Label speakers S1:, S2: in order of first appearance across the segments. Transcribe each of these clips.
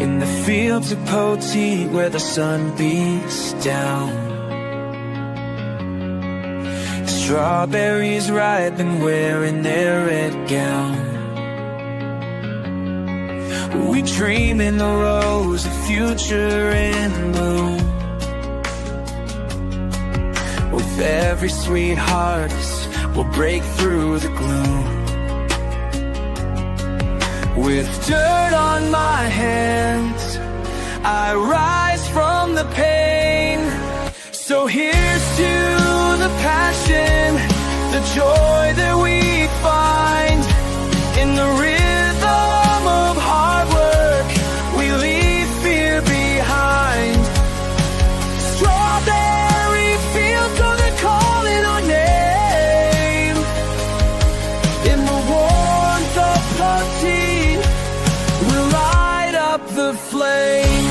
S1: In the fields of Poteet where the sun beats down, strawberries ripe and wearing their red gown. We dream in the rose of future in bloom. With every sweet harvest we'll break through the gloom. With dirt on my hands, I rise from the pain. So here's to the passion, the joy that we find. In the rhythm of hard work, we leave fear behind. Strawberry fields, oh, they're calling our name. In the warmth of Poteet, we'll light up the flame.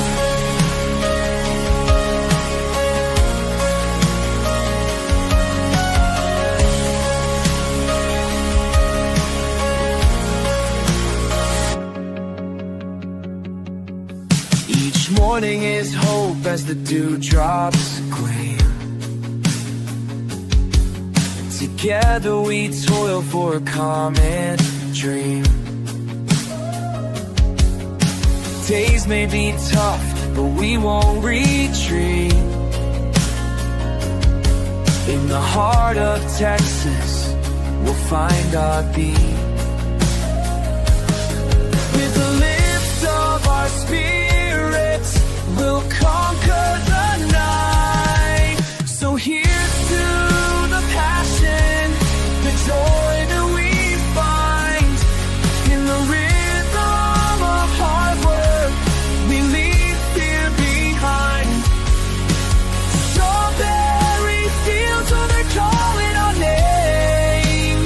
S1: Each morning is hope as the dewdrops gleam. Together we toil for a common dream. Days may be tough, but we won't retreat. In the heart of Texas, we'll find our beat. With the lift of our spirits, we'll conquer the night. So here's to the passion, the joy that we find. In the rhythm of hard work, we leave fear behind. Strawberry fields, oh, they're calling our name.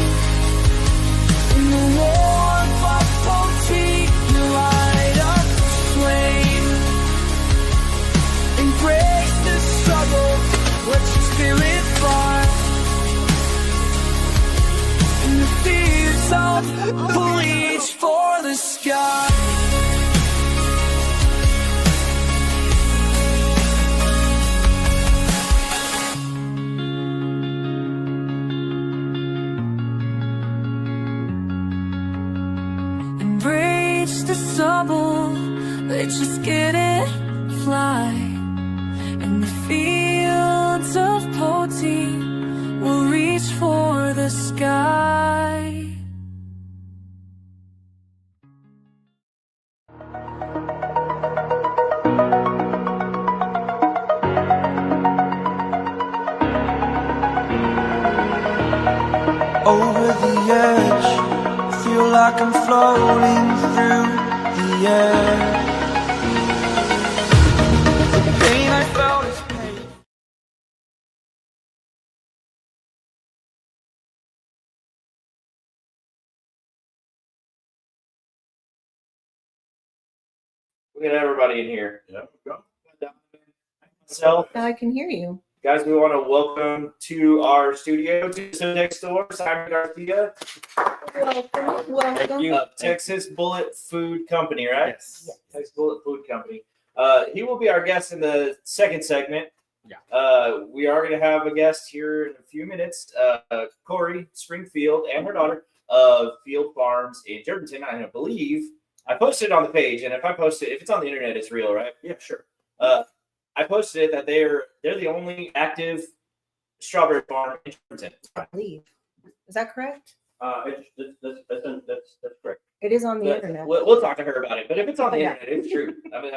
S1: In the warmth of Poteet, you light up the flame. Embrace the struggle, let your spirit fly. In the fields of reach for the sky. Embrace the stubble, let's just get it fly. In the fields of Poteet, we'll reach for the sky. Over the edge, feel like I'm floating through the air. The pain I felt is pain.
S2: We got everybody in here.
S3: Yep.
S2: Myself,
S4: I can hear you.
S2: guys, we want to welcome to our studio to SoTex Store, Simon Garcia,
S4: Welcome.
S2: of Texas Bullet Food Company, right?
S3: Yes.
S2: Texas Bullet Food Company. He will be our guest in the second segment.
S3: Yeah.
S2: We are going to have a guest here in a few minutes, Corey Springfield and her daughter of Field Farms in Jourdanton. I believe I posted it on the page, and if I post it, if it's on the internet, it's real, right?
S3: Yeah, sure.
S2: I posted it that they're the only active strawberry farm in Jourdanton.
S4: I believe. Is that correct?
S3: That's correct.
S4: It is on the
S2: But
S4: internet.
S2: we'll talk to her about it. But if it's on the
S4: Yeah.
S2: internet, it's true. I mean,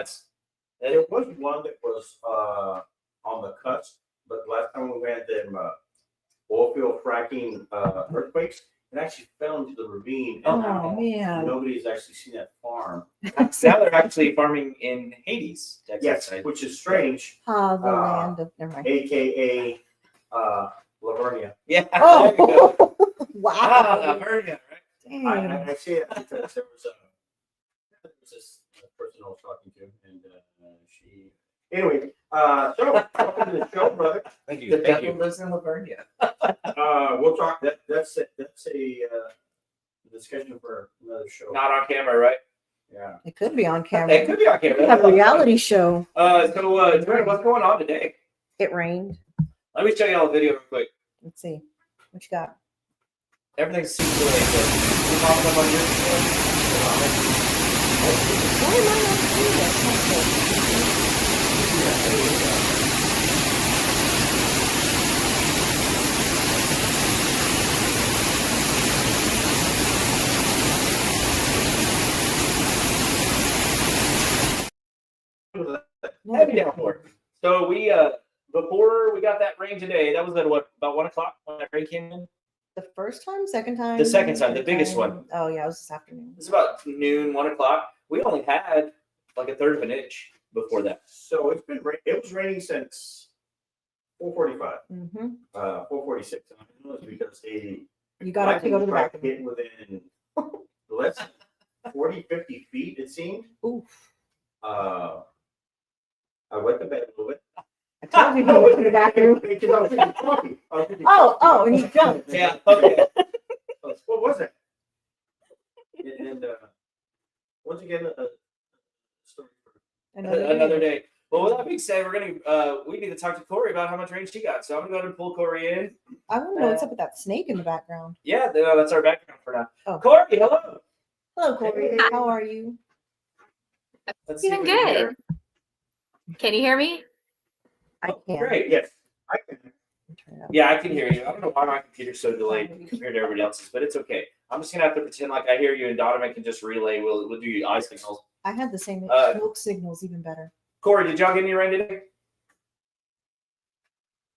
S3: There was one that was on the cusp, but last time we had them oil field fracking earthquakes, it actually fell into the ravine. And
S4: Oh, man.
S3: nobody's actually seen that farm.
S2: now they're actually farming in Hades, Texas.
S3: Yes,
S2: right?
S3: which is strange,
S4: Ah, the land of, never mind.
S3: aka Lavernia.
S2: Yeah. There you go.
S4: Oh,
S2: Ah,
S4: wow.
S2: I've heard that, right?
S4: Dang.
S3: I say it because there was this person I was talking to, and she Anyway, so welcome to the show, brother.
S2: Thank you.
S3: The
S2: Thank
S3: devil
S2: you.
S3: lives in Lavernia. We'll talk. That's a discussion for another show.
S2: Not on camera, right?
S3: Yeah.
S4: It could be on
S2: It
S4: camera.
S2: could be on camera.
S4: We have a reality show.
S2: Jordan, what's going on today?
S4: It rained.
S2: Let me show you all a video real quick.
S4: Let's see. What you got?
S2: Everything's super late. You pop up on your
S4: Why am I not seeing this?
S2: heavy downpour. So we before we got that rain today, that was at what, about 1 o'clock when that rain came in?
S4: The first time, second time?
S2: The second time, the
S4: third
S2: biggest
S4: time?
S2: one.
S4: Oh yeah, it was this afternoon.
S2: It was about noon, 1 o'clock. We only had like a third of an inch before that.
S3: So it's been it was raining since 4:45,
S4: Mm-hmm.
S3: 4:46. And I know it's because
S4: You got up to go to the
S3: lightning strike
S4: bathroom.
S3: hit within less than 40, 50 feet, it seemed.
S4: Oof.
S3: I went to bed a little bit.
S4: I told you to go to the bathroom.
S3: Because I was drinking coffee. I was drinking
S4: Oh,
S3: coffee.
S4: and you jumped.
S2: Yeah. Okay.
S3: What was it? And once again, a story for
S2: Another day. Well, with that being said, we're gonna we need to talk to Corey about how much rain she got. So I'm gonna go ahead and pull Corey in.
S4: I want to know what's up with that snake in the background.
S2: Yeah, that's our background for now.
S4: Oh.
S2: Corey, hello.
S4: Hello, Corey. How are you?
S2: Let's see if
S5: Doing
S2: we can
S5: good.
S2: hear.
S5: Can you hear me?
S4: I
S2: Oh,
S4: can.
S3: great. Yes, I can.
S4: Turn it up.
S2: Yeah, I can hear you. I don't know why my computer's so delayed compared to everybody else's, but it's okay. I'm just gonna have to pretend like I hear you, and Donovan can just relay. We'll do eye signals.
S4: I had the same smoke signals, even better.
S2: Corey, did y'all get any rain today?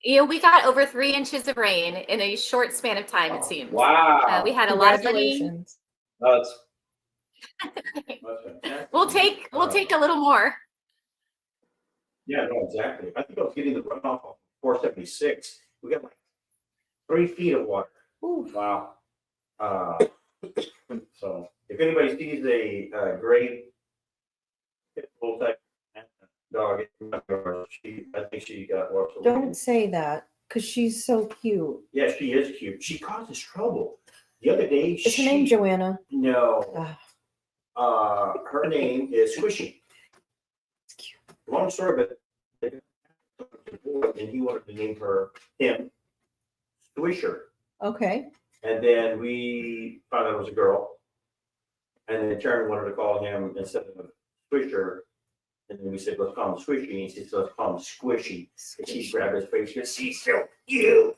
S5: We got over 3 inches of rain in a short span of time, it seems.
S2: Wow.
S5: We had a lot of money.
S4: Congratulations.
S2: Oh, it's
S3: That's fantastic.
S5: We'll take a little more.
S3: Yeah, no, exactly. I think I was getting the runoff of 476. We got like 3 feet of water.
S4: Oof.
S2: wow.
S3: So if anybody sees a great pit bull type dog, I think she got lots of.
S4: Don't say that, because she's so cute.
S3: Yeah, she is cute. She causes trouble. The other day,
S4: Is her name Joanna?
S3: No.
S4: Ah,
S3: Her name is Squishy.
S4: it's cute.
S3: Long story, but and he wanted to name him Swisher.
S4: Okay.
S3: And then we found out it was a girl. And then Sharon wanted to call him instead of Swisher. And then we said, let's call him Swishy. And he said, let's call him Squishy. And she grabbed his face because she's so cute.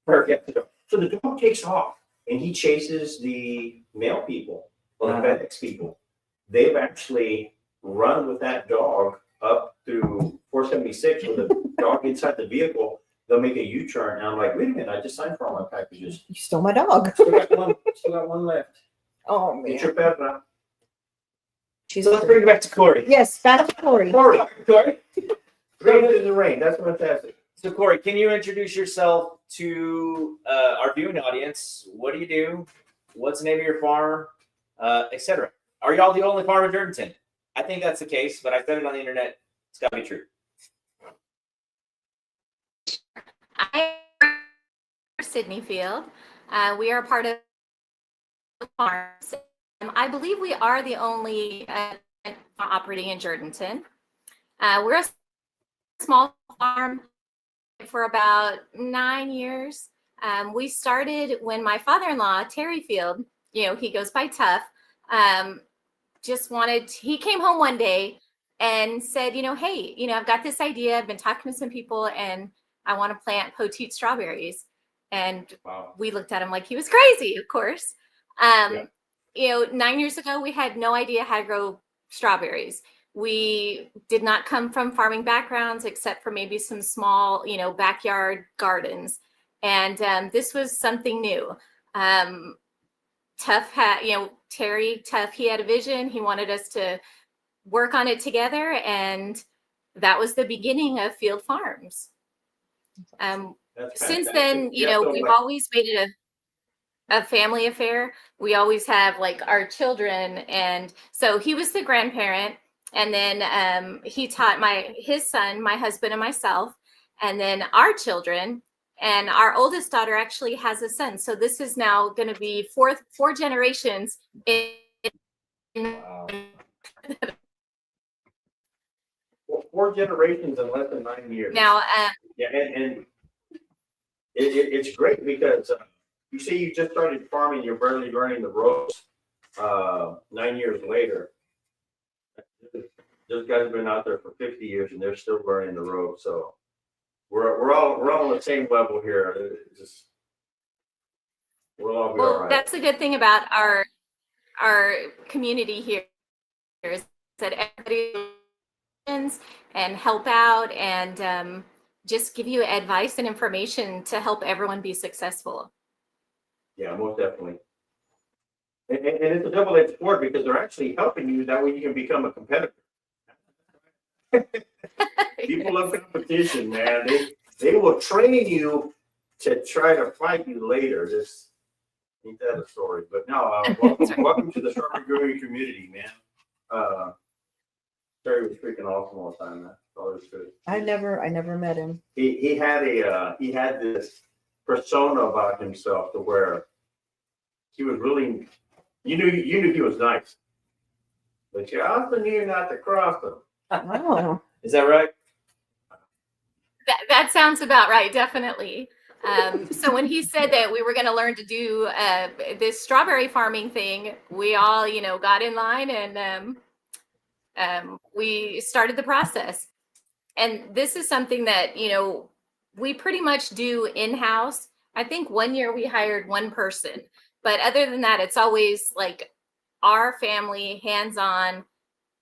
S3: Perfect. So the dog takes off and he chases the mail people or the FedEx people. They've actually run with that dog up through 476 with the dog inside the vehicle. They'll make a U-turn. And I'm like, wait a minute, I just signed for all my packages.
S4: You stole my dog.
S3: Still got one left.
S4: Oh,
S3: Get
S4: man.
S3: your perra.
S4: She's
S2: So let's bring it back to Corey.
S4: Yes, back to Corey.
S2: Corey.
S3: Great in the rain. That's fantastic.
S2: So Corey, can you introduce yourself to our viewing audience? What do you do? What's the name of your farm? Etc. Are y'all the only farm in Jourdanton? I think that's the case, but I said it on the internet. It's got to be true.
S5: I Sydney Field. We are part of farms. I believe we are the only operating in Jourdanton. We're a small farm for about 9 years. We started when my father-in-law, Terry Field, he goes by Tough, he came home one day and said, hey, I've got this idea. I've been talking to some people and I want to plant poteet strawberries. And
S3: Wow.
S5: we looked at him like he was crazy, of course. 9 years ago, we had no idea how to grow strawberries. We did not come from farming backgrounds except for maybe some small, backyard gardens. And this was something new. Tough had, Terry Tough, he had a vision. He wanted us to work on it together. And that was the beginning of Field Farms.
S3: That's
S5: Since
S3: fantastic.
S5: then,
S3: Yeah, so
S5: we've
S3: like-
S5: always made it a family affair. We always have like our children. And so he was the grandparent And then he taught his son, my husband, and myself, and then our children. And our oldest daughter actually has a son. So this is now going to be four generations in
S2: Wow.
S3: Well, 4 generations in less than 9 years.
S5: now.
S3: Yeah, and it's great because you see, you just started farming, you're barely learning the ropes. 9 years later, those guys have been out there for 50 years and they're still learning the ropes. So we're all on the same level here. It's just, we'll all be all
S5: Well,
S3: right.
S5: that's the good thing about our community here is that everybody listens and help out and just give you advice and information to help everyone be successful.
S3: Yeah, most definitely. And it's a double-edged sword because they're actually helping you. That way you can become a competitor. People love competition, man. They will train you to try to fight you later. Just ain't that a story? But no, welcome to the strawberry growing community, man. Terry was freaking awesome all the time, man. Always good.
S4: I never met him.
S3: He had this persona about himself to where he was really, you knew he was nice, but you also knew not to cross him.
S4: Oh,
S2: Is that right?
S5: That sounds about right, definitely. So when he said that we were going to learn to do this strawberry farming thing, we all, got in line and we started the process. And this is something that, we pretty much do in-house. I think one year we hired one person, but other than that, it's always like our family, hands-on,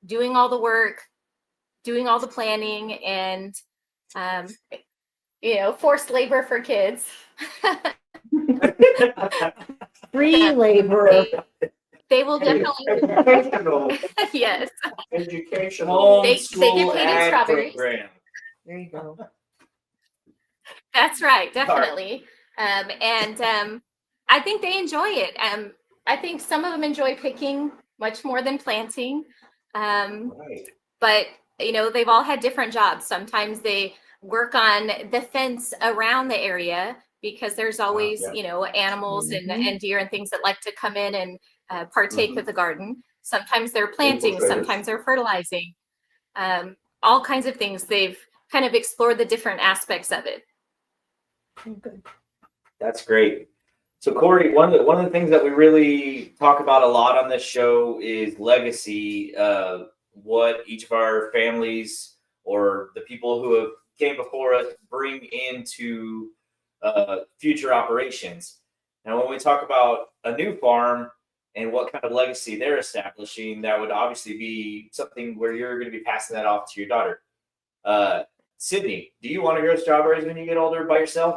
S5: doing all the work, doing all the planning, and forced labor for kids.
S4: free labor.
S5: They will definitely.
S3: Educational.
S5: Yes.
S3: Educational.
S5: They get
S2: Homeschool
S5: paid in
S2: ag
S5: strawberries.
S2: program.
S4: There you go.
S5: That's right, definitely. I think they enjoy it. I think some of them enjoy picking much more than planting.
S3: Right.
S5: But they've all had different jobs. Sometimes they work on the fence around the area because there's always animals and deer and things that like to come in and partake of the garden. Sometimes they're planting, sometimes they're fertilizing, all kinds of things. They've kind of explored the different aspects of it.
S4: Okay.
S2: That's great. So Corey, one of the things that we really talk about a lot on this show is legacy. What each of our families or the people who have came before us bring into future operations. Now, when we talk about a new farm and what kind of legacy they're establishing, that would obviously be something where you're going to be passing that off to your daughter. Sydney, do you want to grow strawberries when you get older by yourself?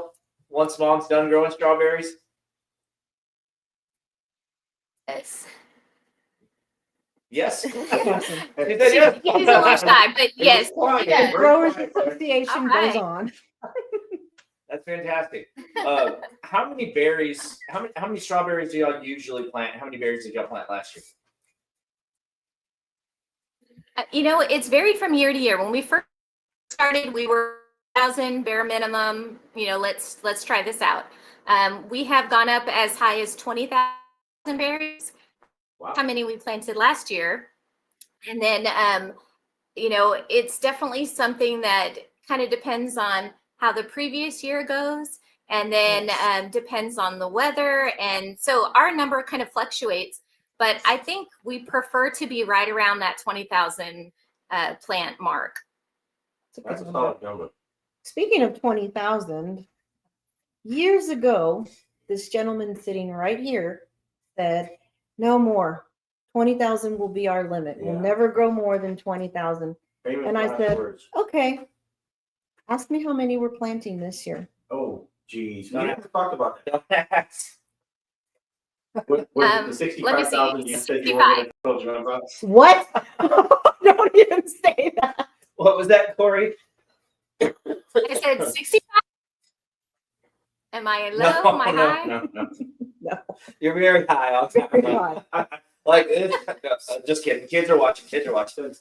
S2: Once mom's done growing strawberries?
S5: Yes.
S2: Yes.
S4: Awesome.
S2: She said yes.
S5: He's a little shy, but yes.
S3: quiet.
S5: he does.
S3: Very
S4: Growers
S3: quiet.
S4: Association
S5: All right.
S4: goes on.
S2: That's fantastic. How many berries? How many strawberries do y'all usually plant? How many berries did y'all plant last year?
S5: It's varied from year to year. When we first started, we were 1,000 bare minimum. Let's try this out. We have gone up as high as 20,000 berries.
S3: Wow.
S5: How many we planted last year, and then it's definitely something that kind of depends on how the previous year goes, and then depends on the weather, and so our number kind of fluctuates. But I think we prefer to be right around that 20,000 plant mark.
S3: That's a solid number.
S4: Speaking of 20,000, years ago, this gentleman sitting right here said, no more. 20,000 will be our limit. We'll
S3: Yeah.
S4: never grow more than 20,000.
S3: Famous
S4: And I
S3: last
S4: said,
S3: words.
S4: okay. Ask me how many we're planting this year.
S3: Oh, geez. We haven't talked about that.
S2: That's
S3: Was it the
S5: Let me
S3: 65,000
S5: see.
S3: you said you were going to tell John about?
S4: What? Don't even say that.
S2: what was that, Corey?
S5: I said 65. Am I low? Am I high?
S2: No.
S4: No.
S2: You're very high. I'll tell
S4: Very
S2: you.
S4: high.
S2: Like, just kidding. Kids are watching. Kids are watching.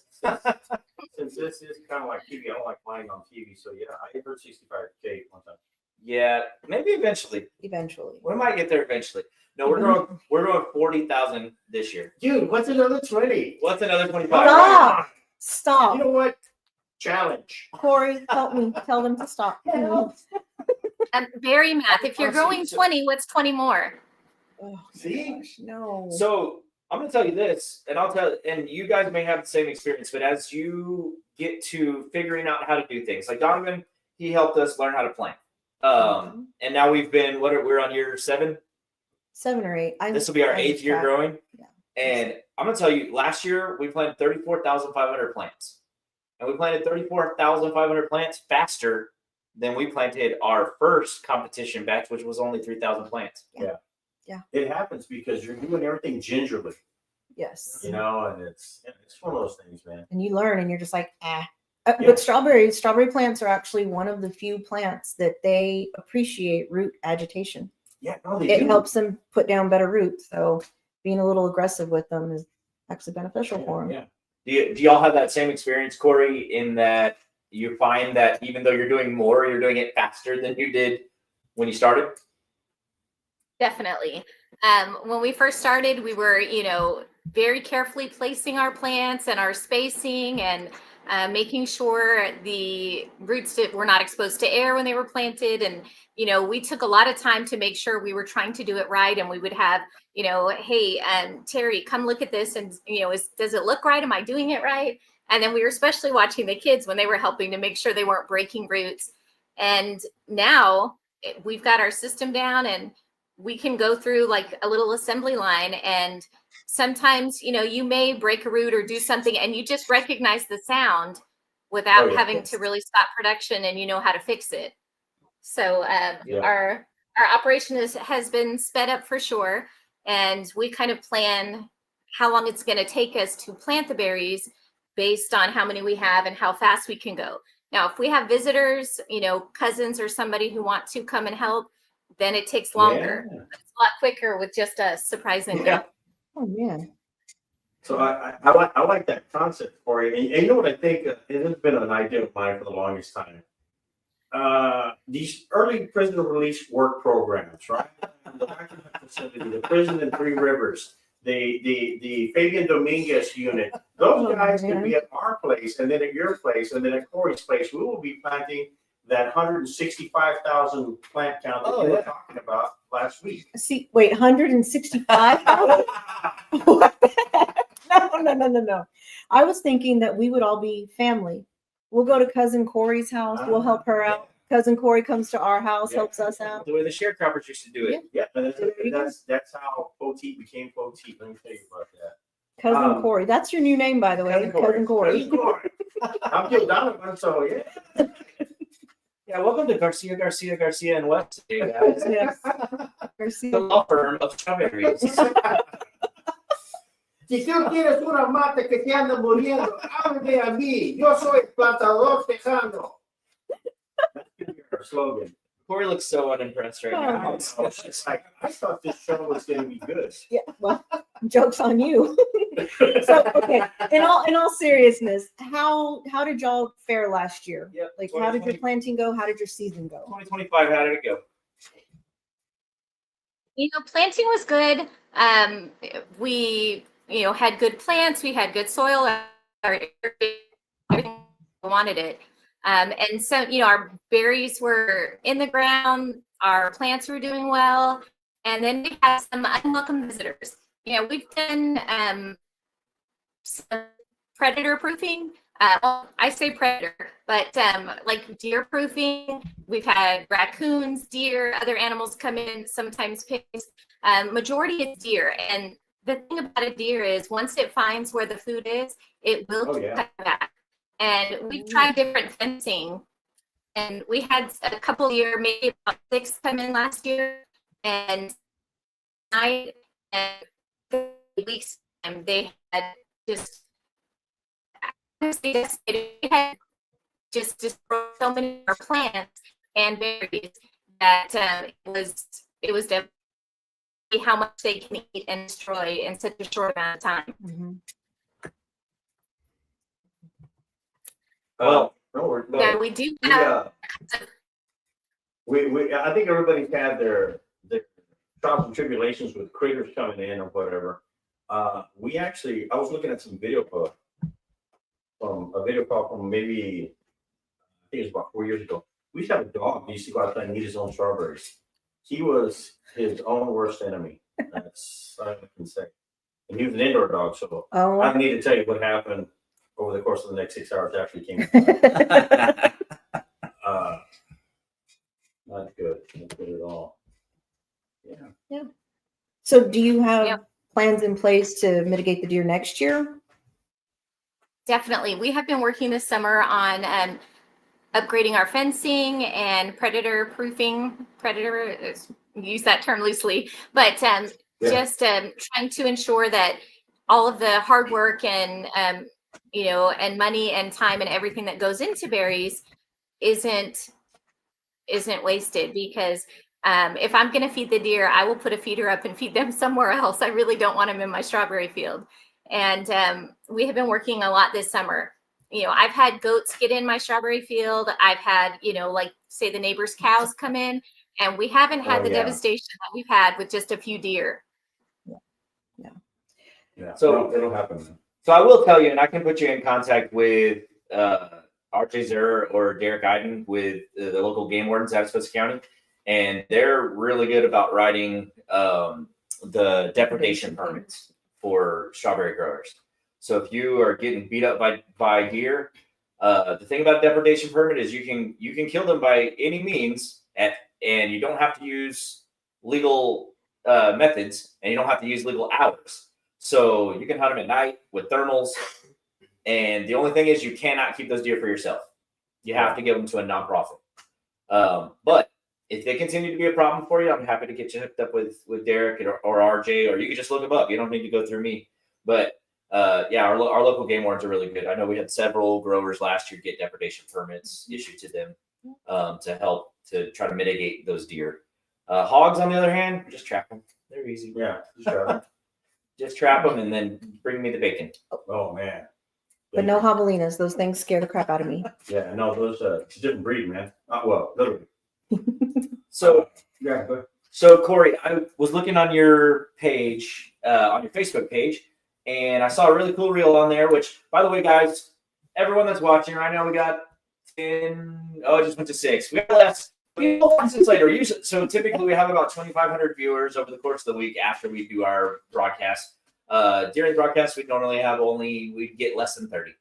S3: Since this is kind of like TV, I don't like playing on TV. So yeah, I heard 65K one time.
S2: Yeah, maybe eventually.
S4: Eventually.
S2: We might get there eventually. No, we're growing 40,000 this year.
S3: Dude, what's another 20?
S2: What's another 25?
S4: Stop. Stop.
S3: You know what? Challenge.
S4: Corey, help me. Tell them to stop.
S5: Berry math. If you're growing 20, what's 20 more?
S4: Oh,
S3: See?
S4: no.
S2: So I'm going to tell you this, and you guys may have the same experience, but as you get to figuring out how to do things, like Donovan, he helped us learn how to plant. And now we're on year 7.
S4: 7 or 8.
S2: This will be our 8th year growing.
S4: Yeah.
S2: And I'm going to tell you, last year we planted 34,500 plants. And we planted 34,500 plants faster than we planted our first competition batch, which was only 3,000 plants.
S4: Yeah.
S3: It happens because you're doing everything gingerly,
S4: Yes.
S3: you know, and it's one of those things, man.
S4: And you learn and you're just like, ah.
S3: Yeah.
S4: But strawberry plants are actually one of the few plants that they appreciate root agitation.
S3: Yeah, no, they
S4: It
S3: do.
S4: helps them put down better roots. So being a little aggressive with them is actually beneficial for them.
S3: Yeah.
S2: Do y'all have that same experience, Corey, in that you find that even though you're doing more, you're doing it faster than you did when you started?
S5: Definitely. When we first started, we were, very carefully placing our plants and our spacing and making sure the roots were not exposed to air when they were planted. And, we took a lot of time to make sure we were trying to do it right. And we would have, hey, Terry, come look at this. And, does it look right? Am I doing it right? And then we were especially watching the kids when they were helping to make sure they weren't breaking roots. And now we've got our system down and we can go through like a little assembly line, and sometimes, you may break a root or do something and you just recognize the sound without having to really stop production, and you know how to fix it. So our operation has been sped up for sure. And we kind of plan how long it's going to take us to plant the berries based on how many we have and how fast we can go. Now, if we have visitors, cousins or somebody who want to come and help, then it takes longer.
S3: Yeah.
S5: It's a lot quicker with just us, surprisingly.
S3: Yeah.
S4: Oh, man.
S3: So I like that concept for you. And you know what I think? It has been an idea of mine for the longest time. These early prisoner release work programs, right? The document facility, the prison in Three Rivers, the Fabian Dominguez unit. Those guys can be at our place, and then at your place, and then at Corey's place. We will be planting that 165,000 plant count that you were talking about last week.
S4: See, wait, 165,000? What the heck? No. I was thinking that we would all be family. We'll go to cousin Corey's house. We'll help her out. Cousin Corey comes to our house, helps us out.
S2: The way the sharecroppers used to do it.
S3: Yeah, that's how Poteet became Poteet. Let me tell you about that.
S4: Cousin Corey. That's your new name, by the way. Cousin Corey.
S3: I'm Jourdanton, so yeah.
S2: Yeah, welcome to Garcia and West, guys.
S4: Yes.
S2: The law firm of strawberries.
S3: Si tú quieres una mata que te anda muriendo, háblame a mí. Yo soy plantador tejano. That could be our slogan.
S2: Corey looks so unimpressed right now.
S3: It's like, I thought this show was going to be good.
S4: Yeah, well, joke's on you. So, okay, in all seriousness, how did y'all fare last year?
S2: Yep,
S4: Like, how did your planting go? How did your season go?
S2: 2025, how did it go?
S5: Planting was good. We, had good plants. We had good soil. Everything wanted it. And so, our berries were in the ground. Our plants were doing well. And then we had some unwelcome visitors. We've done some predator proofing. I say predator, but like deer proofing. We've had raccoons, deer, other animals come in, sometimes pigs. Majority is deer. And the thing about a deer is once it finds where the food is, it will cut back. And we've tried different fencing. And we had a couple year, maybe about 6 come in last year. And 9 and 3 weeks time, they had just destroyed so many of our plants and berries that it was devastating. how much they can eat and destroy in such a short amount of time.
S4: Mhm.
S2: Well,
S3: no, we're,
S5: Now we do
S3: we,
S5: have
S3: I think everybody's had their trials and tribulations with critters coming in or whatever. I was looking at some video call from maybe, I think it was about 4 years ago. We used to have a dog. He used to go outside and eat his own strawberries. He was his own worst enemy. That's all I can say. And he was an indoor dog, so I
S4: Oh,
S3: don't need to tell you what happened over the course of the next 6 hours after he came. Not good. Not good at all. Yeah.
S4: so do you have
S5: Yeah.
S4: plans in place to mitigate the deer next year?
S5: definitely. We have been working this summer on upgrading our fencing and predator proofing. Use that term loosely, but just trying to ensure that all of the hard work and and money and time and everything that goes into berries isn't wasted, because if I'm going to feed the deer, I will put a feeder up and feed them somewhere else. I really don't want them in my strawberry field. And we have been working a lot this summer. I've had goats get in my strawberry field. I've had, like say the neighbor's cows come in, and we haven't had the devastation that we've had with just a few deer.
S3: Yeah.
S2: So
S3: it'll happen.
S2: So I will tell you, and I can put you in contact with RJ Zer or Derek Iden with the local game wardens out of Spencer County, and they're really good about writing the depredation permits for strawberry growers. So if you are getting beat up by deer, the thing about depredation permit is you can kill them by any means, and you don't have to use legal methods, and you don't have to use legal hours. So you can hunt them at night with thermals, and the only thing is you cannot keep those deer for yourself. You have to give them to a nonprofit. But if they continue to be a problem for you, I'm happy to get you hooked up with Derek or RJ, or you can just look them up. You don't need to go through me. But our local game wardens are really good. I know we had several growers last year get depredation permits issued to them to help to try to mitigate those deer. Hogs, on the other hand, just trap them. They're easy.
S3: Yeah, just trap them.
S2: Just trap them and then bring me the bacon.
S3: Oh man.
S4: But no javelinas. Those things scare the crap out of me.
S3: Yeah, no, those it's a different breed, man. Well, literally.
S2: So
S3: Yeah, but
S2: So Corey, I was looking on your page, on your Facebook page, and I saw a really cool reel on there, which, by the way, guys, everyone that's watching right now, we got 10, oh, it just went to 6. We got less. We since later. Usually, so typically we have about 2,500 viewers over the course of the week after we do our broadcast. During the broadcast, we normally have we get less than 30.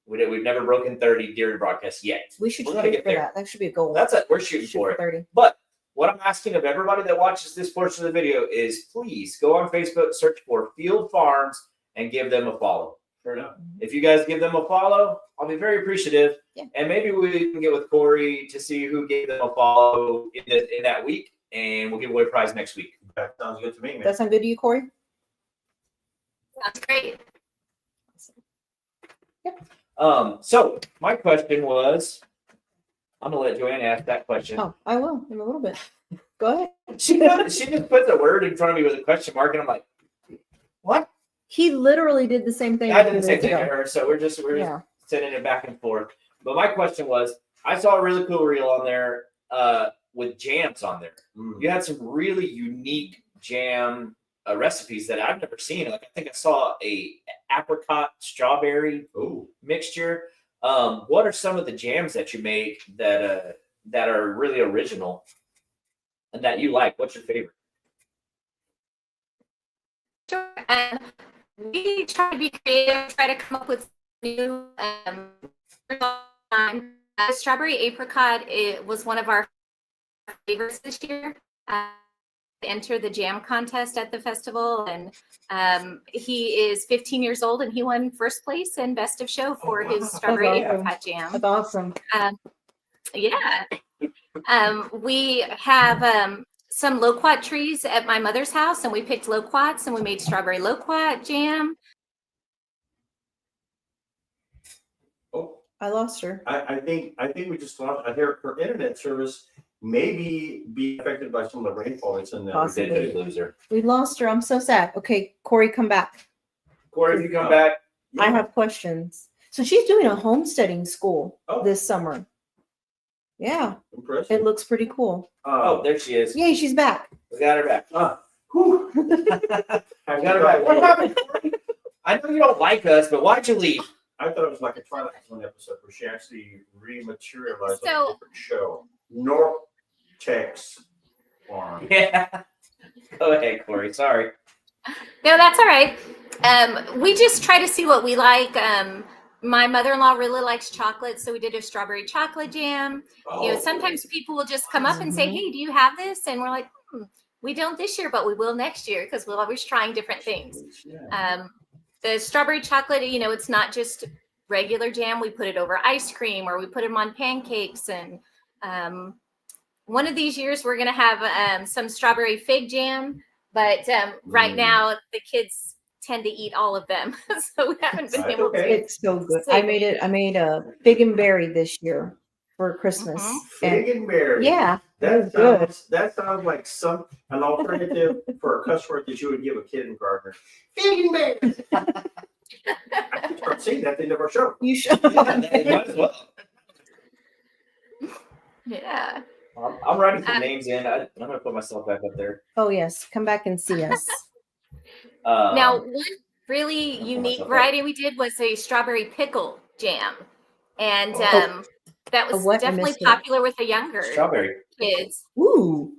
S2: We've never broken 30 during broadcast yet.
S4: We should
S2: We're
S4: shoot
S2: gonna get
S4: for
S2: there.
S4: that. That should be a goal.
S2: We're shooting
S4: Shoot
S2: for it.
S4: 30.
S2: But what I'm asking of everybody that watches this portion of the video is please go on Facebook, search for Field Farms, and give them a follow.
S3: fair enough.
S2: If you guys give them a follow, I'll be very appreciative.
S4: Yeah.
S2: And maybe we can get with Corey to see who gave them a follow in that week, and we'll give away a prize next week.
S3: That sounds good to me, man.
S4: That sound good to you, Corey?
S5: That's great.
S2: So my question was, I'm gonna let Joanne ask that question.
S4: Oh, I will in a little bit. Go ahead.
S2: She just put the word in front of me with a question mark, and I'm like, what?
S4: He literally did the same thing.
S2: I
S4: a
S2: did
S4: few
S2: the same
S4: minutes
S2: thing to
S4: ago.
S2: her, so we're just
S4: Yeah.
S2: sending it back and forth. But my question was, I saw a really cool reel on there with jams on there. You had some really unique jam recipes that I've never seen. Like I think I saw a apricot strawberry mixture. What are some of the jams that you make that are really original and that you like? What's your favorite?
S5: Sure. We try to be creative, try to come up with new strawberry apricot. It was one of our favorites this year. Enter the jam contest at the festival, and he is 15 years old, and he won first place and best of show for his strawberry
S4: That's awesome.
S5: apricot jam.
S4: That's awesome.
S5: Yeah. We have some loquat trees at my mother's house, and we picked loquats, and we made strawberry loquat jam.
S3: Oh,
S4: I lost her.
S3: I think we just lost. I hear her internet service maybe be affected by some of the rainfall that's in there.
S4: Possibly.
S2: Did lose her.
S4: We lost her. I'm so sad. Okay, Corey, come back.
S2: Corey, if you come back,
S4: I have questions. So she's doing a homesteading school
S3: Oh.
S4: this summer. Yeah,
S3: Impressive.
S4: it looks pretty cool.
S2: oh, there she is.
S4: Yay, she's back.
S2: We got her back.
S3: Whew.
S2: I got her back. What happened, Corey? I know you don't like us, but why'd you leave?
S3: I thought it was like a Twilight Zone episode where she actually rematerialized on
S5: So-
S3: a different show. SoTex Farm.
S2: Yeah. Go ahead, Corey. Sorry.
S5: No, that's all right. We just try to see what we like. My mother-in-law really likes chocolate, so we did a strawberry chocolate jam. You know, sometimes people will just come up and say, "Hey, do you have this?" And we're like, "We don't this year, but we will next year," because we're always trying different things. The strawberry chocolate, you know, it's not just regular jam. We put it over ice cream, or we put them on pancakes. And one of these years, we're going to have some strawberry fig jam. But right now, the kids tend to eat all of them, so we haven't been
S3: That's
S5: able
S3: okay.
S5: to.
S4: It's so good. I made a fig and berry this year for Christmas.
S5: Mhm.
S3: Fig and berry.
S4: Yeah,
S3: That
S4: good.
S3: sounds like an alternative for a cuss word that you would give a kindergartner. Fig and berry. I can start saying that in our show.
S4: You should.
S2: Might as well.
S5: Yeah.
S2: I'm writing some names in. I'm going to put myself back up there.
S4: Oh yes, come back and see us.
S5: Now, one really
S2: I'll
S5: unique
S2: myself up.
S5: variety we did was a strawberry pickle jam, and
S2: Oh.
S5: that was
S4: what? I
S5: definitely
S4: missed it.
S5: popular with the younger
S2: Strawberry.
S5: kids.
S4: Ooh,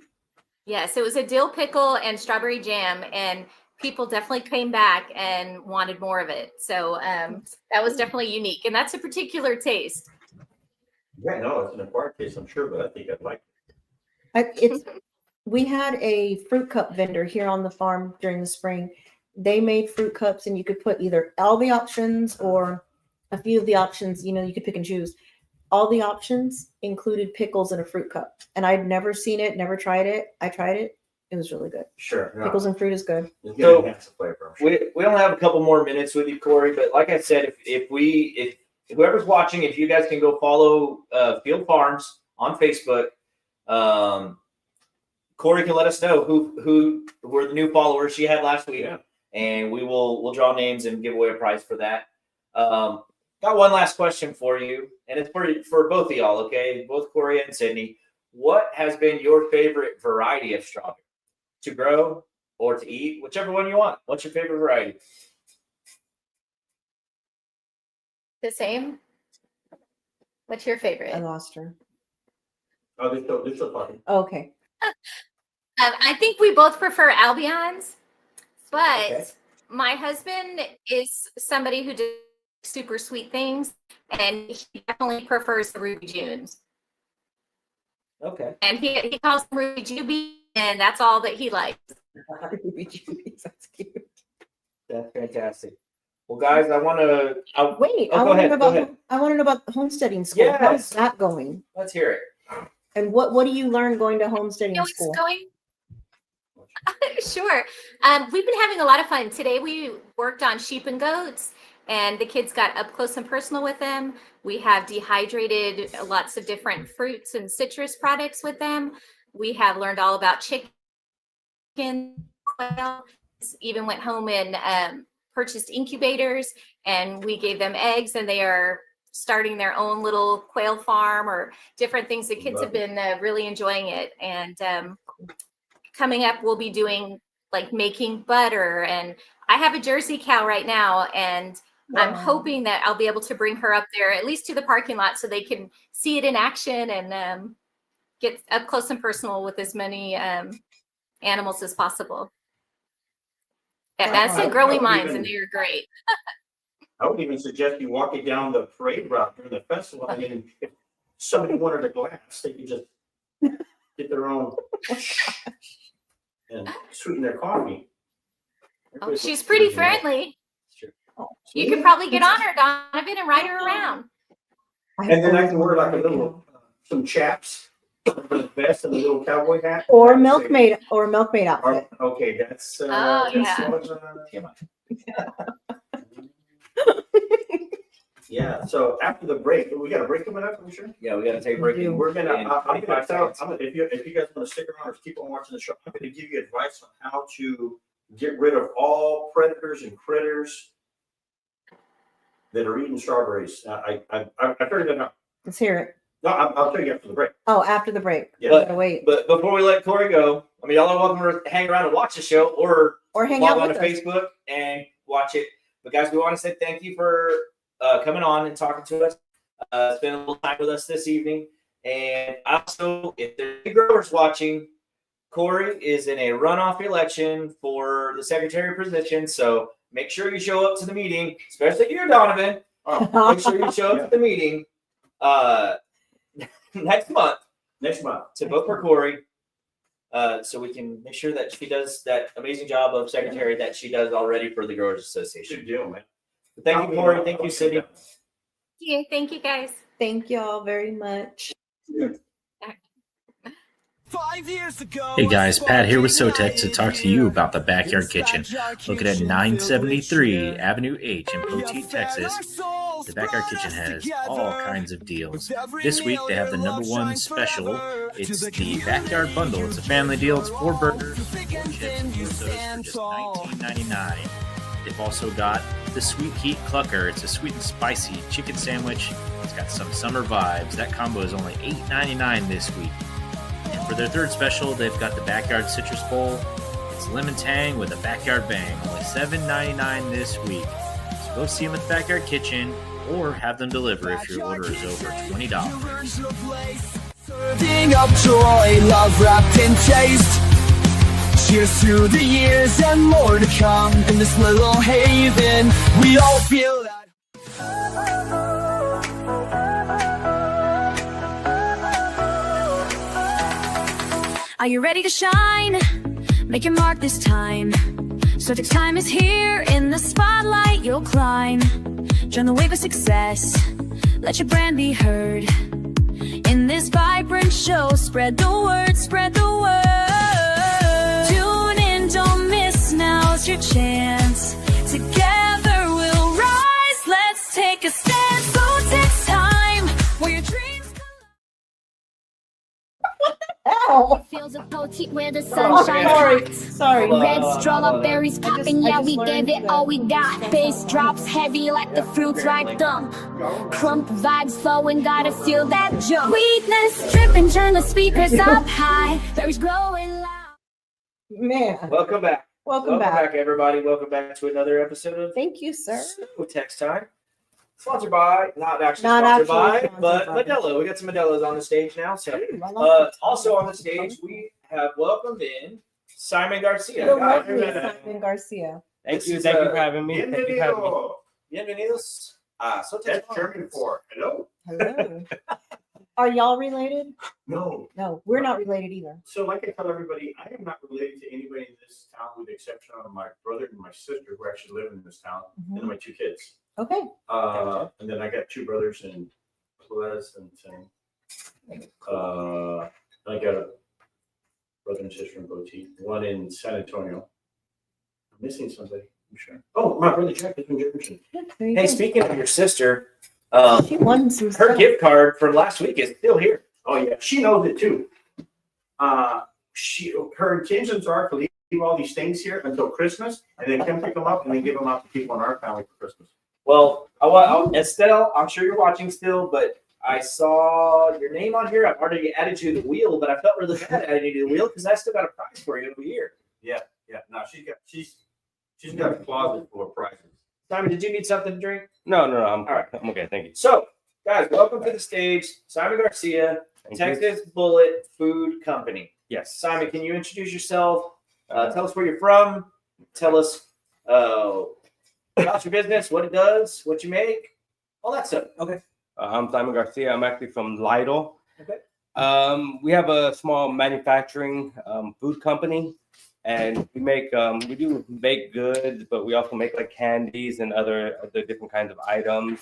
S5: Yes, it was a dill pickle and strawberry jam, and people definitely came back and wanted more of it. So that was definitely unique, and that's a particular taste.
S3: Yeah, no, it's an acquired taste, I'm sure, but I think I'd like it.
S4: it's. We had a fruit cup vendor here on the farm during the spring. They made fruit cups, and you could put either all the options or a few of the options. You know, you could pick and choose. All the options included pickles in a fruit cup, and I'd never seen it, never tried it. I tried it; it was really good.
S3: Sure. No,
S4: Pickles and fruit is good.
S3: it's
S2: So-
S3: gonna enhance the flavor. I'm sure.
S2: We only have a couple more minutes with you, Corey. But like I said, if whoever's watching, if you guys can go follow Field Farms on Facebook, Corey can let us know who were the new followers she had last week,
S3: Yeah.
S2: and we'll draw names and give away a prize for that. Got one last question for you, and it's for both of y'all. Okay, both Corey and Sydney. What has been your favorite variety of strawberry to grow or to eat, whichever one you want? What's your favorite variety?
S5: The same. What's your favorite?
S4: I lost her.
S3: Oh, they're still talking.
S4: Okay.
S5: I think we both prefer Albions, but
S2: Okay.
S5: my husband is somebody who does super sweet things, and he definitely prefers the Ruby Junes.
S2: Okay.
S5: And he calls them Ruby Juby, and that's all that he likes.
S4: That's cute.
S2: That's fantastic. Well, guys, I want to.
S4: Wait,
S2: Oh,
S4: I
S2: go
S4: want to
S2: ahead,
S4: know
S2: go
S4: about
S2: ahead.
S4: I want to know about the homesteading school.
S2: Yes.
S4: How's that going?
S2: Let's hear it.
S4: And what do you learn going to homesteading
S5: You know, it's
S4: school?
S5: going. Sure. We've been having a lot of fun. Today we worked on sheep and goats, and the kids got up close and personal with them. We have dehydrated lots of different fruits and citrus products with them. We have learned all about chicken, quail, even went home and purchased incubators, and we gave them eggs, and they are starting their own little quail farm or different things. The kids have been really enjoying it. And coming up, we'll be doing like making butter, and I have a Jersey cow right now, and I'm
S4: Wow.
S5: hoping that I'll be able to bring her up there at least to the parking lot so they can see it in action and get up close and personal with as many animals as possible. And that's
S3: I
S5: in growing
S3: would
S5: minds,
S3: even-
S5: and they're great.
S3: I would even suggest you walk it down the parade route during the festival, and then if somebody wanted a glass, they could just get their own and sweeten their coffee.
S5: Oh, she's pretty friendly. You could probably get on her, Donovan, and ride her around.
S3: And then I can wear like a little, some chaps over the vest and a little cowboy hat.
S4: or milkmaid outfit.
S3: Okay, that's.
S5: Oh,
S3: that's
S5: yeah.
S3: what,
S2: Come on.
S3: Yeah, so after the break, we got a break coming up, I'm sure.
S2: Yeah, we got to take a break.
S4: We do.
S3: We're gonna,
S2: In
S3: I'm gonna
S2: 25
S3: tell,
S2: seconds.
S3: if you guys wanna stick around or keep on watching the show, I'm gonna give you advice on how to get rid of all predators and critters that are eating strawberries. I figured that out.
S4: Let's hear it.
S3: No, I'll tell you after the break.
S4: Oh, after the break.
S3: Yeah.
S4: Gotta wait.
S2: But before we let Corey go, I mean, y'all are welcome to hang around and watch the show, or
S4: Or hang
S2: log
S4: out
S2: on
S4: with
S2: to
S4: us.
S2: Facebook and watch it. But guys, we want to say thank you for coming on and talking to us. Spend a little time with us this evening. And also, if there's any growers watching, Corey is in a runoff election for the secretary position. So make sure you show up to the meeting, especially you, Donovan. Make sure you show up to the meeting next month to vote for Corey. So we can make sure that she does that amazing job of secretary that she does already for the Growers Association.
S3: Good deal, man.
S2: Thank you, Corey. Thank you, Sydney.
S5: Yeah, thank you guys.
S4: Thank y'all very much.
S1: 5 years ago.
S6: Hey guys, Pat here with SoTex to talk to you about the Backyard Kitchen. Located at 973 Avenue H in Poteet, Texas. The Backyard Kitchen has all kinds of deals. This week they have the #1 special. It's the Backyard Bundle. It's a family deal. It's 4 burgers, 4 chips, and 4 sodas for just $19.99. They've also got the Sweet Heat Clucker. It's a sweet and spicy chicken sandwich. It's got some summer vibes. That combo is only $8.99 this week. And for their 3rd special, they've got the Backyard Citrus Bowl. It's lemon tang with a backyard bang. Only $7.99 this week. So go see them at the Backyard Kitchen or have them deliver if your order is over $20.
S1: Serving up joy, love wrapped in taste. Cheers to the years and more to come. In this little haven, we all feel that.
S7: Are you ready to shine? Make your mark this time. SoTex Time is here. In the spotlight you'll climb. Join the wave of success. Let your brand be heard. In this vibrant show, spread the word, spread the word. Tune in, don't miss, now's your chance. Together we'll rise, let's take a stand. SoTex Time, where your dreams
S4: Ow.
S8: Fields of Poteet where the
S4: Oh,
S8: sun shines
S4: sorry.
S8: hot.
S4: Sorry.
S8: Red strawberries popping,
S4: I
S8: yeah,
S4: just
S8: we
S4: learned
S8: gave it
S4: that.
S8: all we got. Bass drops heavy like the fruits right thump. Crump vibes flowing, gotta feel that jump. Sweetness dripping, turn the speakers up high. Berries growing loud.
S4: Man.
S2: Welcome back.
S4: Welcome back.
S2: Everybody. Welcome back to another episode of
S4: Thank you, sir.
S2: SoTex Time. Sponsored by, not actually
S4: Not
S2: sponsored
S4: actually
S2: by, but
S4: sponsored by.
S2: Modelo. We got some Modelos on the stage now. So,
S4: Ooh, I love
S2: also on the stage, we have welcomed in Simon Garcia.
S4: the
S2: Guys,
S4: lovely Simon Garcia.
S2: Thank
S9: Thank
S2: you.
S9: you.
S2: Thank
S9: Thank
S2: you
S9: you for having me. Thank you for having me.
S2: Bienvenidos a SoTex
S3: That's
S2: Time.
S3: German for hello.
S4: Hello. Are y'all related?
S3: No.
S4: No, we're not related either.
S3: So like I tell everybody, I am not related to anybody in this town with the exception of my brother and my sister who actually live in this town, and my 2 kids.
S4: Okay.
S3: And then I got 2 brothers in Pleasanton. I got a brother and sister in Poteet, one in San Antonio. I'm missing somebody, I'm sure. Oh, my brother Jack is in Jefferson.
S4: There you
S2: Hey,
S4: go.
S2: speaking of your sister,
S4: She won some
S2: her
S4: stuff.
S2: gift card from last week is still here.
S3: Oh yeah, she knows it too. Her intentions are to leave all these things here until Christmas, and then come pick them up and then give them out to people in our family for Christmas.
S2: Well, Estelle, I'm sure you're watching still, but I saw your name on here. I've already added you to the wheel, but I felt really bad adding you to the wheel because I still got a prize for you every year.
S3: Yeah. No, she's got a closet full of prizes.
S2: Simon, did you need something to drink?
S9: No,
S2: All right.
S9: I'm okay. Thank you.
S2: So, guys, welcome to the stage, Simon Garcia,
S9: Thank you.
S2: Texas Bullet Food Company.
S9: Yes.
S2: Simon, can you introduce yourself? Tell us where you're from. Tell us about your business, what it does, what you make, all that stuff.
S9: Okay. I'm Simon Garcia. I'm actually from Lytle.
S2: Okay.
S9: We have a small manufacturing food company, and we do baked goods, but we also make like candies and other different kinds of items.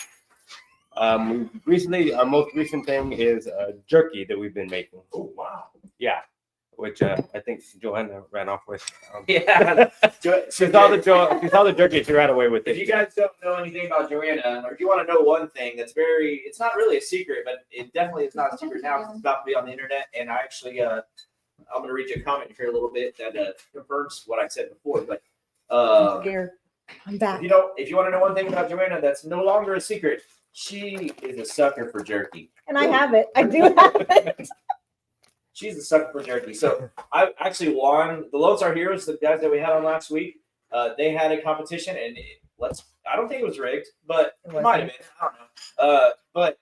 S9: Our most recent thing is jerky that we've been making.
S3: Oh wow.
S9: Yeah. which I think Joanna ran off with.
S2: Yeah.
S9: She saw the jerky. She ran away with
S2: If
S9: it.
S2: you guys don't know anything about Joanna, or if you want to know one thing that's it's not really a secret, but it definitely is not a secret now because it's about to be on the internet. And I actually, I'm going to read you a comment here a little bit that confirms what I said before. But
S4: I'm scared. I'm back.
S2: if you want to know one thing about Joanna that's no longer a secret, she is a sucker for jerky.
S4: And I have it. I do have it.
S2: She's a sucker for jerky. So I actually won the Lone Star Heroes, the guys that we had on last week. They had a competition, and I don't think it was rigged, but it might have been. I don't know. But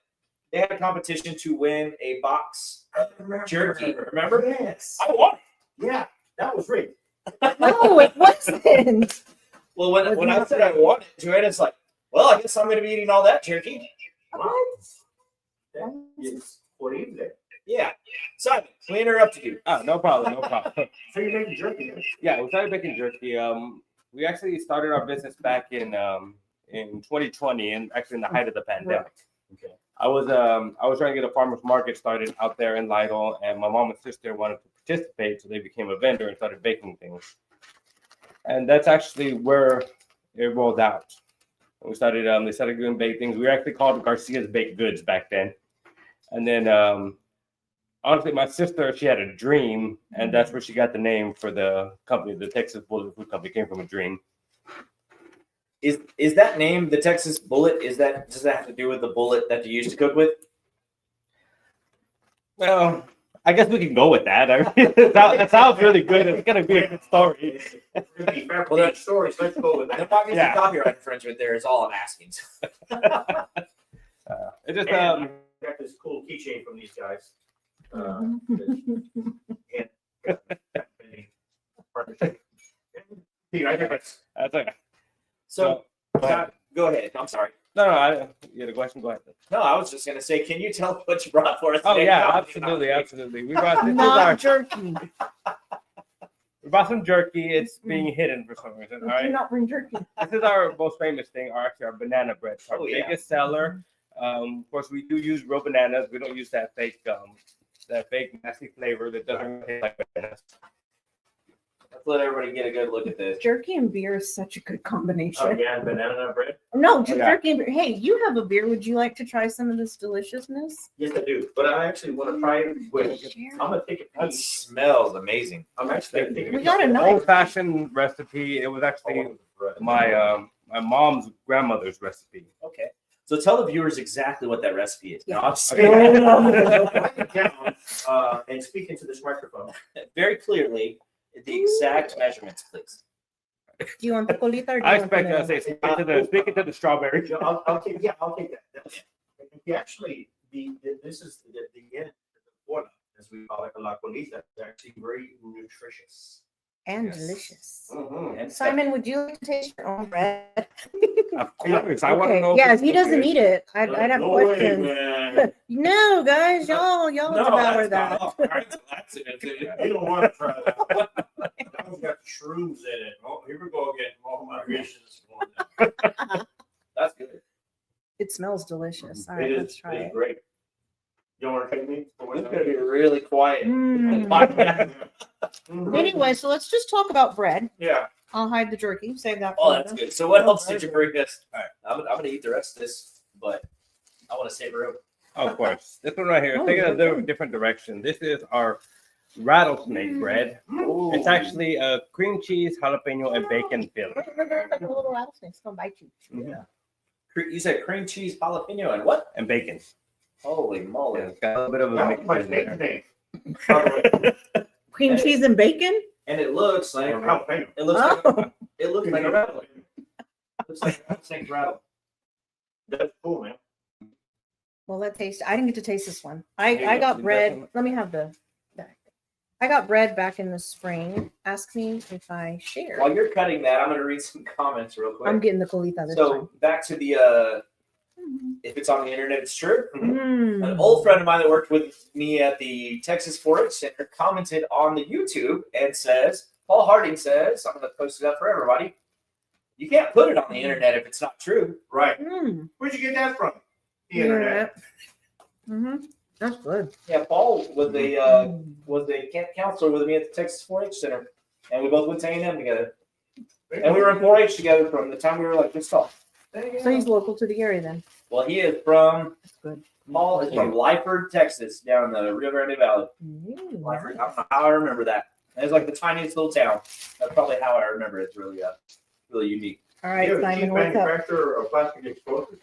S2: they had a competition to win a box of jerky. Remember?
S3: Yes.
S2: I won.
S3: Yeah, that was rigged.
S4: No, it wasn't.
S2: Well, when I said I won it, Joanna's like, "Well, I guess I'm going to be eating all that jerky."
S3: It's horrible.
S2: Yeah. Simon, we interrupted you.
S9: Oh, no problem.
S3: So you're making jerky, huh?
S9: Yeah, we started making jerky. We actually started our business back in 2020, and actually in the height of the pandemic.
S3: Okay.
S9: I was trying to get a farmers market started out there in Lytle, and my mom and sister wanted to participate, so they became a vendor and started baking things. And that's actually where it rolled out. We started. They started doing baked things. We were actually called Garcia's Baked Goods back then, and then. Honestly, my sister, she had a dream, and that's where she got the name for the company. The Texas Bullet Food Company came from a dream.
S2: Is that name the Texas Bullet? Does that have to do with the bullet that you used to cook with?
S9: Well, I guess we can go with that. I mean, that sounds really good. It's gonna be a good story.
S3: Well, that story. So let's go with
S2: The
S3: that.
S2: pockets
S9: Yeah.
S2: of copyright infringement there is all I'm asking.
S9: It just
S3: And I got this cool keychain from these guys.
S9: that's okay.
S2: So
S9: Go ahead.
S2: go ahead. I'm sorry.
S9: No, you had a question. Go ahead.
S2: No, I was just gonna say, can you tell what you brought for us?
S9: Oh
S2: today?
S9: yeah,
S2: No,
S9: absolutely. We brought
S4: Not jerky.
S9: we brought some jerky. It's being hidden for some reason. All
S4: Do
S9: right.
S4: not bring jerky.
S9: This is our most famous thing, our banana bread. It's our
S2: Oh, yeah.
S9: biggest seller. Of course, we do use real bananas. We don't use that fake nasty flavor that doesn't taste like bananas.
S2: Let's let everybody get a good look at this.
S4: Jerky and beer is such a good combination.
S3: Oh, yeah, banana bread.
S4: No, just
S9: Yeah.
S4: jerky and beer. Hey, you have a beer. Would you like to try some of this deliciousness?
S3: Yes, I do. But I actually want to try it with. I'm gonna take a
S2: That
S3: piece.
S2: smells amazing.
S3: I'm actually gonna take a
S4: We
S3: piece
S4: got a
S3: of
S4: knife.
S9: Old-fashioned recipe. It was actually my mom's grandmother's recipe.
S2: Okay. So tell the viewers exactly what that recipe is.
S4: Yeah.
S2: No, I'm just
S9: Okay.
S2: kidding.
S3: Write it down, and speak into this microphone.
S2: Very clearly, the exact measurements, please.
S4: Do you want the colita or do you
S9: I
S4: want
S9: expect
S4: the
S9: to say speak into the strawberry.
S3: Yeah, I'll take that. You actually, this is the end, the formula, as we call it, la colita, is actually very nutritious.
S4: and
S2: Yes.
S4: delicious.
S3: Mhm.
S2: And
S4: Simon, would you like to taste your own bread?
S9: Of course, I want to
S4: Okay.
S9: know.
S4: Yeah,
S9: it's
S4: if he doesn't
S9: good.
S4: eat it, I'd have
S3: No way,
S4: questions.
S3: man.
S4: No, guys, y'all devour
S2: that's
S4: that.
S2: not all. That's an accident.
S3: You don't want to try that. That one's got shrooms in it. Oh, here we go again. Oh my gracious.
S2: That's good.
S4: It smells delicious. All right,
S3: It
S4: let's
S3: is,
S4: try
S3: it's
S4: it.
S3: great. You want to take me?
S2: It's gonna be really quiet.
S4: Mm.
S3: Mhm.
S4: Anyway, so let's just talk about bread.
S3: Yeah.
S4: I'll hide the jerky. Save that
S2: Oh,
S4: for
S2: that's
S4: later.
S2: good. So what else did you bring us?
S3: All right.
S2: I'm gonna eat the rest of this, but I want to savor it.
S9: Of course, this one right here.
S4: Oh,
S9: Take it a
S4: okay.
S9: different direction. This is our rattlesnake bread. It's actually a cream cheese, jalapeno, and bacon filling.
S4: The little rattlesnake's gonna bite you.
S2: You said cream cheese, jalapeno, and what?
S9: And bacon.
S2: Holy moly!
S9: Yeah, it's got a little bit of a
S3: That
S9: mix
S3: was my
S9: in there.
S3: nickname. By the way,
S4: Cream cheese and bacon?
S2: And it looks like
S3: jalapeno.
S2: it looks like
S4: Oh,
S2: it looks like a rattle. It looks like a rattlesnake rattle.
S3: That's cool, man.
S4: well, let's taste. I didn't get to taste this one. I
S9: you
S4: got
S9: go.
S4: bread. Let me have the back. I got bread back in the spring. Ask me if I share.
S2: While you're cutting that, I'm gonna read some comments real quick.
S4: I'm getting the colita this
S2: So back to the if it's on the internet, it's true.
S4: time. Mm.
S2: An old friend of mine that worked with me at the Texas Forage Center commented on the YouTube and says, Paul Harding says, I'm going to post it up for everybody. You can't put it on the internet if it's not true.
S3: Right.
S4: Mm.
S3: Where'd you get that from? The internet.
S4: Mm-hmm. That's good.
S2: Yeah, Paul was a camp counselor with me at the Texas 4-H Center, and we both went to A&M together. And we were in 4-H together from the time we were like this tall.
S4: So he's local to the area then.
S2: Well, he is from.
S4: That's good.
S2: Paul is from Lyford, Texas, down the Rio Grande Valley. Lyford, I don't know how I remember that. It's like the tiniest little town. That's probably how I remember it. It's really, really unique.
S4: All right,
S3: You're the
S4: Simon,
S3: chief
S4: what's up?
S3: manufacturer of plastic explosives.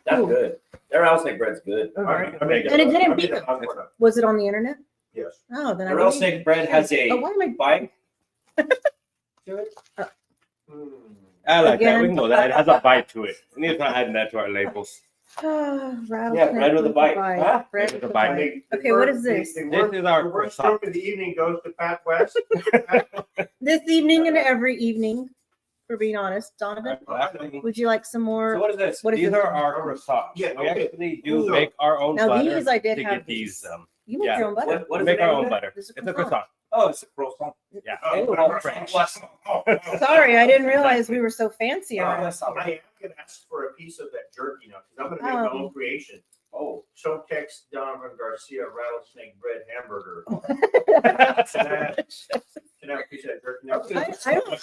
S2: That's
S4: Ooh.
S2: good. Their rattlesnake bread's good.
S4: Okay.
S3: I made
S4: And it didn't
S3: I made
S4: beat
S3: a hot product.
S4: Was it on the internet?
S3: Yes.
S4: Oh, then I
S2: The
S4: believe
S2: rattlesnake
S4: it.
S2: bread has a
S4: Oh, why am I?
S2: bite to it.
S9: I like that.
S4: Again.
S9: We know that. It has a bite to it. We need to start adding that to our labels.
S4: Rattlesnake
S2: Yeah, bread with a bite. Huh?
S4: Bread
S9: With
S4: with
S9: a
S4: a
S9: bite.
S4: bite.
S3: The
S4: Okay, what
S3: worst-
S4: is this?
S3: The
S9: This
S3: worst,
S9: is our
S3: the worst
S9: croissant.
S3: joke of the evening goes to Pat West.
S4: This evening and every evening, for being honest. Donovan, would you like some
S2: So
S4: more?
S2: what is this?
S4: What is
S9: These
S4: this?
S9: are our croissants.
S3: Yeah,
S9: We
S3: okay.
S9: actually do
S3: Ooh.
S9: make our own
S4: Now
S9: butter
S4: these I did
S9: to
S4: have
S9: get these.
S4: You make
S9: yeah.
S4: your own butter.
S2: What
S9: We
S2: is
S9: make
S2: the
S9: our
S2: name
S9: own
S2: of it?
S9: butter.
S4: It's a
S9: It's a
S4: croissant.
S9: croissant.
S2: Oh, it's a croissant.
S9: Yeah.
S4: Oh.
S9: French.
S4: Sorry, I didn't realize we were so fancy
S3: I
S4: around
S3: am
S4: here.
S3: going to ask for a piece of that jerky now because I'm going to make my
S4: Oh.
S3: own creation.
S2: Oh,
S3: SoTex Simon Garcia rattlesnake bread hamburger.
S4: I,
S3: Can I have a piece of that jerky now?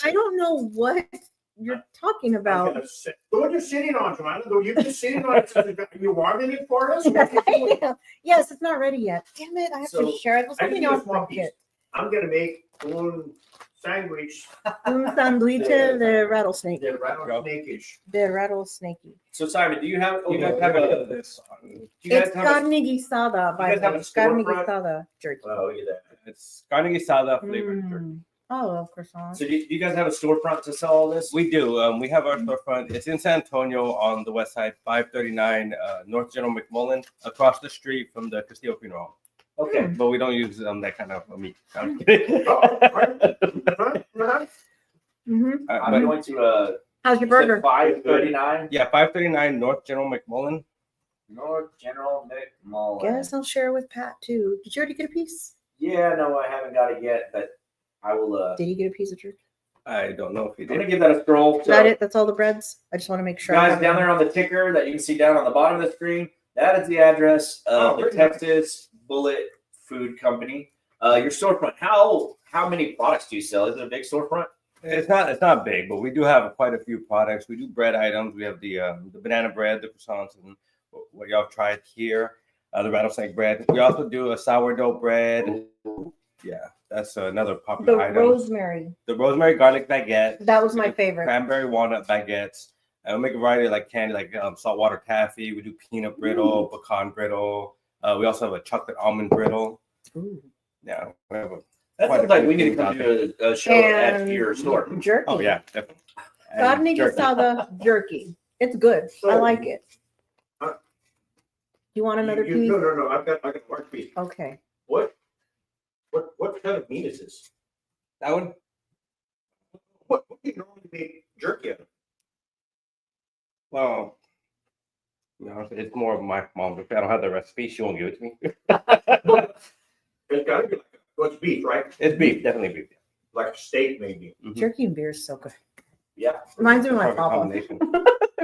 S4: I don't know what you're talking
S3: I'm
S4: about.
S3: gonna sit- The one you're sitting on, Joanna, though you've been sitting on it. Are you warming it for us? What are you doing?
S4: Yes, it's not ready yet. Damn it! I have
S2: So,
S4: to share it with
S3: I just
S4: something
S3: need a
S4: else.
S3: small piece. I'm gonna make un sandwich
S4: Un sándwich de rattlesnake.
S3: that rattlesnake-ish.
S4: De rattlesnakey.
S2: so Simon, do you guys
S9: This
S2: have
S4: It's
S2: a,
S4: carne guisada, by
S2: you
S4: the
S2: guys have
S4: way.
S2: a
S4: Carne
S2: storefront?
S4: guisada jerky.
S3: Oh, look at that.
S9: It's carne guisada flavored jerky.
S4: Mm. I love croissants.
S2: so do you guys have a storefront to sell all this?
S9: We do. We have our storefront. It's in San Antonio on the west side, 539 North General McMullen, across the street from the Castillo Funeral Home.
S2: Okay.
S9: But we don't use that kind of meat. I'm kidding.
S3: Oh, right.
S4: hmm
S2: I'm going to
S4: How's your burger?
S2: 539
S9: Yeah, 539 North General McMullen.
S2: North General McMullen.
S4: Guess I'll share with Pat too. Did you already get a piece?
S2: Yeah, no, I haven't got it yet, but I will.
S4: Did you get a piece of jerky?
S9: I don't know if he
S2: I'm gonna
S9: did.
S2: give that a scroll.
S4: Is that it? That's all the breads? I just want to make sure. I
S2: Guys,
S4: have
S2: down
S4: it.
S2: there on the ticker that you can see down on the bottom of the screen, that is the address of the
S3: very nice.
S2: Texas Bullet Food Company. Your storefront. How many products do you sell? Is it a big storefront?
S9: It's not big, but we do have quite a few products. We do bread items. We have the banana bread, the croissants, and what y'all tried here, the rattlesnake bread. We also do a sourdough bread. Yeah, that's another
S4: The
S9: popular item.
S4: rosemary.
S9: The rosemary garlic baguette.
S4: That was my favorite.
S9: Cranberry walnut baguettes. And we make a variety of like candy, like saltwater taffy. We do peanut brittle, pecan brittle. We also have a chocolate almond brittle.
S4: Ooh.
S9: Yeah, we have a
S2: That
S9: quite a
S2: sounds like
S9: few
S2: we need to
S9: things
S2: come
S9: out
S2: do a show at
S4: And
S2: your store.
S4: jerky.
S9: Oh yeah, definitely.
S4: Carne
S9: And jerky.
S4: guisada jerky. It's good. I like it. You want another piece?
S3: No. I've got a large piece.
S4: Okay.
S3: What kind of meat is this?
S9: That one.
S3: What do you normally make jerky out of?
S9: Well, you know, it's more of my mom. If I don't have the recipe, she won't give it to me.
S3: It's gotta be it's beef, right?
S9: It's beef, definitely beef.
S3: Like a steak, maybe.
S9: Mhm.
S4: Jerky and beer is so good.
S2: Yeah.
S4: Reminds me of my
S9: Perfect
S4: papa.
S9: combination.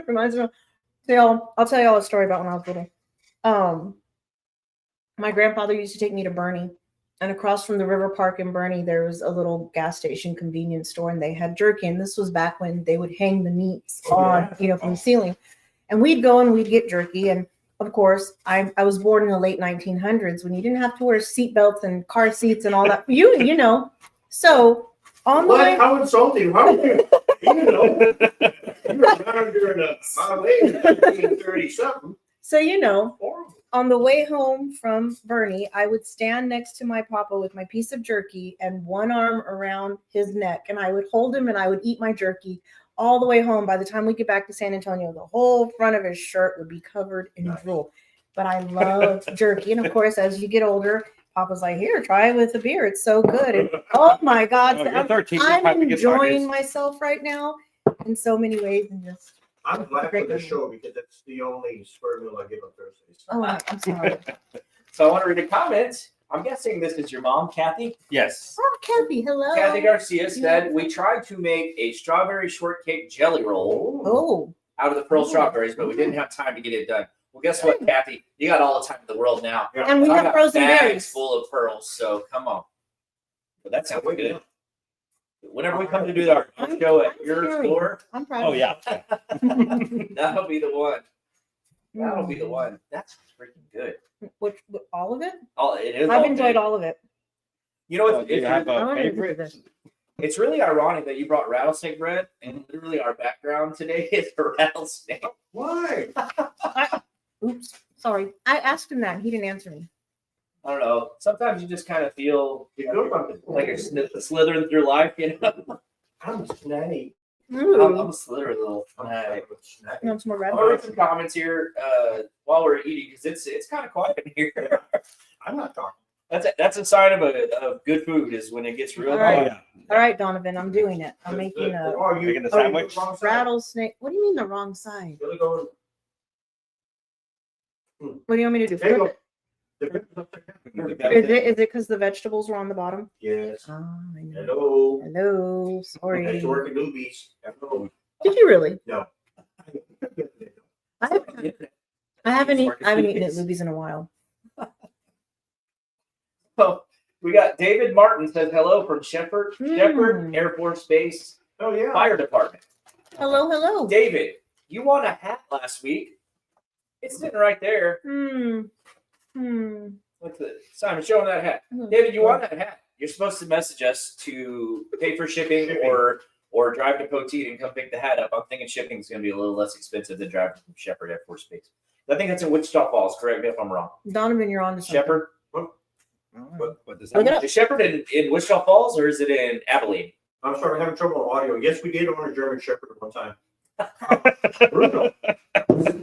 S4: Reminds me of I'll tell y'all a story about when I was little. My grandfather used to take me to Bernie, and across from the river park in Bernie, there was a little gas station convenience store, and they had jerky. And this was back when they would hang the meats on, from the ceiling. And we'd go and we'd get jerky. And of course, I was born in the late 1900s when you didn't have to wear seatbelts and car seats and all that. You know. So on the
S3: What?
S4: way,
S3: How insulting? How would you? You were around during a late 1930 something.
S4: so
S3: Horrible.
S4: on the way home from Bernie, I would stand next to my papa with my piece of jerky and one arm around his neck, and I would hold him and I would eat my jerky all the way home. By the time we get back to San Antonio, the whole front of his shirt would be covered in drool. But I love jerky. And of course, as you get older, Papa's like, here, try it with a beer. It's so good. And oh my God,
S9: Oh, you're 13,
S4: I'm
S9: time to get
S4: enjoying
S9: started.
S4: myself right now in so many ways. And just,
S3: I'm glad
S4: Great
S3: for this
S4: memory.
S3: show because that's the only square meal I give on Thursdays.
S4: oh, I'm sorry.
S2: So I want to read a comment. I'm guessing this is your mom, Kathy.
S9: Yes.
S4: Oh, Kathy, hello.
S2: Kathy Garcia said, we tried to make a strawberry shortcake jelly roll
S4: Oh,
S2: out of the pearl
S4: Oh.
S2: strawberries, but we didn't have time to get it done. Well, guess what, Kathy? You got all the time in the world now.
S4: And we
S2: I
S4: have
S2: got
S4: frozen
S2: bags
S4: berries.
S2: full of pearls, so come on. But that sounds good. Whenever we come to do our show at your
S4: cheering.
S2: store,
S4: I'm proud
S9: Oh
S4: of
S9: yeah.
S2: that'll be the one. That'll be the
S4: Mm.
S2: one. That's freaking good.
S4: Which, all of it?
S2: It is.
S4: I've
S2: all
S4: enjoyed
S2: good.
S4: all of it.
S2: You know,
S9: Do you have
S4: I
S9: a
S4: wanted to do
S9: favorite?
S4: this.
S2: it's really ironic that you brought rattlesnake bread, and literally our background today is a rattlesnake.
S3: Why?
S4: Oops, sorry. I asked him that. And he didn't answer me.
S2: I don't know. Sometimes you just kind of feel
S3: You feel something.
S2: like you're slithering through life, you know.
S3: I'm a snake.
S2: I'm a slithering little snake.
S4: You want some more red?
S2: I'm gonna read some comments here while we're eating because it's kind of quiet in here.
S3: I'm not talking.
S2: That's a sign of good food is when it gets real
S4: All
S2: quiet.
S4: right.
S9: Oh, yeah.
S4: All right, Donovan, I'm doing it. I'm making a
S3: Oh, you
S9: Making a sandwich?
S3: wrong side.
S4: rattlesnake. What do you mean the wrong side?
S3: Really go.
S4: What do you want me to do?
S3: There you
S4: Flip
S3: go. The-
S4: it? Is it because the vegetables were on the bottom?
S3: Yes.
S4: Oh, I know.
S3: Hello.
S4: Hello.
S3: Nice
S4: Sorry.
S3: to work at Newbies. Hello.
S4: Did you really?
S3: No.
S4: I haven't eaten at Luby's in a while.
S2: So we got David Martin says hello from Shepherd
S4: Mm.
S2: Air Force Base
S3: Oh yeah.
S2: Fire Department.
S4: Hello, hello.
S2: David, you won a hat last week. It's sitting right there. What's it? Simon, show him that hat. David, you won that hat. You're supposed to message us to pay for shipping or drive to Poteet and come pick the hat up. I'm thinking shipping is going to be a little less expensive than driving from Shepherd Air Force Base. I think that's in Wichita Falls. Correct me if I'm wrong.
S4: Donovan, you're on to something.
S2: Shepherd?
S9: What does
S4: Look it
S9: that
S4: up.
S2: Is Shepherd in Wichita Falls or is it in Abilene?
S3: I'm sorry, I'm having trouble with audio. Yes, we did own a German Shepherd at one time. Brutal.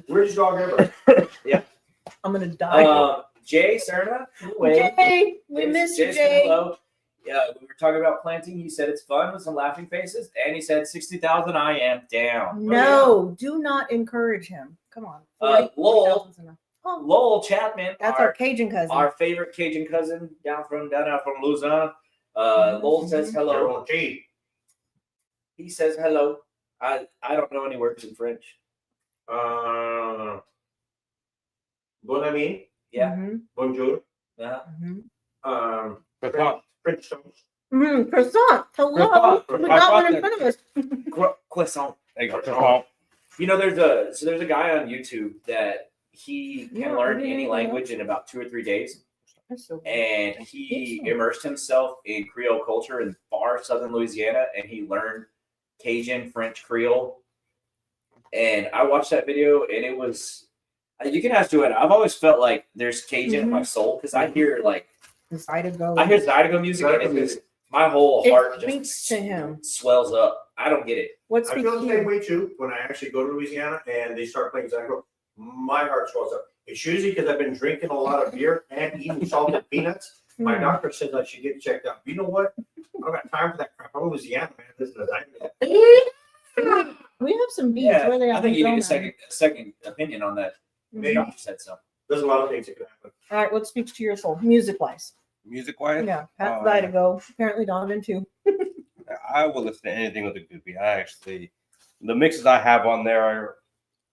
S3: Weirdest dog ever.
S4: I'm gonna die.
S2: Jay Serna.
S4: Jay, we miss you, Jay.
S2: Hello. Yeah, we were talking about planting. He said it's fun with some laughing faces, and he said 60,000. I am down.
S4: No, do not encourage him. Come on.
S2: Lowell.
S4: 40,000's enough. Oh,
S2: Lowell Chapman.
S4: that's our Cajun cousin.
S2: Our favorite Cajun cousin down from Lausanne. Lowell says hello.
S3: Hello. Gee.
S2: He says hello. I don't know any words in French.
S3: Bon ami.
S2: Yeah.
S4: Mhm,
S3: Bonjour.
S4: mhm.
S9: Croissant.
S3: French toast.
S4: Croissant. Hello.
S9: Croissant.
S4: We got one in front of us.
S2: Croissant.
S9: There you go. Croissant.
S2: You know, there's a guy on YouTube that he can
S4: Yeah,
S2: learn
S4: I didn't
S2: any
S4: know
S2: language in about 2 or 3 days.
S4: That's so good.
S2: And he immersed himself in Creole culture in far southern Louisiana, and he learned Cajun, French, Creole. And I watched that video, and it was, you can ask Joanna. I've always felt like there's Cajun in my soul because I hear Zydeco music, and it's just, my whole heart
S4: It speaks
S2: just
S4: to him.
S2: swells up. I don't get it.
S4: What
S3: I
S4: speaks
S3: feel
S4: to
S3: the same
S4: you?
S3: way too. When I actually go to Louisiana and they start playing Zydeco, my heart swells up. It's usually because I've been drinking a lot of beer and eating salted peanuts. My doctor says I should get checked out. You know what? I don't got time for that crap. I'm in Louisiana, man. Listen to Zydeco.
S4: We have some beans.
S2: Yeah,
S4: Where are they
S2: I
S4: at?
S2: think you need a
S4: Thrown
S2: second opinion on that.
S4: at?
S2: Doctor said so.
S3: There's a lot of things that could happen.
S4: All right, what speaks to your soul? Music wise.
S9: Music wise,
S4: Yeah, Pat Zydeco. Apparently Donovan too.
S9: I will listen to anything with a good beat. The mixes I have on there are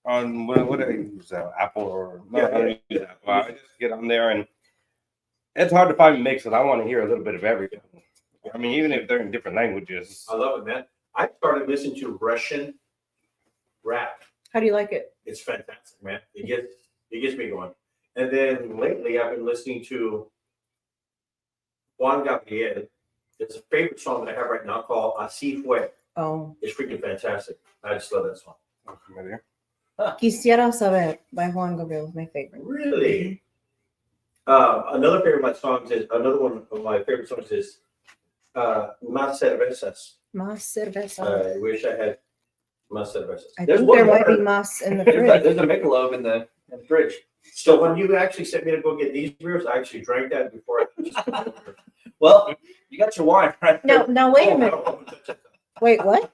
S9: on what do I use? Apple or no? I don't use Apple. I just get on there, and it's hard to find mixes. I want to hear a little bit of everything. I mean, even if they're in different languages.
S3: I love it, man. I started listening to Russian rap.
S4: How do you like it?
S3: It's fantastic, man. It gets me going. And then lately, I've been listening to Juan Gabriel. It's a favorite song that I have right now called Así Fue.
S4: Oh,
S3: It's freaking fantastic. I just love that song.
S4: Quisiera Saber by Juan Gabriel is my favorite.
S3: Really? Another one of my favorite songs is Más Cervezas.
S4: Más cerveza.
S3: I wish I had Más Cervezas.
S4: I
S2: There's
S4: think
S2: one
S4: there might
S2: more.
S4: be más in the
S2: There's
S4: fridge.
S2: a Michelob in the fridge.
S3: So when you actually sent me to go get these beers, I actually drank that before I
S2: Well, you got your wine right there.
S4: Now wait a minute.
S3: No,
S4: Wait, what?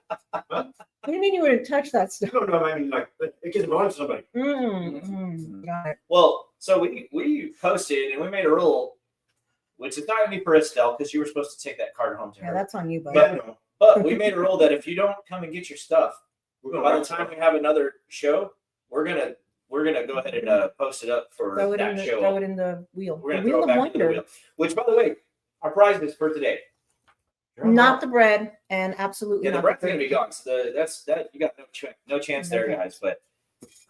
S4: What do you mean you wouldn't touch that stuff?
S3: no, I mean like it can belong to somebody.
S4: Got it.
S2: Well, so we posted and we made a rule, which is not going to be for Estelle because you were supposed to take that card home to
S4: Yeah,
S2: her.
S4: that's on you, bud.
S3: Yeah, no.
S2: But we made a rule that if you don't come and get your stuff,
S3: We're gonna
S2: by the
S3: write
S2: time we have another show, we're gonna we're gonna go ahead and post it up for
S4: Throw it
S2: that
S4: in the
S2: show.
S4: throw it in the wheel.
S2: We're
S4: The
S2: gonna throw
S4: wheel
S2: it
S4: of
S2: back into the
S4: wonder.
S2: wheel. Which, by the way, our prizes for today.
S4: Not the bread, and absolutely
S2: Yeah, the
S4: not
S2: bread's
S4: the
S2: gonna be
S4: turkey.
S2: gone. So that's that. You got no chance there,
S4: Okay.
S2: guys. But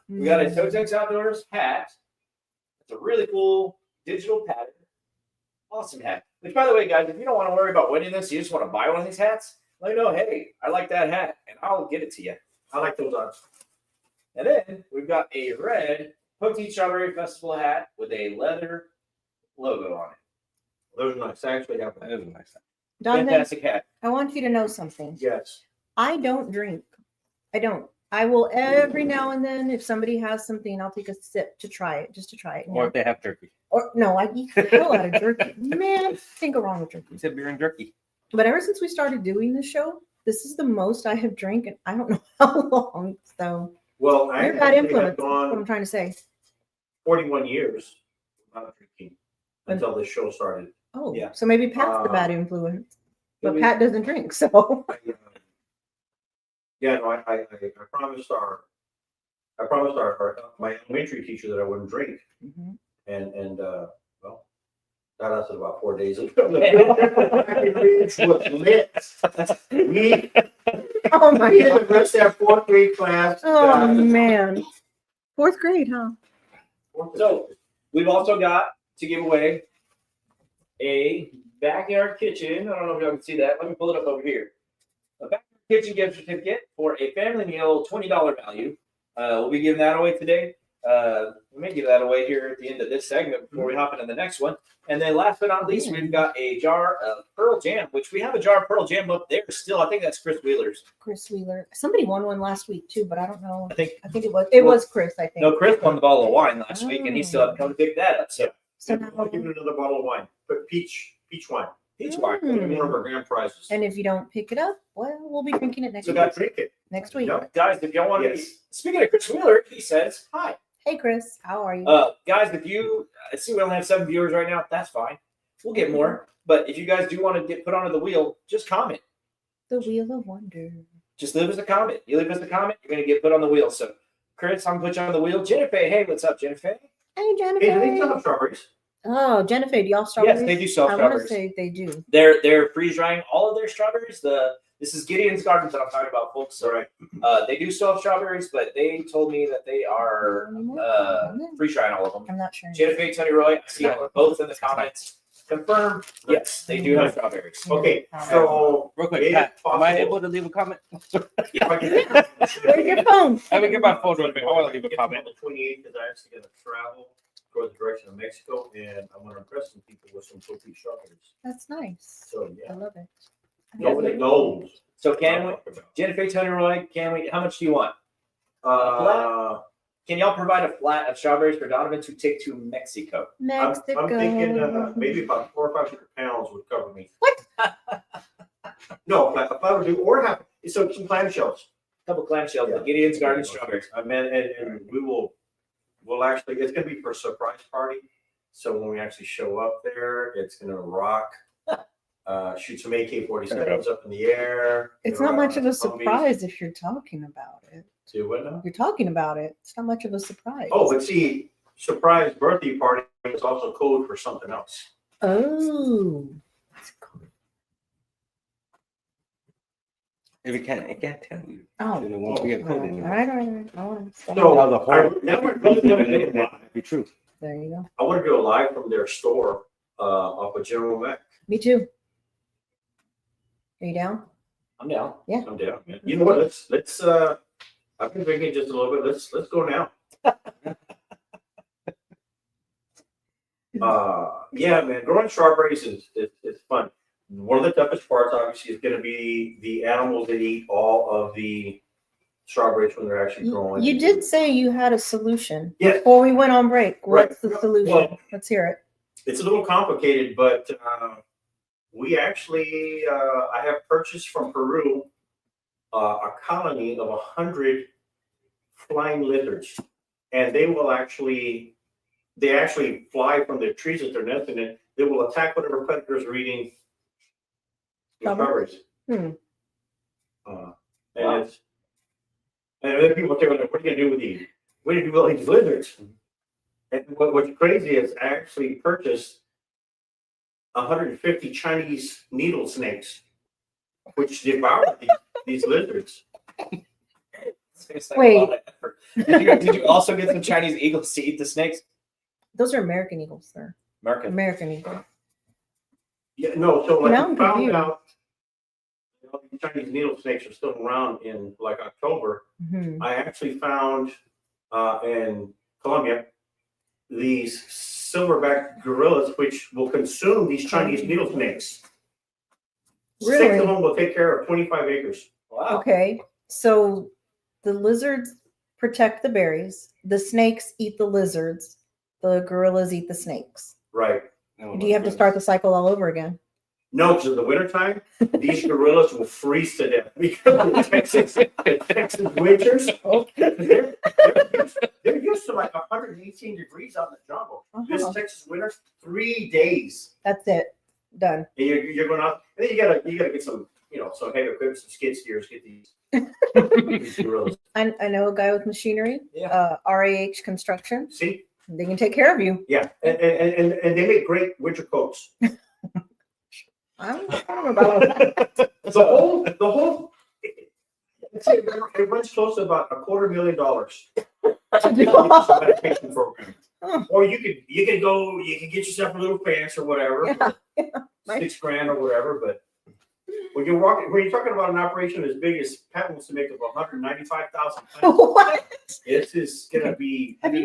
S2: we got a
S4: Mm.
S2: SoTex Outdoors hat. It's a really cool digital pattern. Awesome hat. Which, by the way, guys, if you don't want to worry about winning this, you just want to buy one of these hats, let me know. Hey, I like that hat, and I'll get it to you.
S3: I like those odds.
S2: And then we've got a red Poteet Strawberry Festival hat with a leather logo on it.
S3: Those are nice. I actually have
S9: That
S3: them.
S9: is nice.
S4: Donovan,
S2: Fantastic hat.
S4: I want you to know something.
S3: Yes.
S4: I don't drink. I don't. I will every now and then, if somebody has something, I'll take a sip to try it, just to try it.
S9: Or if they have turkey.
S4: Or no, I eat the hell out of jerky. Man, can't go wrong with jerky.
S9: You said beer and jerky.
S4: But ever since we started doing this show, this is the most I have drank, and I don't know how long. So
S3: Well, I
S4: you're a bad
S3: actually
S4: influence.
S3: have
S4: That's what I'm
S3: gone
S4: trying to say.
S3: 41 years without drinking until this show started.
S4: Oh,
S2: Yeah.
S4: so maybe Pat's the bad influence, but
S2: Maybe-
S4: Pat doesn't drink. So
S3: Yeah, no, I promised our my elementary teacher that I wouldn't drink,
S4: Mhm.
S3: and well, that lasted about 4 days. It was lit. We
S4: oh my
S3: we had
S4: god.
S3: the rest of that fourth grade class.
S4: Oh man. Fourth grade, huh?
S2: So we've also got to give away a backyard kitchen. I don't know if y'all can see that. Let me pull it up over here. A backyard kitchen gift certificate for a family meal, $20 value. We'll be giving that away today. We may give that away here at the end of this segment before we hop into the next one. And then last but not least, we've got a jar of Pearl Jam, which we have a jar of Pearl Jam up there still. I think that's Chris Wheeler's.
S4: Chris Wheeler. Somebody won one last week too, but I don't know.
S2: I think
S4: I think it was Chris, I think.
S2: no, Chris won the bottle of wine last week, and he still had to come to pick that up. So
S4: So
S3: And
S4: now,
S3: I'll give you another bottle of wine, but peach wine.
S2: peach wine.
S4: Mm.
S3: One of our grand prizes.
S4: and if you don't pick it up, well, we'll be drinking it next
S3: So
S4: week.
S3: got drink it.
S4: Next week.
S3: Yep.
S2: Guys, if y'all want to,
S3: Yes.
S2: speaking of Chris Wheeler, he says hi.
S4: Hey Chris, how are you?
S2: Guys, if you I see we only have 7 viewers right now, that's fine. We'll get more. But if you guys do want to get put onto the wheel, just comment.
S4: The Wheel of Wonder.
S2: Just leave us a comment. You leave us a comment, you're gonna get put on the wheel. So Chris, I'm gonna put you on the wheel. Jennifer, hey, what's up, Jennifer?
S4: Hey Jennifer.
S3: Hey, do they still have strawberries?
S4: Oh, Jennifer, do y'all strawberries?
S2: Yes, they do sell
S4: I want to
S2: strawberries.
S4: say they do.
S2: They're freeze drying all of their strawberries. This is Gideon's Gardens that I'm talking about, folks. So
S3: Right.
S2: they do still have strawberries, but they told me that they are freeze drying all of them.
S4: I'm not sure.
S2: Jennifer, Tony Roy, I see y'all are both in the comments. Confirm. Yes, they do have strawberries.
S3: Okay, so
S9: Real quick,
S3: Is it
S9: Pat, am I
S3: possible-
S9: able to leave a comment?
S3: if I can.
S4: Where's your phone?
S9: Let me get my phone real quick. I want to leave a comment.
S3: On the 28th, because I actually got to travel towards the direction of Mexico, and I want to impress some people with some cookie strawberries.
S4: That's nice.
S3: So
S4: I
S3: yeah,
S4: love it.
S3: nobody knows.
S2: So can we, Jennifer, Tony Roy, can we? How much do you want? Can y'all provide a flat of strawberries for Donovan to take to Mexico?
S4: Mexico.
S3: I'm thinking maybe about 400 or 500 pounds would cover me. What? No, a flat would do, or have so some clamshells.
S2: Couple clamshells,
S3: Yeah.
S2: Gideon's Garden strawberries.
S3: I mean, and we'll actually, it's gonna be for a surprise party. So when we actually show up there, it's gonna rock. Shoot some AK-47s up in the air.
S4: It's
S3: you know,
S4: not much of a
S3: Humvees.
S4: surprise if you're talking about it.
S3: Do what now?
S4: You're talking about it. It's not much of a surprise.
S3: Oh, but see, surprise birthday party is also code for something else.
S4: Oh.
S9: If you can't, I can't tell you.
S4: Oh.
S9: Then it won't be a
S4: All
S9: code
S4: right,
S9: anymore.
S4: all right, all right. I want to
S9: Now the
S3: I,
S9: whole-
S3: now we're going to do
S9: Be true.
S4: There you go.
S3: I want to do a live from their store off of General Mac.
S4: Me too. Are you down?
S2: I'm down.
S4: Yeah.
S3: I'm down. Man. You know what? Let's I've been drinking just a little bit. Let's go now. Yeah, man. Growing strawberries is fun. One of the toughest parts, obviously, is going to be the animals that eat all of the strawberries when they're actually growing.
S4: You did say you had a solution.
S3: Yes.
S4: Before we went on break,
S3: Right.
S4: what's the solution?
S3: Well-
S4: Let's hear it.
S3: It's a little complicated, but we actually I have purchased from Peru a colony of 100 flying lizards, and they actually fly from the trees that they're nesting in. They will attack whatever predators are eating the strawberries.
S4: Hmm.
S3: And then people say, well, "What are you gonna do with these?" we didn't do all these lizards. And what's crazy is I actually purchased 150 Chinese needle snakes, which devour these lizards.
S2: It's like
S4: Wait.
S2: a lot of effort. Did you also get some Chinese eagles to eat the snakes?
S4: Those are American eagles, sir.
S2: American.
S4: American eagle.
S3: Yeah, no, so like
S4: Now
S3: I
S4: I'm
S3: found
S4: confused.
S3: out the Chinese needle snakes are still around in like October.
S4: Mhm.
S3: I actually found in Colombia these silverback gorillas which will consume these Chinese needle snakes. 6
S4: Really?
S3: of them will take care of 25 acres.
S2: Wow.
S4: Okay, so the lizards protect the berries. The snakes eat the lizards. The gorillas eat the snakes.
S3: Right.
S9: Oh,
S4: Do you have to start the cycle all over again?
S3: No, because in the wintertime, these gorillas will freeze to death because of the Texas winters. They're used to like 118 degrees out in the jungle. This
S4: Uh-huh.
S3: Texas winter, 3 days.
S4: That's it. Done.
S3: And you're going out, and then you gotta get some, some heavy equipment, some skid steers, get these gorillas.
S4: I know a guy with machinery,
S2: Yeah.
S4: RAH Construction.
S3: See?
S4: They can take care of you.
S3: Yeah. And they make great winter coats.
S4: I don't know about
S3: The whole it runs close to about $250,000. Medication program. Or you could go, you can get yourself a little fence or whatever,
S4: Yeah, right.
S3: $6,000 or whatever. But when you're talking about an operation as big as Pat wants to make of 195,000 pounds,
S4: What?
S3: this is gonna be.
S4: Have you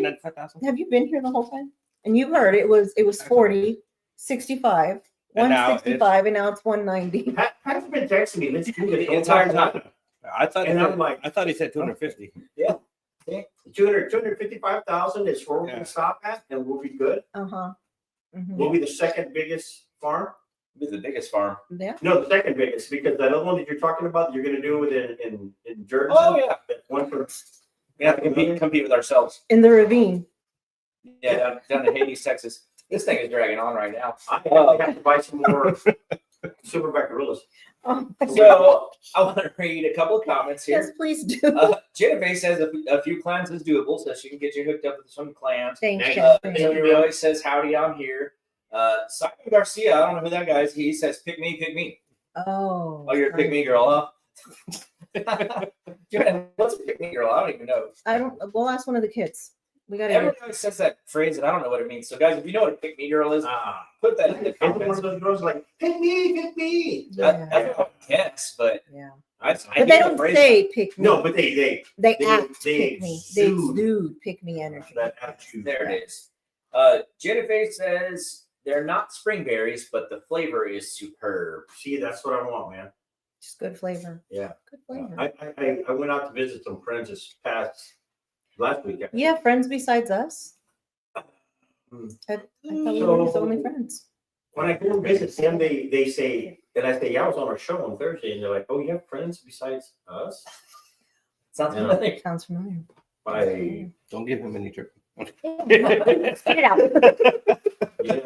S4: been here the whole time? And you heard it was 40, 65,
S9: And now
S4: 165, and now it's 190.
S3: Pat's been texting me. Let's do
S2: The
S3: it
S2: entire time.
S9: I thought
S3: And I'm like,
S9: I thought he said 250.
S3: 255,000 is where we're
S9: Yeah.
S3: gonna stop at, and we'll be good.
S4: Uh-huh. Mhm.
S3: We'll be the second biggest farm.
S2: This is the biggest farm.
S4: Yeah.
S3: No, the second biggest, because that other one that you're talking about, that you're gonna do it in Jourdanton.
S2: Oh yeah.
S3: that one for
S2: We have to compete with ourselves.
S4: In the ravine.
S2: Yeah, down in Hades, Texas. This thing is dragging on right now.
S3: I actually have to buy some more silverback gorillas.
S4: Oh,
S2: So I want to read a couple of comments
S4: yes,
S2: here.
S4: please do.
S2: Jennifer says a few clams is doable, so she can get you hooked up with some clams.
S4: Thanks,
S3: Tony
S4: Jennifer.
S2: Roy says howdy, I'm here. Simon Garcia, I don't know who that guy is. He says pick me, pick me.
S4: Oh.
S2: Oh, you're a pick me girl, huh? What's a pick me girl? I don't even know.
S4: We'll ask one of the kids. We got
S2: Everyone always says that phrase, and I don't know what it means. So, guys, if you know what a pick me girl is, put that in the
S3: It's one
S2: comments.
S3: of those girls like, pick me, pick me.
S4: Yeah.
S2: That's what I guess, but
S4: Yeah.
S2: I
S4: But
S2: hear
S4: they
S2: the
S4: don't
S2: phrase.
S4: say pick me.
S3: No, but they
S4: they
S3: they-
S4: act
S3: they
S4: pick me. They
S3: exude
S4: exude pick me energy.
S3: that attitude.
S2: There it is. Jennifer says they're not spring berries, but the flavor is superb.
S3: See, that's what I want, man.
S4: Just good flavor.
S3: Yeah.
S4: Good flavor.
S3: I went out to visit some friends this past last week.
S4: You have friends besides us? I thought we were his only friends.
S3: When I go and visit them, they say, and I say, yeah, I was on our show on Thursday, and they're like, oh, you have friends besides us?
S2: Sounds
S3: Yeah.
S2: familiar.
S4: Sounds familiar.
S9: Don't give him any trick.
S4: Get it out.
S3: Yeah.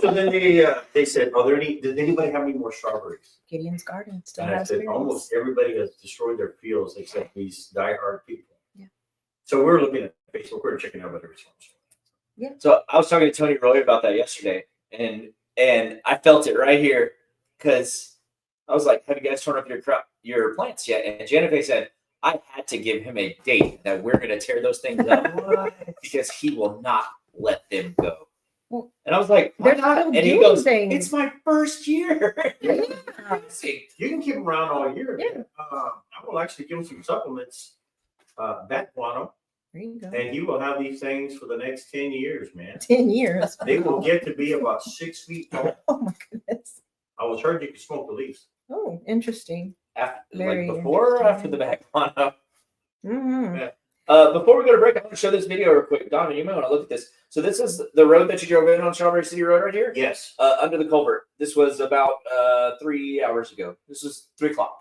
S3: So then they said, does anybody have any more strawberries?
S4: Gideon's Garden still
S3: And I
S4: has
S3: said,
S4: berries.
S3: almost everybody has destroyed their fields except these diehard people.
S4: Yeah.
S3: So we're looking at Facebook, we're checking out other responses.
S2: So I was talking to Tony Roy about that yesterday, and I felt it right here because I was like, "Have you guys torn up your plants yet?" And Jennifer said, "I had to give him a date that we're going to tear those things up because he will not let them go."
S4: Well,
S2: and I was like, "Why
S4: they're
S2: not?"
S4: still
S2: And he
S4: doing
S2: goes,
S4: things.
S2: "It's my first year."
S4: Yeah.
S3: You can keep them around all year.
S4: Yeah.
S3: I will actually give them some supplements, bat guano,
S4: There you go.
S3: and you will have these things for the next 10 years, man.
S4: 10 years.
S3: They will get to be about 6 feet tall.
S4: Oh my goodness.
S3: I was heard you could smoke the leaves.
S4: Oh, interesting.
S2: Like
S4: Very
S2: before or after
S4: interesting.
S2: the back guano?
S4: Mm-hmm.
S2: Before we go to break, I want to show this video real quick. Donna, you might want to look at this. So this is the road that you drove in on Strawberry City Road right here?
S3: Yes.
S2: Under the culvert. This was about 3 hours ago. This was 3 o'clock.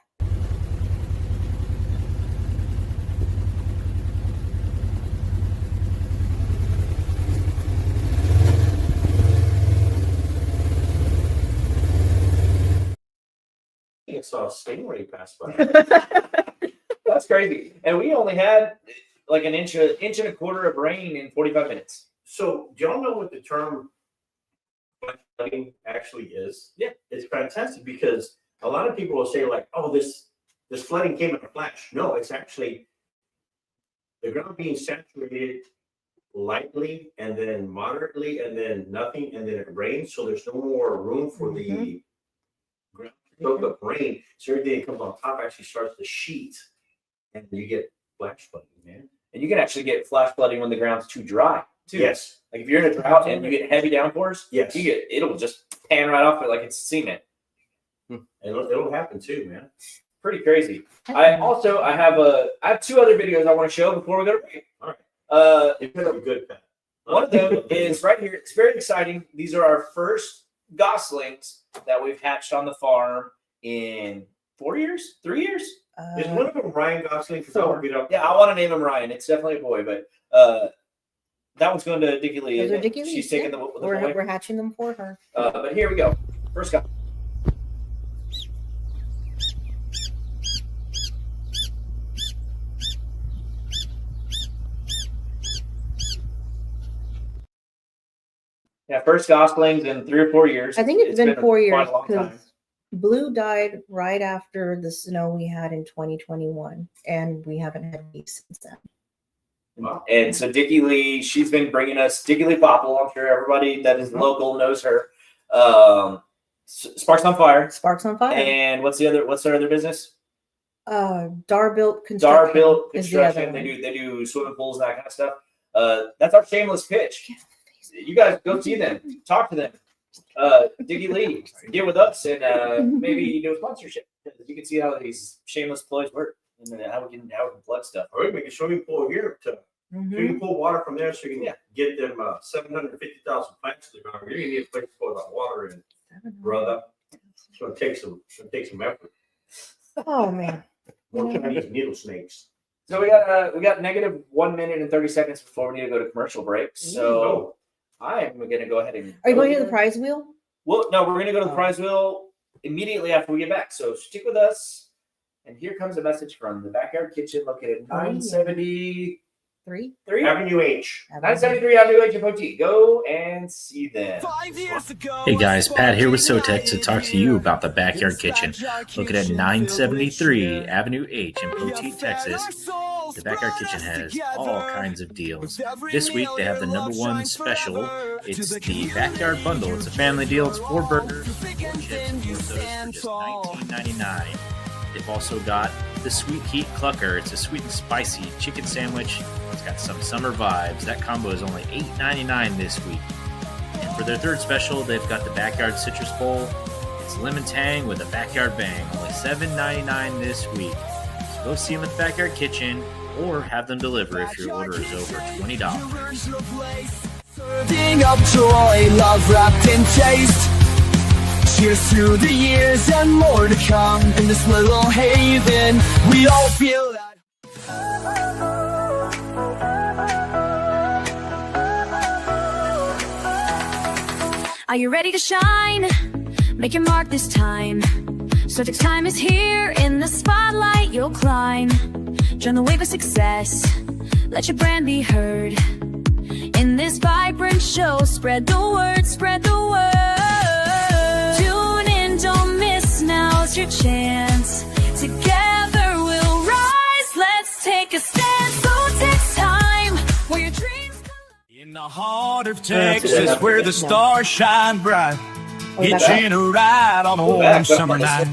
S3: I saw a stingray pass by.
S2: That's crazy. And we only had like an inch and a quarter of rain in 45 minutes.
S3: So do y'all know what the term flooding actually is?
S2: Yeah.
S3: It's fantastic because a lot of people will say like, oh, this flooding came in a flash. No, it's actually the ground being saturated lightly and then moderately and then nothing and then it rains. So there's no more room for the ground to soak up rain. So everything that comes on top actually starts to sheet and you get flash flooding, man.
S2: And you can actually get flash flooding when the ground's too dry, too.
S3: Yes.
S2: Like if you're in a drought and you get heavy downpours,
S3: Yes.
S2: it'll just pan right off it like it's cement.
S3: It'll happen too, man.
S2: Pretty crazy. I have 2 other videos I want to show before we go to break.
S3: All right. It's gonna be good, Pat.
S2: One of them is right here. It's very exciting. These are our first goslings that we've hatched on the farm in 4 years, 3 years.
S3: Is one of them Ryan Gosling? Because I won't get up.
S2: Yeah, I want to name him Ryan. It's definitely a boy, but that one's going to Dickie Lee.
S4: Those
S2: isn't
S4: are
S2: it?
S4: Dickie Lee's,
S2: She's taking
S4: yeah.
S2: the boy.
S4: We're hatching them for her.
S2: But here we go. First guy. Yeah, first goslings in 3 or 4 years.
S4: I think it's been 4 years
S2: quite a long time.
S4: because Blue died right after the snow we had in 2021, and we haven't had beef since then.
S3: Wow.
S2: And so Dickie Lee, she's been bringing us Dickie Lee Popple. I'm sure everybody that is local knows her. Sparks on Fire.
S4: Sparks on Fire.
S2: And what's their other business?
S4: Darbuilt Construction.
S2: Darbuilt
S4: is the other
S2: Construction.
S4: one.
S2: They do swimming pools and that kind of stuff. That's our shameless pitch. You guys go see them, talk to them. Dickie Lee, get with us and maybe do a sponsorship. You can see how these shameless employees work and then how we can plug stuff.
S3: Or we make a swimming pool here to so you can pull water from there so you can get them 750,000 plants to the ground. You're gonna need a place to pour that water in, brother. It's gonna take some effort.
S4: Oh man.
S3: More Chinese needle snakes.
S2: So we got negative 1 minute and 30 seconds before we need to go to commercial break. So I'm gonna go ahead and.
S4: Are you going to the prize wheel?
S2: Well, no, we're gonna go to the prize wheel immediately after we get back. So stick with us. And here comes a message from the Backyard Kitchen located at 973
S3: Avenue H.
S2: 973 Avenue H in Poti. Go and see them.
S6: Hey guys, Pat here with SoTex to talk to you about the Backyard Kitchen. Located at 973 Avenue H in Poteet, Texas. The Backyard Kitchen has all kinds of deals. This week they have the #1 special. It's the Backyard Bundle. It's a family deal. It's 4 burgers, 4 chips, and 4 sodas for just $19.99. They've also got the Sweet Heat Clucker. It's a sweet and spicy chicken sandwich. It's got some summer vibes. That combo is only $8.99 this week. And for their 3rd special, they've got the Backyard Citrus Bowl. It's lemon tang with a backyard bang. Only $7.99 this week. So go see them at the Backyard Kitchen or have them deliver if your order is over $20.
S1: Serving up joy, love wrapped in taste. Cheers to the years and more to come. In this little haven, we all feel that.
S7: Are you ready to shine? Make your mark this time. SoTex Time is here. In the spotlight you'll climb. Join the wave of success. Let your brand be heard. In this vibrant show, spread the word, spread the word. Tune in, don't miss, now's your chance. Together we'll rise, let's take a stand. SoTex Time, where your dreams come.
S1: In the heart of Texas, where the stars shine bright, hitching a ride on a warm summer night.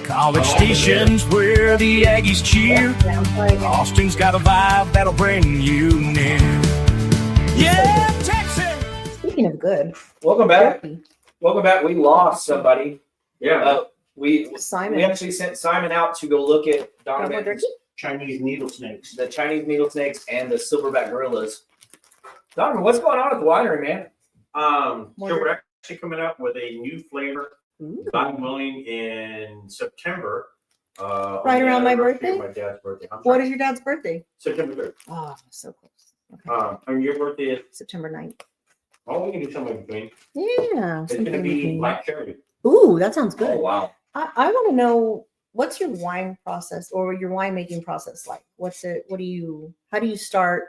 S1: College stations where the Aggies cheer. Austin's got a vibe that'll bring you near. Yeah, Texas.
S4: Speaking of good,
S2: Welcome back. Welcome back. We lost somebody.
S3: Yeah.
S4: Simon.
S2: We actually sent Simon out to go look at
S4: Double
S2: Donovan's,
S4: jerky?
S3: Chinese needle snakes.
S2: the Chinese needle snakes and the silverback gorillas. Donovan, what's going on at the winery, man?
S3: So we're actually coming out with a new flavor. God willing, in September.
S4: Right around my birthday?
S3: My dad's birthday.
S4: What is your dad's birthday?
S3: September 3rd.
S4: Oh, so close.
S3: And your birthday is.
S4: September 9th.
S3: Oh, we can do something in between.
S4: Yeah.
S3: It's
S4: something
S3: gonna
S4: in
S3: be
S4: between.
S3: black cherry.
S4: Ooh, that sounds good.
S2: Oh, wow.
S4: I want to know what's your wine process or your winemaking process like? How do you start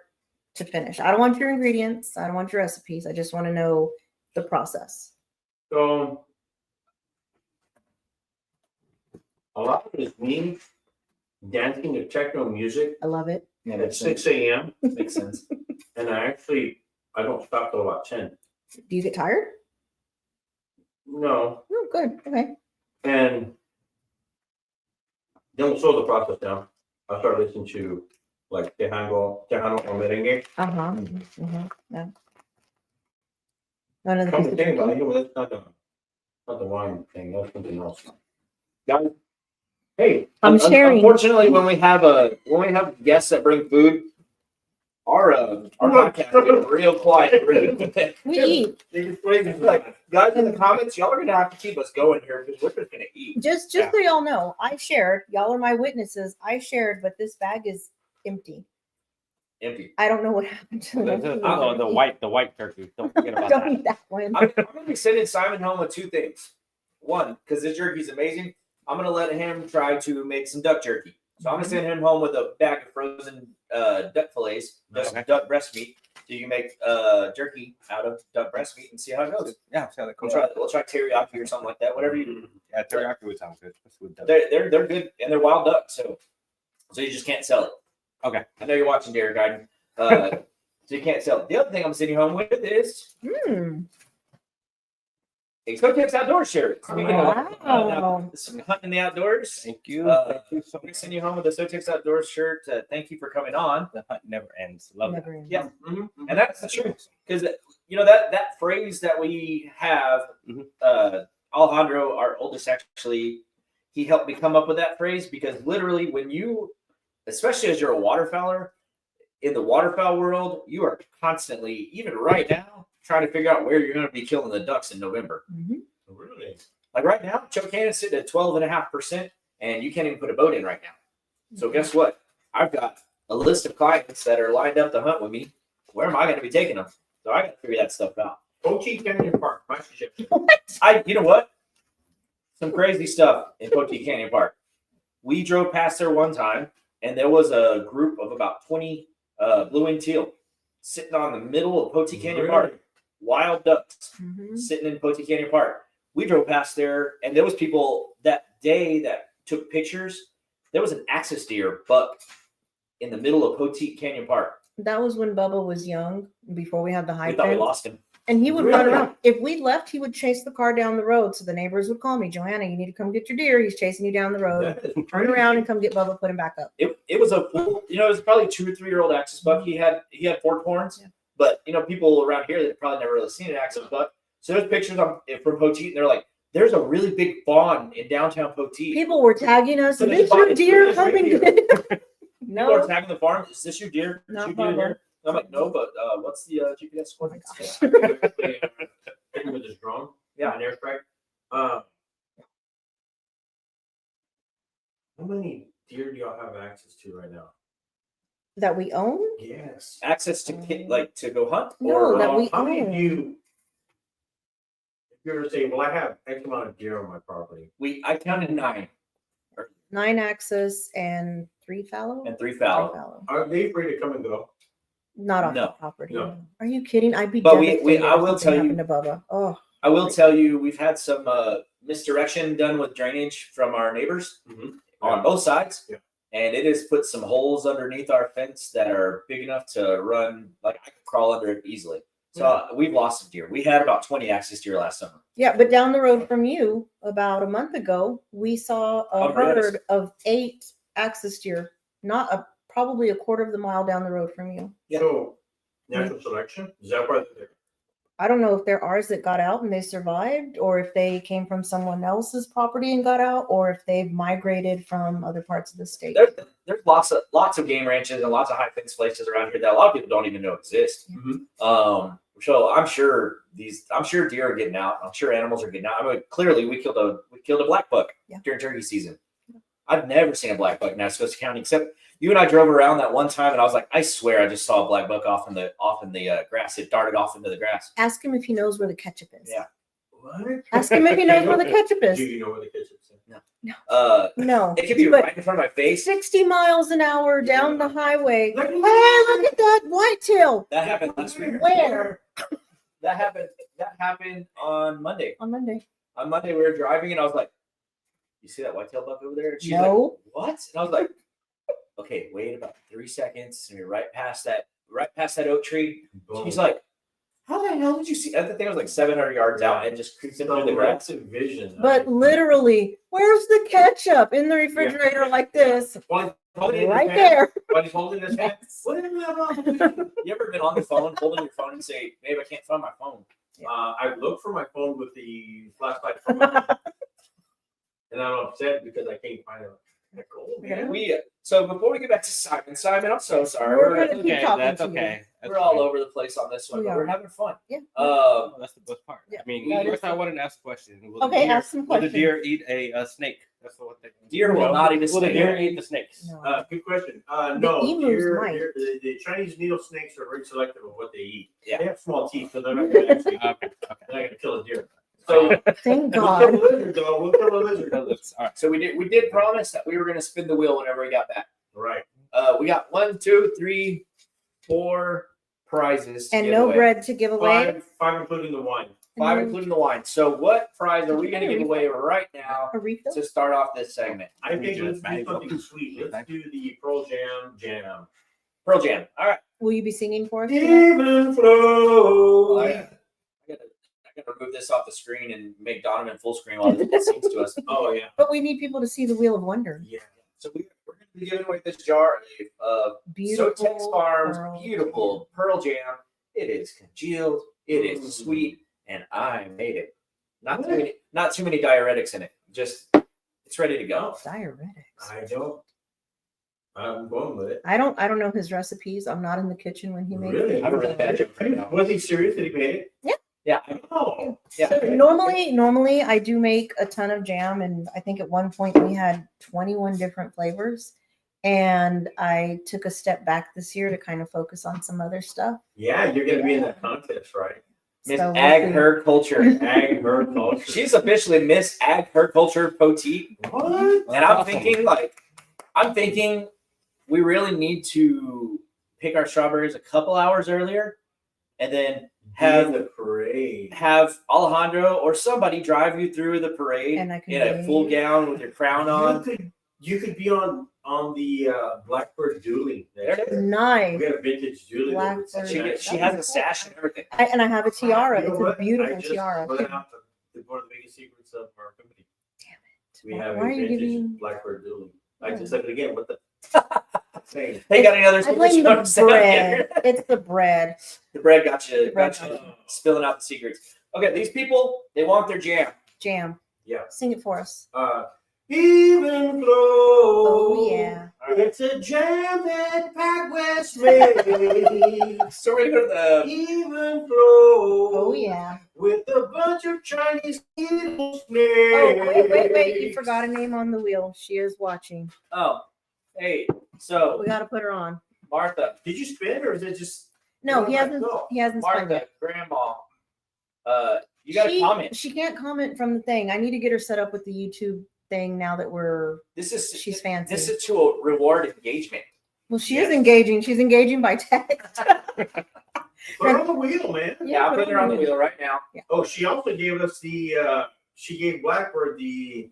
S4: to finish? I don't want your ingredients. I don't want your recipes. I just want to know the process.
S3: So a lot of it is me dancing to techno music
S4: I love it.
S2: Yeah,
S3: at
S2: makes
S3: 6
S2: sense.
S3: a.m.
S2: Makes sense.
S3: and I don't stop till about 10.
S4: Do you get tired?
S3: No.
S4: Oh, good. Okay.
S3: And then we'll slow the process down. I'll start listening to like Tejano or merengue.
S4: Uh-huh. Mm-hmm. Yeah. None of the
S3: Come
S4: piece
S3: to
S4: of
S3: think about it,
S4: turkey?
S3: that's not the wine thing. That's something else. Guys, hey,
S4: I'm sharing.
S2: Unfortunately, when we have guests that bring food, our podcast gets real quiet.
S4: We eat.
S2: Like, guys in the comments, y'all are gonna have to keep us going here because we're just gonna eat.
S4: Just so y'all know, I shared. Y'all are my witnesses. I shared, but this bag is empty.
S2: Empty.
S4: I don't know what happened to it.
S9: The white turkey. Don't forget about
S4: Don't
S9: that.
S4: eat that one.
S2: I'm gonna be sending Simon home with two things. One, because this jerky's amazing, I'm gonna let him try to make some duck jerky. So I'm gonna send him home with a bag of frozen duck fillets,
S9: Okay.
S2: duck breast meat. So you can make jerky out of duck breast meat and see how it goes.
S9: Yeah, see how that
S2: We'll
S9: comes
S2: try teriyaki or something like that. Whatever you.
S9: Yeah, teriyaki would sound good. That's what
S2: They're good and they're wild duck, so you just can't sell it.
S9: Okay.
S2: I know you're watching Dairy Garden, so you can't sell it. The other thing I'm sending you home with is a SoTex Outdoors shirt. Speaking of some hunting in the outdoors,
S9: Thank you.
S2: I'm
S9: Thank you so
S2: gonna
S9: much.
S2: send you home with a SoTex Outdoors shirt. Thank you for coming on.
S9: The hunt never ends. Love it.
S4: Never ends.
S2: Yeah, and that's the truth because that phrase that we have. Alejandro, our oldest, actually, he helped me come up with that phrase because literally, when you, especially as you're a waterfowler, in the waterfowl world, you are constantly, even right now, trying to figure out where you're going to be killing the ducks in November.
S3: Really?
S2: Like right now, Chocannon's sitting at 12.5%, and you can't even put a boat in right now. So guess what? I've got a list of clients that are lined up to hunt with me. Where am I going to be taking them? So I got to figure that stuff out.
S3: Poteet Canyon Park, my suggestion.
S2: You know what? Some crazy stuff in Poteet Canyon Park. We drove past there one time, and there was a group of about 20 blue-winged teal sitting on the middle of Poteet Canyon Park. Wild ducks sitting in Poteet Canyon Park. We drove past there, and there was people that day that took pictures. There was an axis deer buck in the middle of Poteet Canyon Park.
S4: That was when Bubba was young, before we had the high
S2: We thought we
S4: fence.
S2: lost him.
S4: And he would run
S3: Really?
S4: around. If we left, he would chase the car down the road. So the neighbors would call me, Joanna, you need to come get your deer. He's chasing you down the road.
S3: That is
S4: Turn around and come get Bubba, put him back up.
S2: It was a full, it was probably 2 or 3 year old axis buck. He had forked horns, but people around here that probably never really seen an axis buck. So there's pictures from Poteet, and they're like, "There's a really big fawn in downtown Poteet."
S4: People were tagging us.
S2: So
S4: Is
S2: there's
S4: this
S2: a
S4: your
S2: fawn-
S4: deer?
S2: it's right
S4: Come and
S2: here.
S4: get it.
S2: People are
S4: No.
S2: tagging the farm. Is this your deer? Is
S4: Not
S2: your deer
S4: Bubba.
S2: here? I'm like, no, but what's the GPS coordinates?
S3: With this drone,
S2: Yeah.
S3: an airstrike. How many deer do y'all have access to right now?
S4: That we own?
S3: Yes.
S2: Access to to go hunt?
S4: No, that we
S3: how many
S4: own.
S3: do you? If you were to say, well, I have X amount of deer on my property.
S2: I counted 9
S4: 9 axis and 3 fallow?
S2: and 3
S4: 3
S2: fallow.
S4: fallow.
S3: Are they free to come and go?
S4: Not off
S2: No.
S4: the property.
S3: No.
S4: Are you kidding? I'd be
S2: But I
S4: devastated
S2: will
S4: if
S2: tell
S4: something
S2: you-
S4: happened to Bubba. Oh,
S2: I will tell you, we've had some misdirection done with drainage from our neighbors on both sides.
S3: Yeah.
S2: And it has put some holes underneath our fence that are big enough to run, like I could crawl under it easily. So we've lost some deer. We had about 20 axis deer last summer.
S4: yeah. But down the road from you, about a month ago, we saw a
S2: Oh, really?
S4: herd of 8 axis deer, probably a quarter of the mile down the road from you.
S2: Yeah.
S3: So natural selection, is that why they're
S4: I don't know if they're ours that got out and they survived, or if they came from someone else's property and got out, or if they've migrated from other parts of the state.
S2: There's lots of game ranches and lots of high fence places around here that a lot of people don't even know exist. So I'm sure deer are getting out. I'm sure animals are getting out. I mean, clearly we killed a black buck during turkey season. I've never seen a black buck in Atascosa County, except you and I drove around that one time, and I was like, I swear I just saw a black buck off in the grass. It darted off into the grass.
S4: Ask him if he knows where the ketchup is.
S2: Yeah.
S3: What?
S4: Ask him if he knows where the ketchup is.
S3: Do you know where the ketchup is?
S2: No.
S4: No.
S2: It could be
S4: But
S2: right in front of my face.
S4: 60 miles an hour down the highway.
S3: Look at
S4: Hey, look at that whitetail.
S2: That happened last week.
S4: Where?
S2: That happened on Monday.
S4: On Monday.
S2: On Monday, we were driving, and I was like, "You see that whitetail buck over there?" And she's
S4: No.
S2: like, "What?" And I was like, "Okay, wait about 3 seconds, and you're right past that oak tree." She's like, "How the hell did you see?" I think I was like 700 yards out, and just creeped into the grass.
S3: vision.
S4: But literally, where's the ketchup in the refrigerator like this? Right there.
S2: While he's holding his hand.
S4: Yes.
S2: What did you ever been on the phone, holding your phone, and say, "Babe, I can't find my phone"?
S3: I look for my phone with the flashlight, from my phone, and I'm upset because I can't find it. Like, oh, man.
S2: So before we get back to Simon, I'm so sorry.
S4: We're gonna keep talking
S9: That's
S4: to you.
S9: okay.
S2: We're all over the place on this one,
S4: We
S2: but
S4: are.
S2: we're having fun.
S4: Yeah.
S9: Well, that's the best part.
S4: Yeah,
S9: I mean,
S4: that
S9: first
S4: is
S9: I wanted to ask a question. Will the
S4: Okay,
S9: deer-
S4: ask some
S9: Will the
S4: questions.
S9: deer eat a snake? That's what they
S2: Deer will not eat a
S9: Will the
S2: snake.
S9: deer eat the snakes?
S4: No.
S3: Good question. No,
S4: emus might.
S3: the Chinese needle snakes are very selective of what they eat.
S2: Yeah.
S3: They have small teeth, so they're not going to actually.
S9: Okay.
S3: They're not going to kill a deer.
S2: So,
S4: Thank
S3: We'll kill a
S4: God.
S3: lizard, though. We'll kill a lizard.
S9: All right.
S2: so we did promise that we were going to spin the wheel whenever we got back.
S3: Right.
S2: We got 1, 2, 3, 4 prizes. To
S4: And
S2: give
S4: no
S2: away.
S4: bread to give away.
S3: Five including the wine.
S2: 5
S4: And
S2: including the wine. So what prize are we
S4: Did you
S2: going to
S4: get a
S2: give away right now
S4: a refill.
S2: to start off this segment?
S3: I think
S9: do
S3: let's
S9: it,
S3: do
S9: man.
S3: something sweet. Let's do the Pearl Jam.
S2: Pearl Jam. All right.
S4: Will you be singing for us? tonight?
S3: Even flow.
S2: I gotta remove this off the screen and make Donovan full screen while it sings to us.
S3: Oh yeah.
S4: But we need people to see the Wheel of Wonder.
S3: Yeah.
S2: So we're going to be giving away this jar of
S4: Beautiful.
S2: SoTex Farms
S4: pearl.
S2: beautiful Pearl Jam. It is congealed. It is sweet, and I made it. Not too many diuretics in it. Just it's ready to go.
S4: Diuretics.
S3: I'm going with it.
S4: I don't know his recipes. I'm not in the kitchen when he makes
S3: Really?
S4: it.
S2: I have a really bad joke right now.
S3: Was he serious that he made it?
S2: Yeah.
S3: Oh.
S2: Yeah.
S4: So normally I do make a ton of jam, and I think at one point we had 21 different flavors. And I took a step back this year to kind of focus on some other stuff.
S3: Yeah, you're going to be in that contest, right?
S2: Miss
S4: So we'll
S2: Ag
S4: see.
S2: Herculture.
S3: Ag Herculture.
S2: She's officially Miss Ag Herculture Poteet.
S3: What?
S2: And I'm thinking we really need to pick our strawberries a couple hours earlier and then
S3: Have the parade.
S2: have Alejandro or somebody drive you through the parade
S4: And I can
S2: in a full gown with your crown on.
S3: You could be on the Blackbird dueling.
S2: There it is.
S4: Nice.
S3: We got a vintage dueling.
S4: Blackbird.
S2: She has a sash and everything.
S4: And I have a tiara.
S3: You know
S4: It's a
S3: what?
S4: beautiful
S3: I just
S4: tiara.
S3: brought out one of the biggest secrets of our company. We have
S4: Why
S3: a
S4: are you
S3: vintage
S4: giving?
S3: Blackbird dueling. I just said it again. What the? Same.
S2: Hey, got any other
S4: I blame
S2: secrets?
S4: the bread. It's the bread.
S2: The bread got you,
S4: bread
S2: got you
S4: got
S2: spilling out the secrets. Okay, these people, they want their jam.
S4: Jam.
S3: Yeah.
S4: Sing it for us.
S3: Even flow.
S4: Oh yeah.
S3: It's a jam that Pac West made.
S2: So we're gonna go to
S3: Even flow.
S4: Oh yeah.
S3: With a bunch of Chinese needle snakes.
S4: Oh wait! You forgot a name on the wheel. She is watching.
S2: hey, so
S4: We got to put her on.
S2: Martha,
S3: Did you spin or is it just?
S4: No,
S3: Oh,
S4: he hasn't.
S3: no.
S4: He hasn't spun
S2: Martha,
S4: yet.
S2: Grandma, you got to
S4: She-
S2: comment.
S4: She can't comment from the thing. I need to get her set up with the YouTube thing now that she's fancy.
S2: This is to reward engagement.
S4: Well, she
S3: Yes.
S4: is engaging. She's engaging by text.
S3: Put her on the wheel, man.
S2: Yeah, I'll put her on the wheel right now.
S3: Oh, she also gave us she gave Blackbird the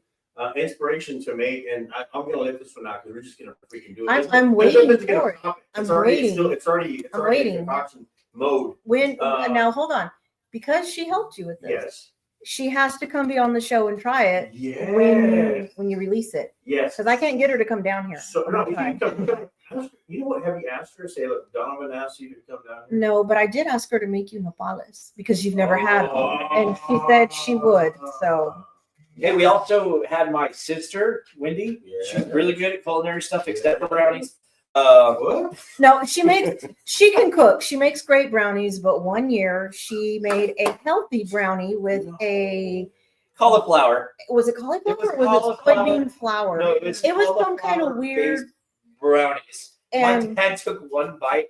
S3: inspiration to make, and I'm gonna let this one out because we're just gonna freaking do it.
S4: I'm waiting
S3: This one's gonna
S4: for it.
S3: pop.
S4: I'm
S3: It's already-
S4: waiting.
S3: It's already
S4: I'm
S3: in
S4: waiting.
S3: concoction mode.
S4: When
S3: Uh,
S4: now hold on, because she helped you with this.
S3: Yes.
S4: She has to come be on the show and try it
S3: Yes.
S4: when you release it,
S3: Yes.
S4: because I can't get her to come down here.
S3: So
S4: I'm
S3: no,
S4: gonna
S3: you
S4: try.
S3: can come. You know what? Have you asked her? Say, look, Donovan asked you to come down here.
S4: No, but I did ask her to make you nopales because you've never had them, and she said she would. So
S2: Hey, we also had my sister, Wendy.
S3: Yeah.
S2: She's really good at culinary stuff, except for brownies.
S3: What?
S4: no, she can cook. She makes great brownies, but one year she made a healthy brownie with
S2: Cauliflower.
S4: was it cauliflower
S2: It was
S4: or was it
S2: cauliflower.
S4: soybean flour?
S2: No,
S4: It was some kind of
S2: cauliflower-based
S4: weird
S2: brownies. My
S4: and
S2: dad took one bite,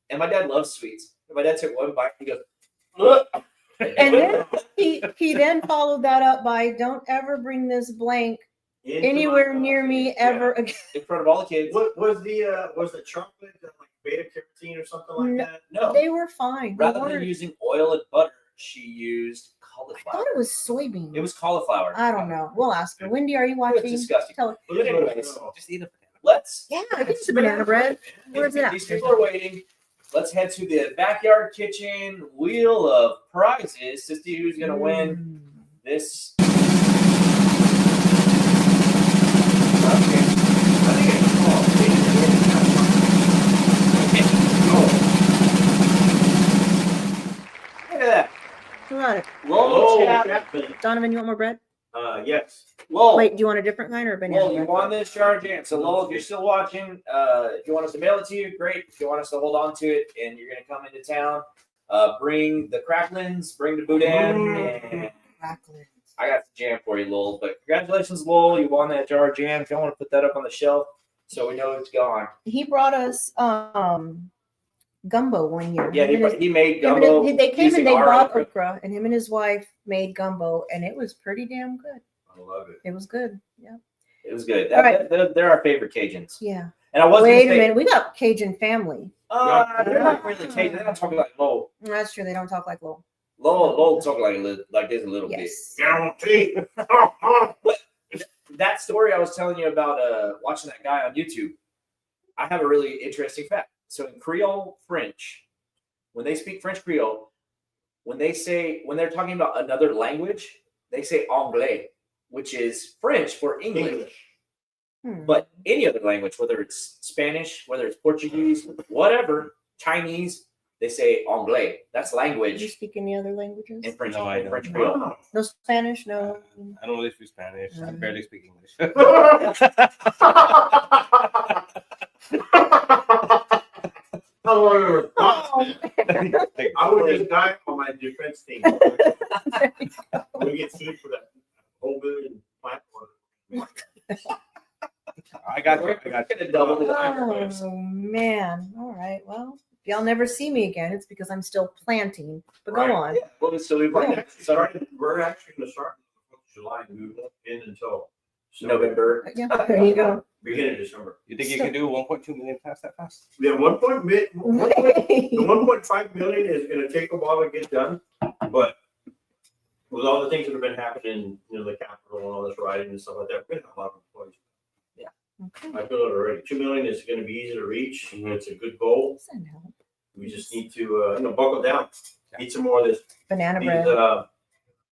S2: and my dad loves sweets. And my dad took one bite, and he goes, "Look."
S4: and then he then followed that up by don't ever bring this blank anywhere near me ever again.
S2: In front of all the kids.
S3: What was the chocolate like beta carotene or something like
S4: No.
S3: that?
S2: No.
S4: They were fine. They
S2: Rather than
S4: weren't-
S2: using oil and butter, she used
S4: I
S2: cauliflower.
S4: thought it was soybean.
S2: It was cauliflower.
S4: I don't know. We'll ask her. Wendy, are you
S2: It was
S4: watching?
S2: disgusting.
S4: Tell her.
S2: But anyways,
S9: Just eat a banana.
S2: let's.
S4: Yeah, I think it's a banana bread. Where's it at?
S2: These people are waiting. Let's head to the backyard kitchen wheel of prizes to see who's gonna win this.
S3: I think it's called.
S2: Look at that.
S4: Who got it?
S2: Lowell Chapman.
S3: Chapman.
S4: Donovan, you want more bread?
S3: Yes.
S2: Lowell.
S4: Wait, do you want a different kind or a banana
S2: Lowell, you
S4: bread?
S2: won this Jourdanton. So Lowell, if you're still watching, if you want us to mail it to you, great. If you want us to hold on to it and you're gonna come into town, bring the cracklins, bring the boudin, and I got the jam for you, Lowell. But congratulations, Lowell. You won that jar of jam. If you want to put that up on the shelf so we know it's gone.
S4: He brought us gumbo one year.
S2: Yeah,
S4: Him and
S2: he made
S4: him and
S2: gumbo.
S4: they came
S2: using
S4: and they
S2: our
S4: bought
S2: okra.
S4: okra, and him and his wife made gumbo, and it was pretty damn good.
S3: I love it.
S4: It was good. Yeah.
S2: It was good.
S4: All right.
S2: They're our favorite Cajuns.
S4: Yeah.
S2: And I was
S4: Wait a
S2: gonna say,
S4: minute. We got Cajun family.
S2: they're not really Cajun. They're not talking like Lowell.
S4: That's true. They don't talk like Lowell.
S2: Lowell talking like this a little bit.
S4: Yes.
S3: Guarantee.
S2: That story I was telling you about watching that guy on YouTube, I have a really interesting fact. So in Creole French, when they speak French Creole, when they're talking about another language, they say anglais, which is French for English. But any other language, whether it's Spanish, whether it's Portuguese, whatever, Chinese, they say anglais. That's
S4: Do you
S2: language
S4: speak any other languages?
S2: in French.
S9: No, I
S2: in
S9: don't.
S2: French Creole.
S3: Wow.
S4: No Spanish? No.
S9: I don't really speak Spanish. I barely speak English.
S3: Oh,
S4: Oh,
S3: I would just die on my defense team. We get sued for that whole billion platform.
S9: I got you.
S2: Gonna double the
S4: oh man. All right. Well, if y'all never see me again, it's because I'm still planting. But go
S3: Right.
S4: on.
S2: Yeah, well, so we
S3: We're
S2: went
S3: actually starting- we're actually going to start in July and move in until
S2: November.
S4: Yeah, there you go.
S3: beginning of December.
S9: You think you can do 1.2 million past that fast?
S3: The 1.5 million is going to take a while to get done, but with all the things that have been happening, the Capitol and all this rioting and stuff like that, we're going to have a lot of employees.
S4: Okay.
S3: I feel it already. 2 million is going to be easy to reach.
S9: Mhm.
S3: It's a good goal.
S4: Send help.
S3: We just need to, buckle down. Eat some more of this.
S4: Banana
S3: These
S4: bread.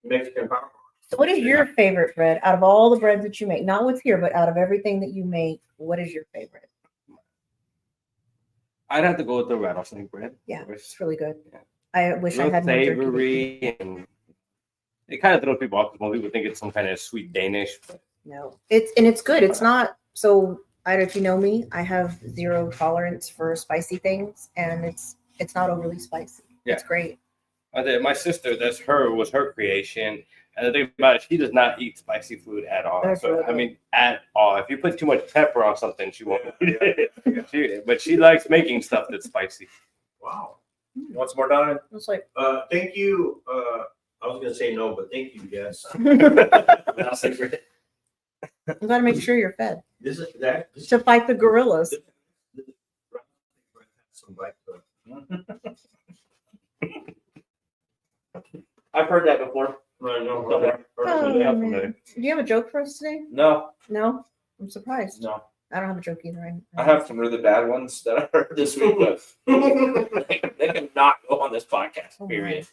S3: Mexican power.
S4: So what is your favorite bread out of all the breads that you make? Not with here, but out of everything that you make, what is your favorite?
S9: I'd have to go with the rattlesnake bread.
S4: Yeah,
S9: It's
S4: it's really good.
S9: Yeah.
S4: I wish I
S9: real
S4: had more jerky.
S9: savory, and it kind of throws people off because most people think it's some kind of sweet Danish. But
S4: No, it's good. It's not so. I don't know if you know me. I have zero tolerance for spicy things, and it's not overly spicy. It's
S9: Yeah.
S4: great.
S9: my sister, was her creation. And the thing about it, she does not eat spicy food at all.
S4: That's
S9: So,
S4: really
S9: I mean, at all. If you put too much pepper on something, she won't eat it. But she likes making stuff that's spicy.
S3: Wow.
S2: You want some more, Donovan?
S4: It's like
S3: Thank you. I was going to say no, but thank you, yes.
S2: I'll say for it.
S4: you got to make sure you're fed
S3: This is that. This
S4: to fight the gorillas.
S3: some black stuff.
S2: I've heard that before.
S3: No.
S4: Oh,
S9: Yeah,
S4: man.
S9: familiar.
S4: Do you have a joke for us today?
S2: No,
S4: No, I'm surprised.
S2: no.
S4: I don't have a joke either.
S2: I have some really bad ones that I heard this week, but they cannot go on this podcast,
S4: Oh,
S2: period.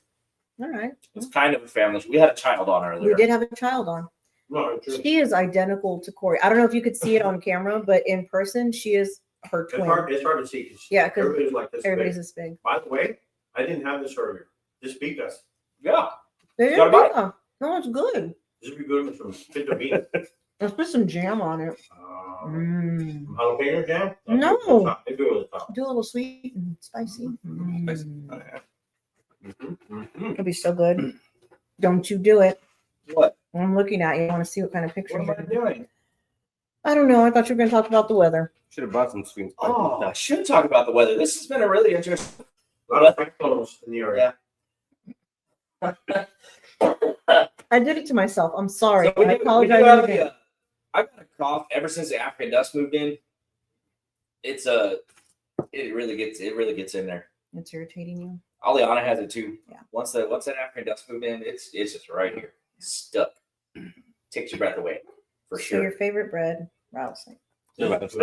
S4: All right.
S2: It's kind of a family. We had a child on earlier.
S4: We did have a child on.
S3: No, true.
S4: She is identical to Corey. I don't know if you could see it on camera, but in person, she is her
S3: It's
S4: twin.
S3: hard to see. 'Cause
S4: Yeah, 'cause
S3: everybody's like this.
S4: Everybody's
S3: big.
S4: this big.
S3: By the way, I didn't have this earlier. Just beat us.
S2: Yeah.
S4: They
S2: Got a bite?
S4: yeah. No, it's good.
S3: This would be good with some pinto beans.
S4: Let's put some jam on it.
S3: Jalapeno jam?
S4: No.
S3: They do it with the top.
S4: Do a little sweet and spicy.
S9: Spicy. Oh, yeah.
S4: It'll be so good. Don't you do it.
S2: What?
S4: I'm looking at you. I want to see what kind of picture
S2: What am I
S4: you're
S2: doing?
S4: I don't know. I thought you were going to talk about the weather.
S9: Should have brought some sweet and spicy
S2: Oh, I
S9: stuff.
S2: should talk about the weather. This has been a really interesting.
S3: A lot of fractals in the area.
S4: I did it to myself. I'm sorry.
S2: So we
S4: I
S2: do
S4: apologize.
S2: have
S4: in advance.
S2: I've got a cough ever since the African dust moved in. It really gets in there.
S4: It's irritating you.
S2: Aliana has it too.
S4: Yeah.
S2: Once that African dust moved in, it's just right here, stuck. Takes your breath away, for
S4: So
S2: sure.
S4: your favorite bread, rattlesnake.
S9: Yeah.
S4: It is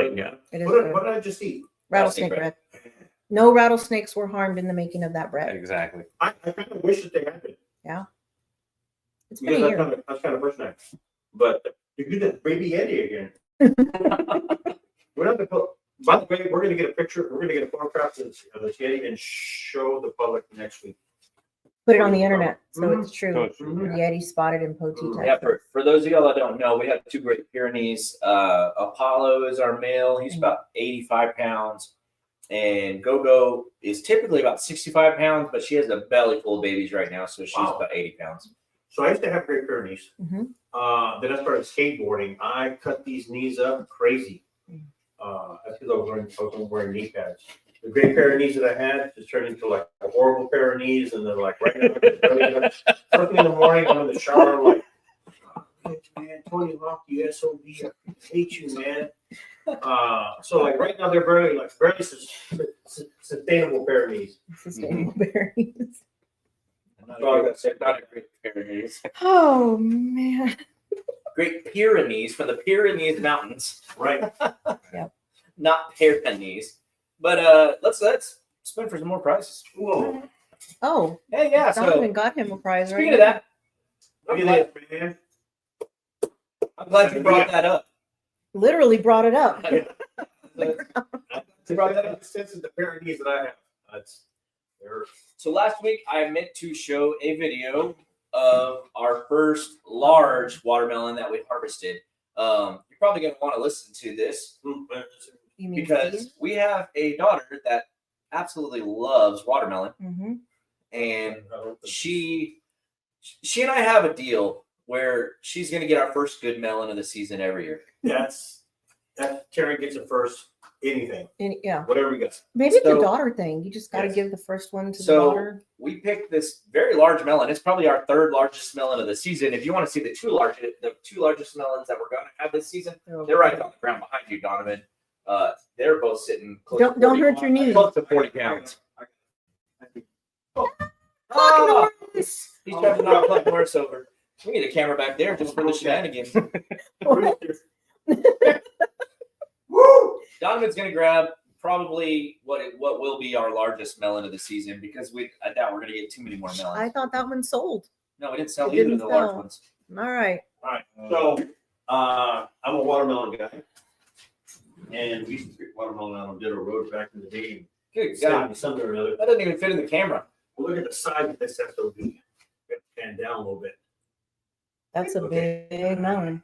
S3: What
S4: good.
S3: did I just eat?
S4: Rattlesnake
S2: Rattlesnake
S4: bread. No rattlesnakes were harmed in the making of that bread.
S9: Exactly.
S3: I kind of wish that they happened.
S4: It's been a
S3: Because
S4: year.
S3: that's kind of person I am. But to do that baby Yeti again. We're not gonna put, by the way, we're gonna get a picture, we're gonna get a photograph of this Yeti and show the public next week.
S4: Put it on the internet, so
S3: Mhm.
S4: it's true.
S9: So true.
S4: Yeti spotted in Poteet,
S2: Yeah,
S4: Texas.
S2: for those of y'all that don't know, we have two Great Pyrenees. Apollo is our male. He's about 85 pounds. And Go-Go is typically about 65 pounds, but she has a belly full of babies right now, so she's
S3: Wow.
S2: about 80 pounds.
S3: So I used to have Great Pyrenees.
S4: Mhm.
S3: Then I started skateboarding. I cut these knees up crazy. That's because I was wearing knee pads. The Great Pyrenees that I had just turned into like a horrible pair of knees, and then like right now, first thing in the morning, I'm in the shower, I'm like, oh, man, Tony Hawk, you SOB, I hate you, man. So like right now they're very sustainable pair of knees.
S4: Sustainable berries.
S2: Not a Great Pyrenees.
S4: Oh man.
S2: Great Pyrenees from the Pyrenees Mountains,
S3: Right.
S2: not Pyrenees. But let's spin for some more prizes.
S3: Whoa.
S4: Oh,
S2: Hey, yeah. So
S4: Donovan got him a prize, right?
S2: speaking of that,
S3: Look at this, man.
S2: I'm glad you brought that up.
S4: Literally brought it up.
S3: This is the pair of knees that I have.
S2: So last week I meant to show a video of our first large watermelon that we harvested. You're probably going to want to listen to this
S4: You mean
S2: because we have a daughter that absolutely loves watermelon,
S4: Mm-hmm.
S2: and she and I have a deal where she's going to get our first good melon of the season every year.
S3: That Karen gets it first. Anything,
S4: Yeah.
S3: whatever we got.
S4: Maybe it's
S2: So-
S4: a daughter thing. You just got to
S3: Yes.
S4: give the first one to the
S2: So
S4: daughter.
S2: we picked this very large melon. It's probably our third largest melon of the season. If you want to see the two largest melons that we're going to have this season, they're right on the ground behind you, Donovan. They're both sitting close to
S4: Don't
S2: 40
S4: hurt your knees.
S2: Close to 40 pounds.
S4: Fuck Norris!
S2: He's trying to knock Clark Norris over. We need a camera back there just for the shenanigans.
S3: Woo!
S2: Donovan's going to grab probably what will be our largest melon of the season because I doubt we're going to get too many more melons.
S4: I thought that one sold.
S2: No, we didn't sell
S4: It
S2: either
S4: didn't
S2: of the large
S4: sell.
S2: ones.
S4: All right.
S3: All right. So I'm a watermelon guy, and we used to pick watermelon out on Ditto Road back in the day.
S2: Good God.
S3: Something or another.
S2: That doesn't even fit in the camera.
S3: Well, look at the size of this SOB. Pan down a little bit.
S4: That's a big melon.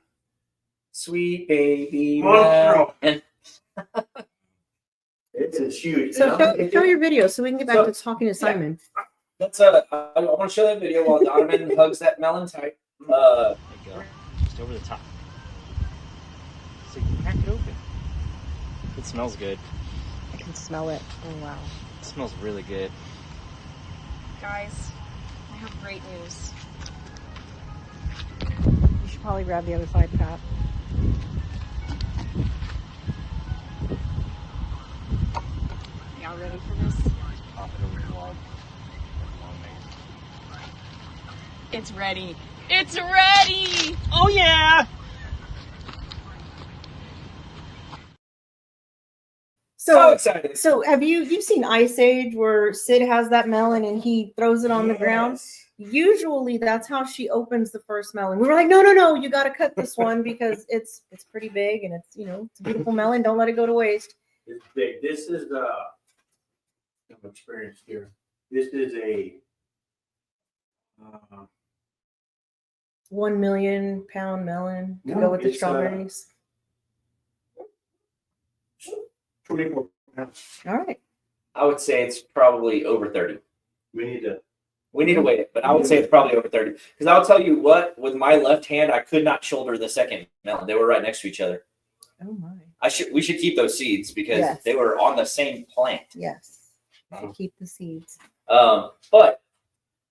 S2: Sweet baby.
S3: Monstro.
S2: And
S3: It's huge.
S4: So
S3: And
S4: show your video so we can get back
S2: So-
S4: to talking to Simon.
S2: that's I want to show that video while Donovan hugs that melon tight.
S6: There you go. Just over the top. So you can crack it open. It smells good.
S4: I can smell it. Oh wow.
S6: It smells really good.
S10: Guys, I have great news.
S4: You should probably grab the other side, Pat.
S10: Y'all ready for this?
S6: Pop it over the log.
S10: It's ready. It's ready!
S6: Oh yeah!
S2: So
S4: So
S2: excited.
S4: so have you've seen Ice Age where Sid has that melon and he throws it on the ground? Usually that's how she opens the first melon. We were like, no, you got to cut this one because it's pretty big and it's it's a beautiful melon. Don't let it go to waste.
S3: It's big. This is I'm experienced here. This is a
S4: 1 million pound melon to
S3: No,
S4: go with the
S3: it's,
S4: strawberries.
S3: 24 pounds.
S4: All right.
S2: I would say it's probably over 30.
S3: We need to.
S2: We need to weigh it, but I would say it's probably over 30. Because I'll tell you what, with my left hand, I could not shoulder the second melon. They were right next to each other.
S4: Oh my.
S2: We should keep those seeds because
S4: Yes.
S2: they were on the same plant.
S4: Yes. To keep the seeds.
S2: But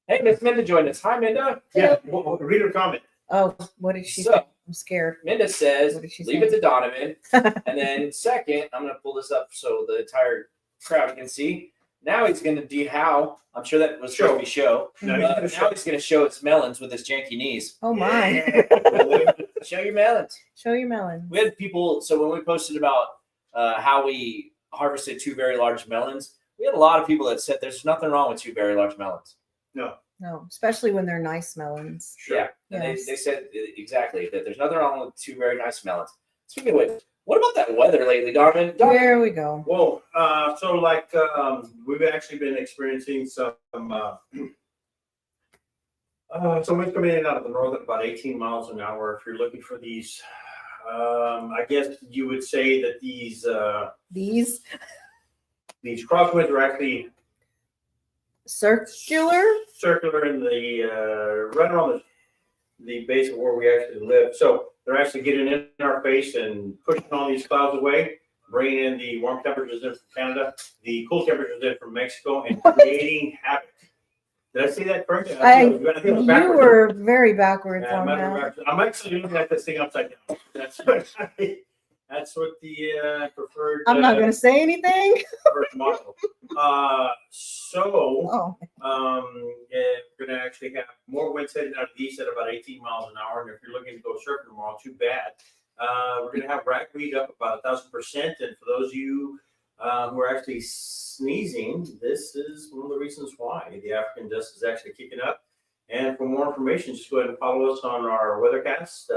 S2: hey, Miss Minda joined us. Hi, Minda.
S3: Yeah. Read her comment.
S4: Oh, what did she
S2: So
S4: say? I'm scared.
S2: Minda says,
S4: What did she
S2: leave
S4: say?
S2: it to Donovan. And then second, I'm going to pull this up so the entire crowd can see. Now he's going to dehow. I'm sure that was supposed to be show.
S3: No,
S2: Now he's going to show his melons with his janky knees.
S4: Oh my.
S2: Show your melons.
S4: Show your melons.
S2: We had people, so when we posted about how we harvested 2 very large melons, we had a lot of people that said there's nothing wrong with 2 very large melons.
S4: No, especially when they're nice melons.
S2: Yeah. And
S4: Yes.
S2: they said exactly that there's nothing wrong with 2 very nice melons. Speaking of which, what about that weather lately, Donovan?
S4: There we go.
S3: Well, so like we've actually been experiencing some winds coming in and out of the north at about 18 miles an hour. If you're looking for these, I guess you would say that these crosswinds are actually
S4: circular.
S3: circular in the right around the base of where we actually live. So they're actually getting in our face and pushing all these clouds away, bringing in the warm temperatures in from Canada, the cool temperatures in from Mexico, and creating havoc. Did I say that correctly?
S4: You were very backwards on that.
S3: I'm actually looking at this thing upside down. That's what the preferred.
S4: I'm not going to say anything.
S3: Preferred model. So we're going to actually have more winds heading out of the east at about 18 miles an hour. And if you're looking to go surfing tomorrow, too bad. We're going to have ragweed up about 1,000%. And for those of you who are actually sneezing, this is one of the reasons why the African dust is actually kicking up. And for more information, just go ahead and follow us on our weathercast,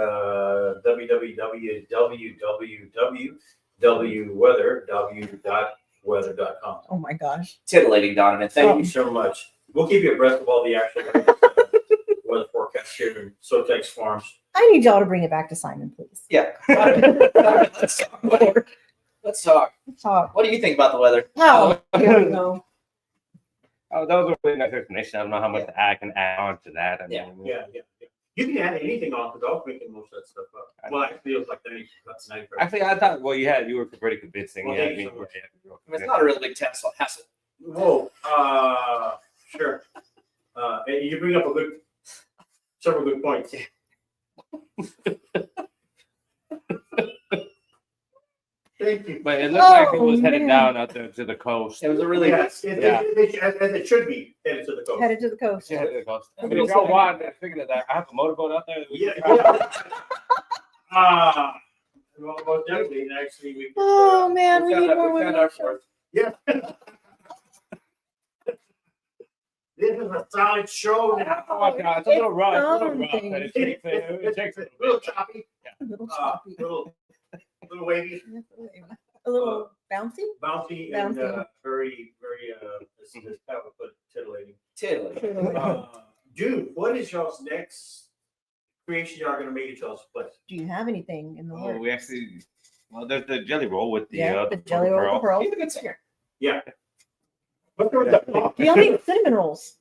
S3: www.weather.com.
S4: Oh my gosh.
S2: Titillating, Donovan.
S3: Thank you so much. We'll keep you abreast of all the actual weather forecasts here in SoTex Farms.
S4: I need y'all to bring it back to Simon, please.
S2: Yeah. Let's talk. Let's talk.
S4: Talk.
S2: What do you think about the weather?
S4: Oh, here we go.
S9: Oh, that was a really nice explanation. I don't know how much I can add on to that. I mean,
S3: Yeah. You can add anything on because I was making most of that stuff up. Well, actually, it was like 90%.
S9: Actually, I thought, well, you were pretty convincing.
S3: Well,
S9: Yeah,
S3: thank you so much.
S2: It's not a really big hassle.
S3: Whoa, sure. And you bring up several good points. Thank you.
S9: But it looked like it was
S4: Oh,
S9: headed
S4: man.
S9: down out there to the coast.
S2: It was a really
S3: Yes, it should be headed to the coast.
S4: Headed to the coast.
S9: Yeah, to the coast. I mean, if y'all want, speaking of that, I have a motorboat out there. That we
S3: Yeah.
S9: can try.
S3: Well, most definitely, and actually, we.
S4: Oh man, we
S2: We've
S4: need
S2: got
S4: more
S2: our
S4: women.
S2: fourth.
S3: Yeah. This is a solid show now.
S9: Oh my God, it's a little rough. It's a little rough.
S4: something.
S9: But it takes
S3: A
S9: a
S3: little choppy,
S4: A little choppy.
S3: little wavy,
S4: A little bouncy.
S3: bouncy, and
S4: Bouncy.
S3: very, this is how we put it, titillating.
S2: Titillating.
S3: Dude, what is y'all's next creation y'all gonna make at y'all's place?
S4: Do you have anything in the
S9: Oh,
S4: works?
S9: we actually, well, there's the jelly roll with the,
S4: The jelly roll with the pearl.
S2: He's a good singer.
S3: Yeah. What there was that?
S4: Do y'all make cinnamon rolls?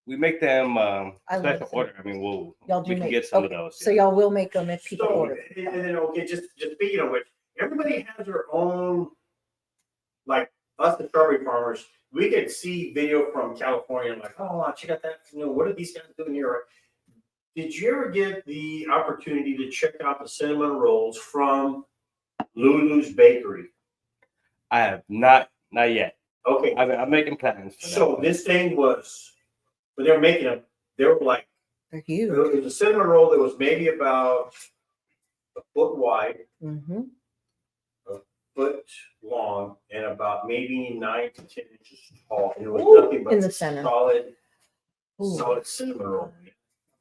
S9: We make them
S4: I love
S9: special
S4: cinnamon.
S9: order. I mean,
S4: Y'all
S9: we
S4: do
S9: can
S4: make.
S9: get some
S4: Okay,
S9: of those.
S4: so y'all will make them if people
S3: So,
S4: order.
S3: and then, okay, just speaking of which, everybody has their own, like us, the strawberry farmers, we could see video from California, like, oh, check out that, what are these guys doing here? Did you ever get the opportunity to check out the cinnamon rolls from Lulu's Bakery?
S9: I have not yet.
S3: Okay,
S9: I'm making plans. For
S3: so
S9: that.
S3: this thing was, when they were making them, they were like,
S4: They're
S3: it
S4: huge.
S3: was a cinnamon roll that was maybe about a foot wide,
S4: Mm-hmm.
S3: foot long, and about maybe 9 to 10 inches tall. And it was
S4: Ooh,
S3: nothing but
S4: in the center.
S3: solid
S4: Ooh.
S3: cinnamon roll.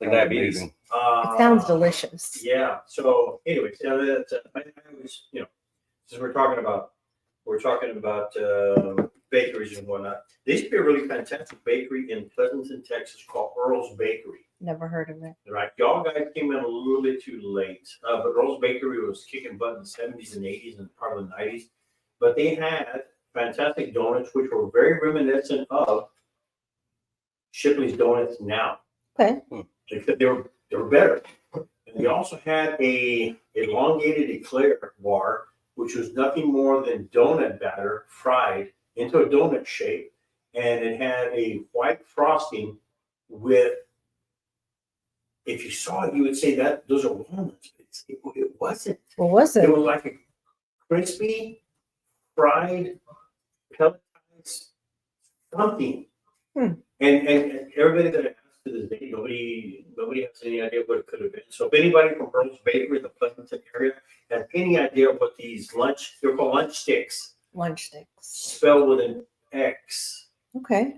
S2: Like diabetes.
S9: Amazing.
S4: It sounds delicious.
S3: Yeah. So, anyways, that's, I was, since we're talking about bakeries and whatnot. There used to be a really fantastic bakery in Pleasanton, Texas called Earl's Bakery.
S4: Never heard of it.
S3: Right, y'all guys came in a little bit too late, but Earl's Bakery was kicking butt in the 70s and 80s and part of the 90s. But they had fantastic donuts, which were very reminiscent of Shipley's Donuts now.
S4: Okay.
S3: Except they were better. And they also had a elongated eclair bar, which was nothing more than donut batter fried into a donut shape, and it had a white frosting with if you saw it, you would say that those are walnuts. It wasn't.
S4: What was
S3: It
S4: it?
S3: was like a crispy, fried, pelletized something.
S4: Hmm.
S3: And everybody that I asked to this day, nobody has any idea what it could have been. So if anybody from Earl's Bakery, the Pleasanton area, has any idea what these they're called lunch sticks,
S4: Lunch sticks.
S3: spelled with an X.
S4: Okay.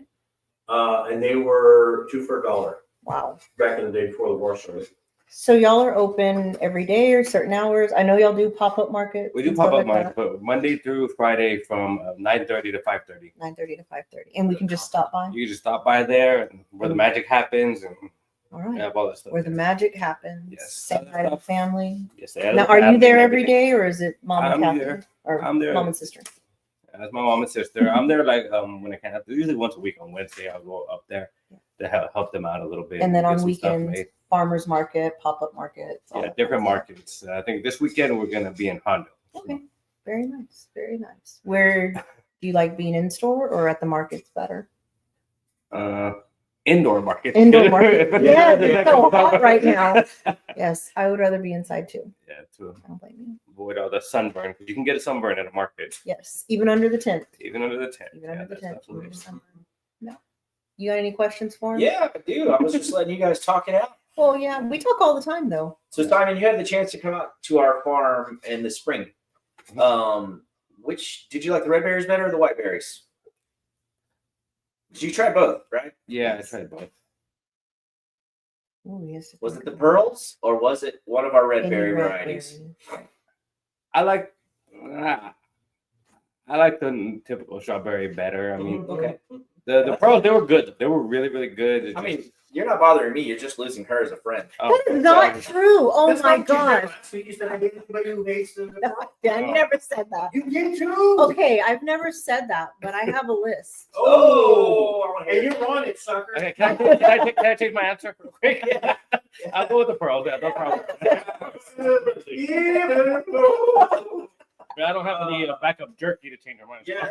S3: And they were 2 for $1
S4: Wow.
S3: back in the day before the war started.
S4: So y'all are open every day or certain hours? I know y'all do pop-up markets.
S9: We do
S4: and stuff
S9: pop up
S4: like
S9: market, but Monday through Friday from 9:30 to 5:30.
S4: 9:30 to 5:30, and we can just stop by.
S9: You can just stop by there, and where the magic happens, and
S4: All right.
S9: have all that stuff.
S4: Where the magic happens.
S9: Yes.
S4: Say hi to the family.
S9: Yes, they have
S4: Now,
S9: the
S4: are you
S9: family
S4: there
S9: and
S4: every
S9: everything.
S4: day, or is it mom and
S9: I'm
S4: Kathy?
S9: there.
S4: Or
S9: I'm there.
S4: mom and sister?
S9: That's my mom and sister. I'm there like when I can. Usually once a week on Wednesday, I'll go up there to help them out a little bit.
S4: And then
S9: get
S4: on
S9: some stuff
S4: weekends,
S9: made.
S4: farmers market, pop-up markets. all
S9: Yeah,
S4: that
S9: different
S4: kind of
S9: markets. I think this weekend we're gonna be in Hondo.
S4: stuff. Okay. Very nice. Very nice. Where do you like being in store or at the markets better?
S9: Indoor market.
S4: Indoor market. Yeah, it's
S3: yeah.
S4: so hot right now. Yes, I would rather be inside too.
S9: Yeah, to
S4: I don't blame you.
S9: avoid all the sunburn, because you can get a sunburn at a market,
S4: Yes, even under the tent.
S9: even under the tent.
S4: Even
S9: Yeah,
S4: under the
S9: that's
S4: tent.
S9: absolutely-
S4: No. You got any questions for him?
S2: Yeah, I do. I was just letting you guys talk it out.
S4: Well, yeah, we talk all the time though.
S2: So Simon, you had the chance to come out to our farm in the spring. Which did you like, the red berries better or the white berries? 'Cause you tried both, right?
S9: Yeah, I tried both.
S4: Oh, yes.
S2: Was it the pearls or was it one of our red
S4: Any
S2: berry
S4: red
S2: varieties?
S4: berry.
S9: I like the typical strawberry better. I mean,
S2: Okay.
S9: the pearls, they were good. They were really, really good. It's
S2: I
S9: just-
S2: mean, you're not bothering me. You're just losing her as a friend.
S9: oh,
S4: That is not true. Oh
S3: That's
S4: my
S3: not true.
S4: gosh.
S3: Last week you said I hate anybody who hates the
S4: I never said that.
S3: You did too.
S4: Okay, I've never said that, but I have a list.
S3: Oh, and you're on it, sucker.
S9: Okay, can I change my answer real quick? I'll go with the pearls. Yeah, no problem.
S3: Yeah.
S9: But I don't have any backup jerky to change our mind.
S3: Yeah.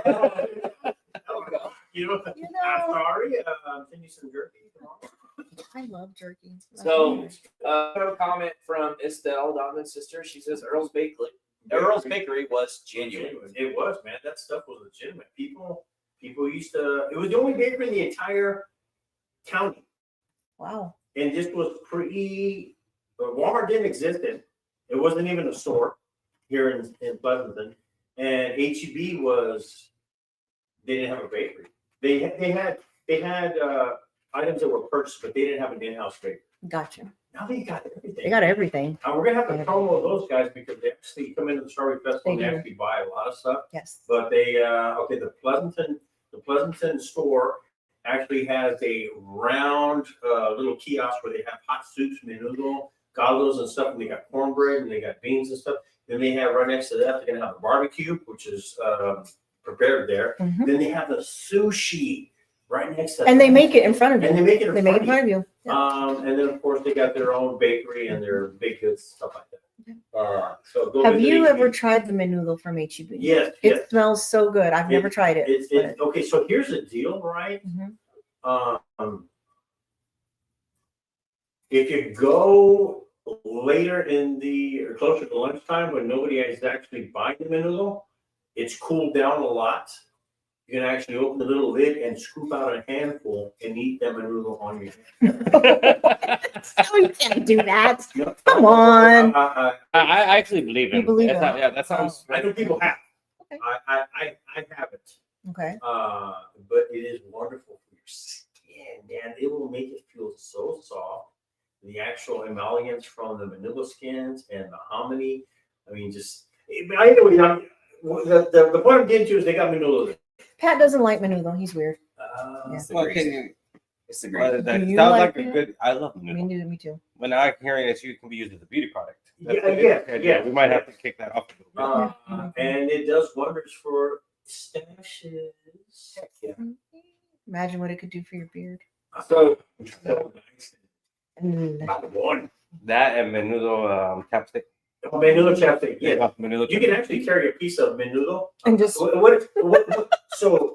S3: You know,
S4: You
S3: I'm
S4: know,
S3: sorry. Send you some jerky.
S4: I love jerky.
S2: So, I have a comment from Estelle, Donovan's sister. She says Earl's Bakery was genuine.
S3: It was, man. That stuff was legitimate. People used to. It was the only bakery in the entire county,
S4: Wow.
S3: and this was Walmart didn't exist then. It wasn't even a store here in Pleasanton, and HEB was. They didn't have a bakery. They had items that were purchased, but they didn't have an in-house bakery.
S4: Gotcha.
S3: Now they got everything.
S4: They got everything.
S3: And we're gonna have to promo those guys because they actually come into the Strawberry Festival and
S4: They
S3: they
S4: do.
S3: actually buy a lot of stuff.
S4: Yes.
S3: But they the Pleasanton store actually has a round little kiosk where they have hot soups, menudo, galos and stuff, and they got cornbread and they got beans and stuff. Then they have right next to that, they're gonna have a barbecue, which is prepared there.
S4: Mhm.
S3: Then they have the sushi right next to
S4: And they make it in front of
S3: and
S4: you.
S3: they make it in
S4: They make it in
S3: front of
S4: front of you. Yeah.
S3: and then of course they got their own bakery and their baked goods, stuff like that. So go
S4: Have
S3: visit
S4: you
S3: HEB.
S4: ever tried the menudo from HEB?
S3: Yes,
S4: It
S3: yes.
S4: smells so good. I've never tried it.
S3: It's okay. So here's the deal, right?
S4: Mhm.
S3: If you go later or closer to lunchtime when nobody is actually buying the menudo, it's cooled down a lot. You can actually open the little lid and scoop out a handful and eat that menudo on your hand.
S4: Oh, you can't do that. Come on.
S3: I
S9: I actually believe
S4: You
S9: him.
S4: believe
S9: That's
S4: him?
S9: how- yeah, that sounds.
S3: know people have.
S4: Okay.
S3: I haven't.
S4: Okay.
S3: But it is wonderful for your skin, man. It will make it feel so soft. The actual emollients from the manila skins and the hominy. I mean, the point I'm getting to is they got manila.
S4: Pat doesn't like menudo. He's weird.
S2: It's the
S9: Well,
S2: grease.
S9: can you?
S2: It's the
S9: Well,
S2: grease.
S9: that
S4: Do you
S9: sounds
S4: like
S9: like a
S4: it?
S9: good. I love
S4: Me
S9: noodle.
S4: me too.
S9: When I'm hearing that you can be used as a beauty product.
S3: Yeah.
S9: We might have to kick that off a little bit.
S3: And it does wonders for stashes. Yeah.
S4: Imagine what it could do for your beard.
S9: So
S4: Mm.
S3: About one.
S9: that and menudo chapstick.
S3: Menudo chapstick. Yeah.
S9: Menudo.
S3: You can actually carry a piece of menudo.
S4: And just
S3: So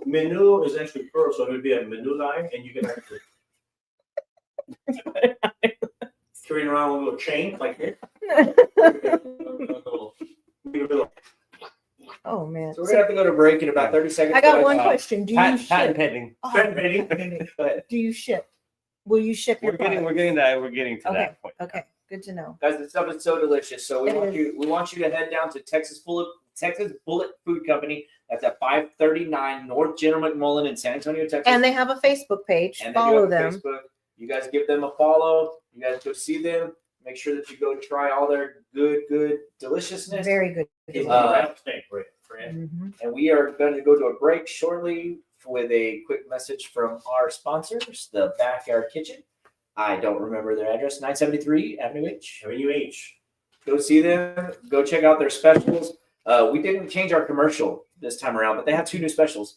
S3: menudo is actually plural, so it would be a menudai, and you can actually. carrying around a little chain like this.
S4: Oh man.
S2: So we're gonna have to go to break in about 30 seconds.
S4: I got
S2: guys.
S4: one question. Do you
S9: Patent
S4: ship?
S9: pending.
S4: Oh,
S2: Go ahead.
S4: do you ship? Will you ship your
S9: We're getting to
S4: Okay.
S9: that point.
S4: Okay. Good to know.
S2: Guys, this stuff is so delicious. So we
S4: It
S2: want you to head down to Texas Bullet Food Company. That's at 539 North General McMullen in San Antonio, Texas.
S4: And they have a Facebook page.
S2: And they do
S4: Follow
S2: have a
S4: them.
S2: Facebook. You guys give them a follow. You guys go see them. Make sure that you go try all their good deliciousness.
S4: Very good.
S3: Friend.
S2: And we are going to go to a break shortly with a quick message from our sponsors, the Backyard Kitchen. I don't remember their address. 973 Avenue H.
S3: Avenue H.
S2: Go see them. Go check out their specials. We didn't change our commercial this time around, but they have 2 new specials.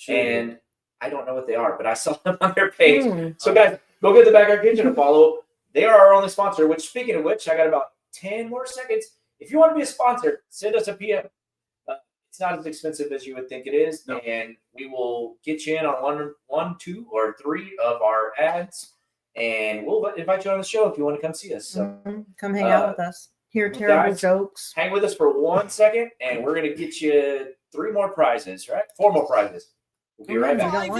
S2: And I don't know what they are, but I saw them on their page. So guys, go give the Backyard Kitchen a follow. They are our only sponsor, which speaking of which, I got about 10 more seconds. If you want to be a sponsor, send us a PM. It's not as expensive as you would think it is.
S3: No.
S2: And we will get you in on one, 2, or 3 of our ads. And we'll invite you on the show if you want to come see us. So
S4: Come hang out with us. Hear terrible
S2: guys,
S4: jokes.
S2: hang with us for 1 second, and we're going to get you 3 more prizes, right? 4 more prizes. We'll be right back.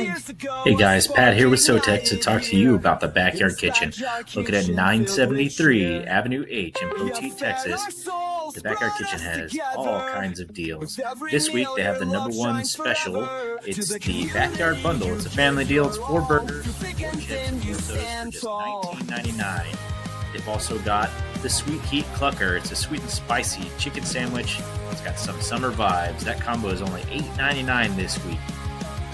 S6: Hey guys, Pat here with SoTex to talk to you about the Backyard Kitchen. Located at 973 Avenue H in Poteet, Texas. The Backyard Kitchen has all kinds of deals. This week they have the #1 special. It's the Backyard Bundle. It's a family deal. It's 4 burgers, 4 chips, 4 sodas for just $19.99. They've also got the Sweet Heat Clucker. It's a sweet and spicy chicken sandwich. It's got some summer vibes. That combo is only $8.99 this week.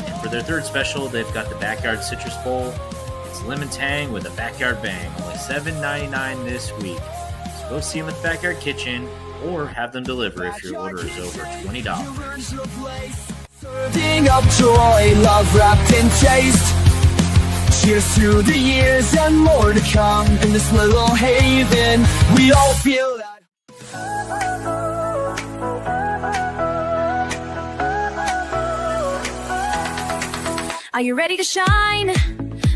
S6: And for their 3rd special, they've got the Backyard Citrus Bowl. It's lemon tang with a backyard bang. Only $7.99 this week. So go see them at the Backyard Kitchen or have them deliver if your order is over $20.
S1: Serving up joy, love wrapped in taste. Cheers to the years and more to come. In this little haven, we all feel that.
S7: Are you ready to shine?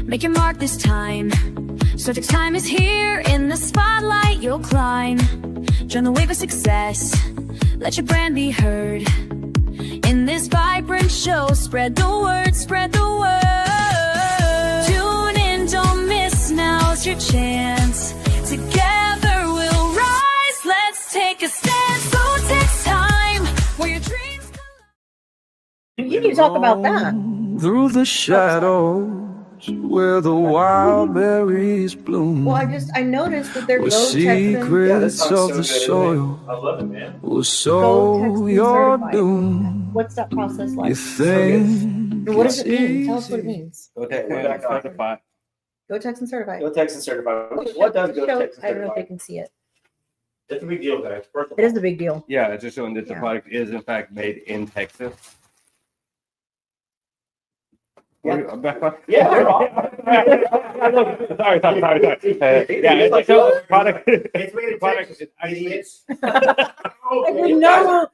S7: Make your mark this time. SoTex Time is here. In the spotlight you'll climb. Join the wave of success. Let your brand be heard. In this vibrant show, spread the word, spread the word. Tune in, don't miss, now's your chance. Together we'll rise, let's take a stand. SoTex Time, where your dreams come.
S4: You need to talk about that.
S1: Through the shadows where the wild berries bloom.
S4: Well, I noticed that they're
S1: With
S4: Go Texan.
S1: secrets
S2: song's
S1: of
S2: so
S1: the
S2: good, isn't it?
S1: soil
S3: I love it, man.
S4: Go
S1: will sow
S4: Texan
S1: your
S4: certified.
S1: doom.
S4: What's that process like?
S1: You think
S4: And what does it mean? Tell us what it
S1: easy.
S4: means.
S2: Go Texan
S9: We're back on.
S2: Certified.
S4: Go Texan certified.
S2: Go Texan Certified. What does Go
S4: Show-
S2: Texan
S4: I don't know if they
S2: Certified?
S4: can see it.
S3: It's a big deal, guys. First of
S4: It
S3: all,
S4: is a big deal.
S9: Yeah, it's just showing that the
S4: Yeah.
S9: product is in fact made in Texas.
S2: Yeah.
S9: We're back on.
S2: Yeah, they're off.
S9: Sorry. Yeah, it's like the product.
S3: it's made in
S9: product
S3: Texas.
S9: is actually-
S3: Idiots.
S4: Like we know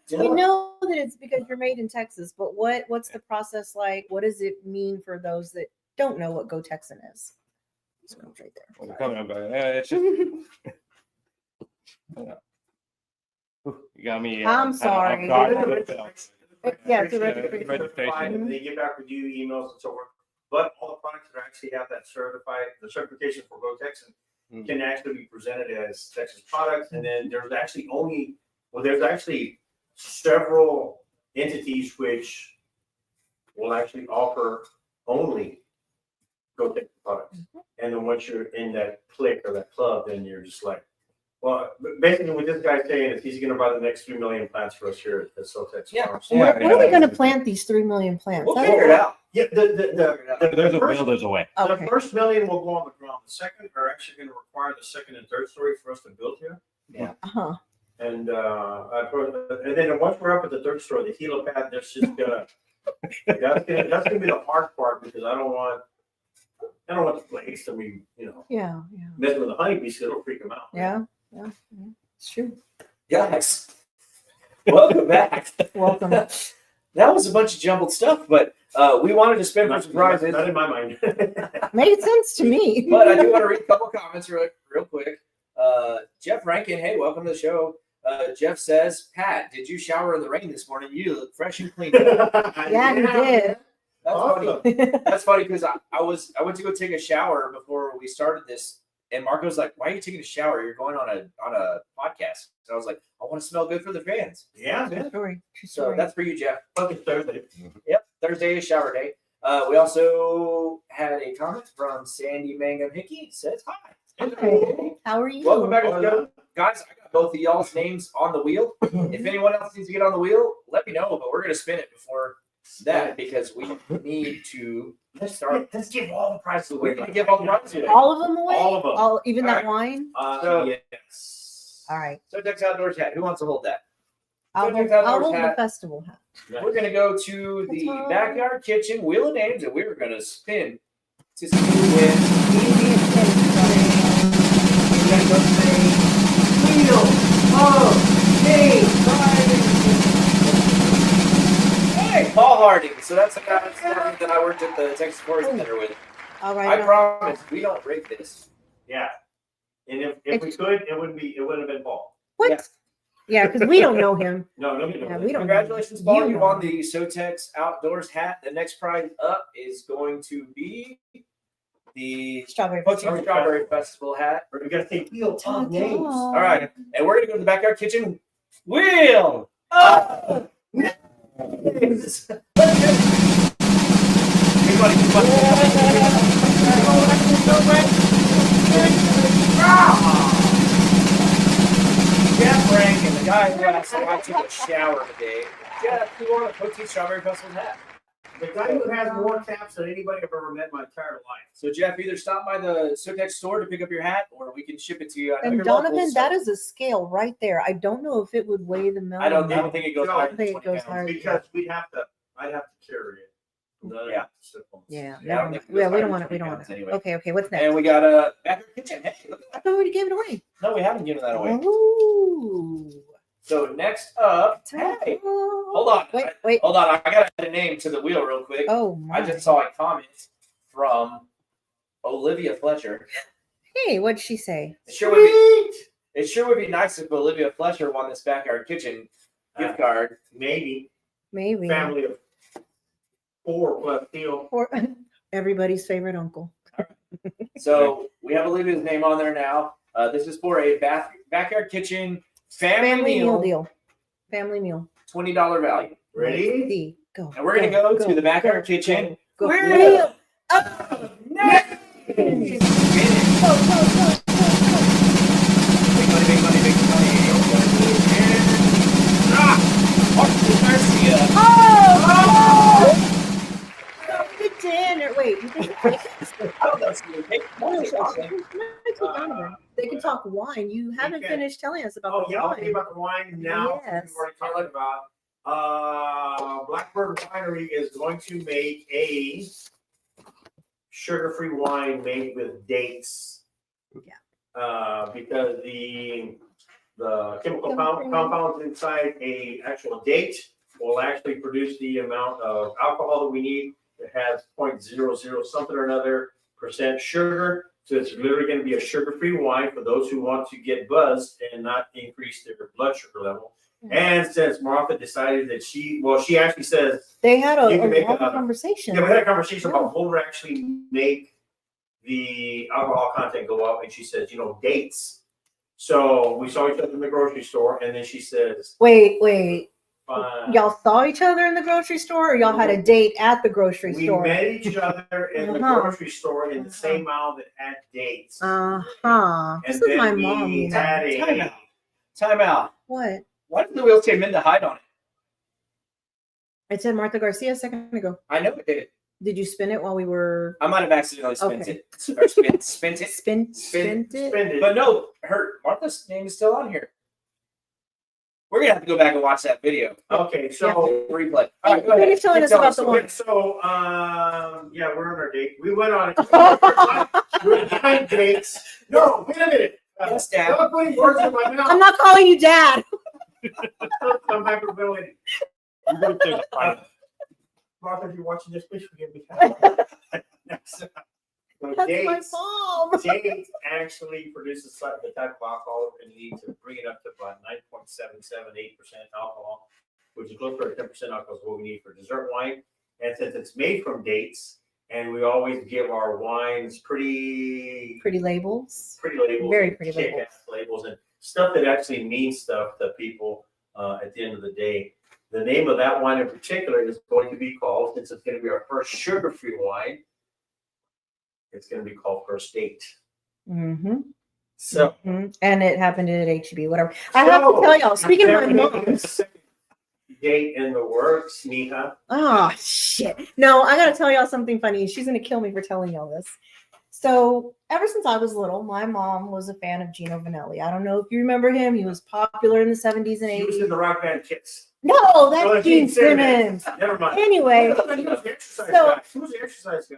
S4: that it's because you're made in Texas, but what's the process like? What does it mean for those that don't know what Go Texan is? It's right there.
S9: We're coming up, it's just. You got me.
S4: I'm sorry. Yeah, it's a registration.
S9: registration.
S3: They get back with you, emails and so forth. But all the products that actually have that the certification for Go Texan can actually be presented as Texas products. And then there's actually several entities which will actually offer only Go Texan products. And then once you're in that clique or that club, then you're just like, well, basically what this guy's saying is he's gonna buy the next 3 million plants for us here at SoTex
S2: Yeah.
S3: Farms.
S4: And when are we going to plant these 3 million plants?
S2: We'll
S4: That's-
S2: figure it out.
S3: Yeah,
S9: There's a
S3: first-
S9: will, there's a way.
S3: The
S4: Okay.
S3: first million will go on the ground. The second are actually going to require the second and third story for us to build here.
S4: Uh-huh.
S3: And then once we're up at the third story, the helipad, that's just gonna that's gonna be the hard part because I don't want the place to be,
S4: Yeah.
S3: messing with the honeybees, it'll freak them out.
S4: Yeah. It's true.
S2: Guys, welcome back.
S4: Welcome.
S2: That was a bunch of jumbled stuff, but we wanted to spin for some prizes.
S3: Not in my mind.
S4: Made sense to me.
S2: But I do want to read a couple comments real quick. Jeff Rankin, hey, welcome to the show. Jeff says, Pat, did you shower in the rain this morning? You look fresh and clean.
S4: Yeah, he did.
S2: That's
S3: Awesome.
S2: funny. That's funny because I went to go take a shower before we started this, and Marco's like, "Why are you taking a shower? You're going on a podcast." And I was like, "I want to smell good for the fans."
S3: Yeah,
S4: True story. True
S2: So
S4: story.
S2: that's for you, Jeff.
S3: fucking Thursday.
S2: Yep, Thursday is shower day. We also had a comment from Sandy Mangum Hickey. It says hi.
S4: Hi. How are you?
S2: Welcome back to the show. Guys, I got both of y'all's names on the wheel. If anyone else needs to get on the wheel, let me know, but we're going to spin it before that because we need to start.
S3: Let's give all the prizes away.
S2: We're going to give all the prizes away.
S4: All of them away?
S3: All of them.
S4: All, even
S2: All
S4: that wine?
S3: Yes.
S4: All right.
S2: SoTex Outdoors hat. Who wants to hold that?
S4: I'll
S2: SoTex
S4: hold, I'll
S2: Outdoors
S4: hold the
S2: hat.
S4: festival hat.
S2: We're going to go to the
S4: Ta-ta.
S2: backyard kitchen wheel of names, and we're going to spin to see who wins. We're going to go say wheel of names. Hey, Paul Harding. So that's the guy that I worked at the Texas Forest Center with.
S4: All
S2: I
S4: right.
S2: promise we don't break this.
S3: Yeah. And if we could, it wouldn't have been Paul.
S4: What?
S2: Yeah.
S4: Yeah, because we don't know him.
S3: No, nobody knows.
S4: Yeah, we don't.
S2: Congratulations, Paul.
S4: You
S2: You
S4: know.
S2: won the SoTex Outdoors hat. The next prize up is going to be the
S4: Strawberry.
S2: Poaching Strawberry Festival hat.
S3: We gotta say wheel
S4: Ta-ta.
S3: of names.
S2: All right. And we're going to go to the backyard kitchen. Wheel of names. Let's do it. Big money, big money. Jeff Rankin, the guy who asked if I took a shower today. Jeff, you won a Poaching Strawberry Festival hat.
S3: The guy who has more caps than anybody I've ever met in my entire life.
S2: So Jeff, either stop by the SoTex store to pick up your hat, or we can ship it to you. I know
S4: And
S2: you're local,
S4: Donovan,
S2: so
S4: that is a scale right there. I don't know if it would weigh the melon.
S2: I don't think it goes
S3: No,
S2: higher
S4: I
S2: than
S4: think it
S2: 20
S4: goes
S2: pounds.
S4: higher.
S3: Because I'd have to carry it.
S2: Yeah.
S4: Yeah.
S2: Yeah, I don't think it goes
S4: We
S2: higher
S4: don't
S2: than
S4: want it. We
S2: 20
S4: don't want
S2: pounds
S4: it.
S2: anyway.
S4: Okay. Okay. What's next?
S2: And we got a backyard kitchen. Hey, look at
S4: I thought we already gave it away.
S2: that. No, we haven't given that away.
S4: Ooh.
S2: So next up, hey, hold on.
S4: Wait.
S2: Hold on. I got to add a name to the wheel real quick.
S4: Oh my.
S2: I just saw a comment from Olivia Fletcher.
S4: Hey, what'd she say?
S2: It sure would be nice if Olivia Fletcher won this backyard kitchen gift card.
S3: Maybe.
S4: Maybe.
S3: Family of 4 plus deal.
S4: Or everybody's favorite uncle.
S2: So we have Olivia's name on there now. This is for a backyard kitchen family meal,
S4: deal. Family meal.
S2: $20 value.
S3: Ready?
S4: D. Go.
S2: And we're gonna go to the backyard kitchen.
S4: Go.
S2: Wheel
S4: Go.
S2: Big money, big money, big money. Simon Garcia.
S4: Good dinner. Wait. You think
S2: I don't know if you take
S4: they can talk wine. You haven't
S3: Okay.
S4: finished telling us about
S3: Oh,
S4: the
S3: yeah, I'll tell you
S4: wine.
S3: about the wine now.
S4: Yes.
S3: We've already talked about. Blackbird Winery is going to make a sugar-free wine made with dates.
S4: Yeah.
S3: Because the chemical compounds inside a actual date will actually produce the amount of alcohol that we need. It has 0.00 something or another % sugar. So it's literally going to be a sugar-free wine for those who want to get buzzed and not increase their blood sugar level. And since Martha decided that she actually says,
S4: They had a
S3: You can make
S4: long
S3: a-
S4: conversation.
S3: yeah, we had a conversation about what would actually make the alcohol content go up. And she says, dates. So we saw each other in the grocery store. And then she says,
S4: Wait.
S3: uh,
S4: Y'all saw each other in the grocery store, or y'all had a date at the grocery
S3: we
S4: store?
S3: met each other in the
S4: Uh-huh.
S3: grocery store in the same aisle that had dates.
S4: Uh-huh. This
S3: And
S4: is
S3: then
S4: my
S3: we
S4: mom. You know.
S3: had a
S2: Time out.
S4: What?
S2: Why did the wheel say men to hide on it?
S4: It said Martha Garcia a second ago.
S2: I know it did.
S4: Did you spin it while we were
S2: I might have accidentally spent
S4: Okay.
S2: it. Or spent it.
S4: spin it?
S3: spend it.
S2: But no, Martha's name is still on here. We're gonna have to go back and watch that video.
S3: Okay, so
S2: Replay. All right, go ahead.
S4: Finish telling us
S2: Tell
S4: about the wine.
S3: So, yeah, we're on our date. We went on we're on dates. No, wait a minute.
S2: Yes, Dad.
S3: Don't put words in my
S4: I'm
S3: mouth.
S4: not calling you dad.
S3: I'm hyperventilating. Martha, if you're watching this, please forgive me. So
S4: That's my
S3: dates,
S4: mom.
S3: dates actually produces the type of alcohol we're going to need to bring it up to about 9.778% alcohol, which is close to 10% alcohol is what we need for dessert wine. And since it's made from dates, and we always give our wines pretty
S4: labels.
S3: labels,
S4: Very
S3: and
S4: pretty
S3: kick-ass labels, and stuff that actually means stuff to people at the end of the day. The name of that wine in particular is going to be called, since it's going to be our first sugar-free wine, it's going to be called First Date.
S4: Mm-hmm.
S3: So,
S4: And it happened at HEB, whatever. I have to tell y'all, speaking of my mom.
S3: Date in the works, Mija.
S4: Oh, shit. No, I got to tell y'all something funny. She's going to kill me for telling y'all this. So, ever since I was little, my mom was a fan of Gino Vanelli. I don't know if you remember him. He was popular in the 70s and 80s.
S3: He was in the rock band Kiss.
S4: No, that's Gene Simmons.
S3: Never mind.
S4: Anyway,
S3: Who was the exercise guy? Who was the exercise guy?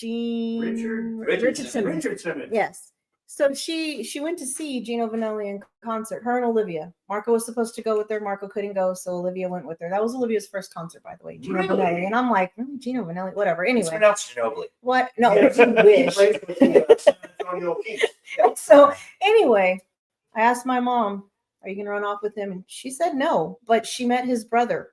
S4: Richard Simmons.
S3: Richard Simmons.
S4: Yes. So she went to see Gino Vanelli in concert, her and Olivia. Marco was supposed to go with her. Marco couldn't go, so Olivia went with her. That was Olivia's first concert, by the way, Gino Vanelli. And I'm like, Gino Vanelli, whatever. Anyway.
S2: It's pronounced Ginobili.
S4: What? No,
S3: Yeah,
S4: you wish.
S3: He plays with the, San Antonio Kings.
S4: So anyway, I asked my mom, are you going to run off with him? And she said no, but she met his brother.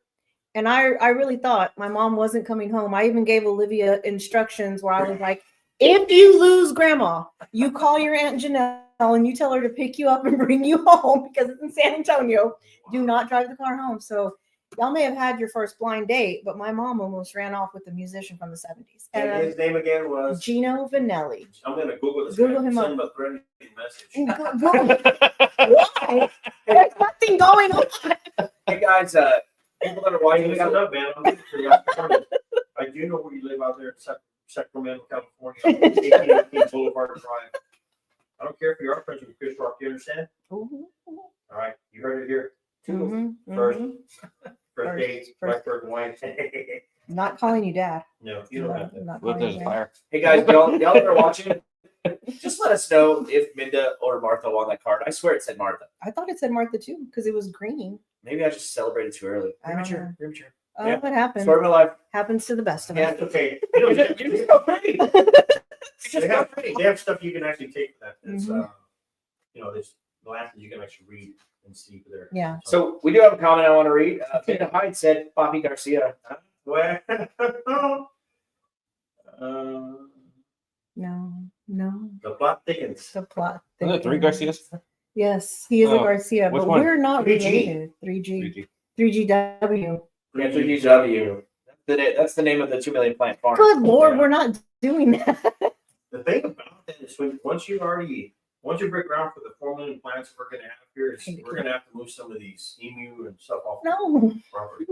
S4: And I really thought my mom wasn't coming home. I even gave Olivia instructions where I was like, if you lose grandma, you call your Aunt Janelle and you tell her to pick you up and bring you home because it's in San Antonio. Do not drive the car home. So y'all may have had your first blind date, but my mom almost ran off with the musician from the 70s.
S3: And his name again was?
S4: Gino Vanelli.
S3: I'm going to Google this.
S4: Google him up.
S3: Send him a threatening message.
S4: Why? There's nothing going on.
S2: Hey guys, people that are watching this,
S3: Up, man. I do know where you live out there in Sacramento, California, 1818 Boulevard Drive. I don't care if you are friends with Chris Rock, you understand? All right, you heard it here. First date, Blackbird wine.
S4: Not calling you dad.
S3: No, you don't have to.
S4: Not
S9: With
S4: calling
S9: his
S4: you dad.
S9: fire.
S2: hey guys, y'all that are watching, just let us know if Minda or Martha won that card. I swear it said Martha.
S4: I thought it said Martha too because it was green.
S2: Maybe I just celebrated too early.
S4: I don't know.
S2: Premature.
S4: Oh,
S3: Yeah.
S4: what happened?
S2: Story of my life.
S4: Happens to the best of
S3: Yeah,
S4: us.
S3: it's okay.
S2: You're just so pretty.
S3: They have stuff you can actually take for that. It's, there's glasses you can actually read and see there.
S4: Yeah.
S2: So we do have a comment I want to read. Minda Hyde said, Bobby Garcia.
S3: Well,
S4: No.
S3: the plot thickens.
S4: The plot.
S9: Are there three Garcias?
S4: Yes, he is a
S9: Oh,
S4: Garcia,
S9: which
S4: but
S9: one?
S4: we're not
S3: 3G.
S4: related. 3G. 3GW.
S2: Yeah, 3GW. That's the name of the 2 million plant farm.
S4: Good Lord,
S3: Yeah.
S4: we're not doing that.
S3: The thing about that is once you break ground for the 4 million plants we're gonna have here, is we're gonna have to move some of these emu and stuff off
S4: No.
S3: the property.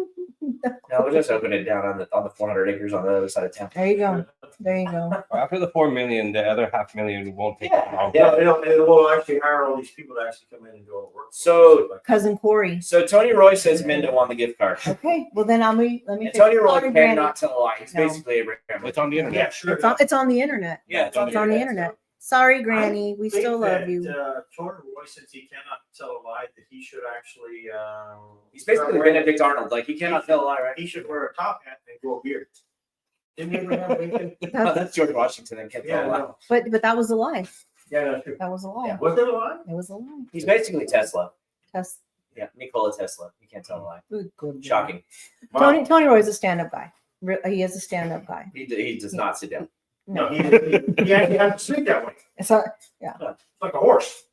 S2: No, we'll just open it down on the 400 acres on the other side of town.
S4: There you go. There you go.
S9: After the 4 million, the other 500,000 won't take long.
S3: Yeah, and we'll actually hire all these people to actually come in and do all the work.
S2: So-
S4: Cousin Corey.
S2: So Tony Roy says Minda won the gift card.
S4: Okay, well then let me
S2: And
S4: fix
S2: Tony
S4: it.
S2: Roy
S4: Sorry, Granny.
S2: cannot tell a lie. He's
S4: No.
S2: basically Abraham.
S9: It's on the internet.
S3: Yeah, sure.
S4: It's on the internet.
S2: Yeah, it's on
S4: It's on the internet. Sorry, Granny. We still love you.
S3: Tony Roy, since he cannot tell a lie, that he should actually.
S2: He's basically Benedict Arnold. Like he cannot tell a lie, right?
S3: He should wear a top hat and grow a beard. Didn't Abraham Lincoln?
S2: No, that's George Washington and can't
S3: Yeah,
S2: tell a lie.
S3: no.
S4: But that was a lie.
S3: Yeah, that's true.
S4: That was a lie.
S2: Yeah.
S3: Was it a lie?
S4: It was a lie.
S2: He's basically Tesla.
S4: That's
S2: Yeah, Nikola Tesla. You can't tell a lie.
S4: good.
S2: Shocking.
S3: Wow.
S4: Tony Roy's a stand-up guy. He is a stand-up guy.
S2: He does not sit down.
S3: No, he actually has to sleep that way.
S4: So
S3: It's like a horse.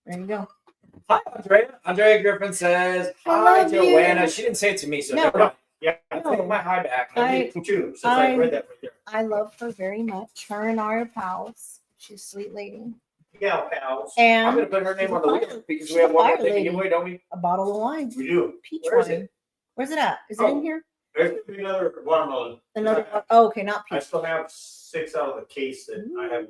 S4: there you go.
S2: Hi, Andrea. Andrea Griffin says,
S4: I
S2: hi,
S4: love you.
S2: Joanna. She didn't say it to me, so
S4: No.
S2: never mind.
S3: Yeah,
S2: I take my hi back.
S4: I-
S3: too. Since I read that right there.
S4: I love her very much. Her and I are pals. She's a sweet lady.
S3: Yeah, pals.
S2: I'm
S4: And
S2: going to put her name
S4: she's
S2: on the
S4: a
S2: wheel
S4: fire-
S2: because
S4: she's
S2: we have
S4: a
S2: one more
S4: fire
S2: thing to
S4: lady.
S2: give away, don't we?
S4: a bottle of wine.
S3: We do.
S4: Peach
S2: Where is
S4: wine.
S2: it?
S4: Where's it at? Is it in here?
S3: There's another watermelon.
S4: Another one? Oh, okay, not
S3: I
S4: peach.
S3: still have 6 out of the case that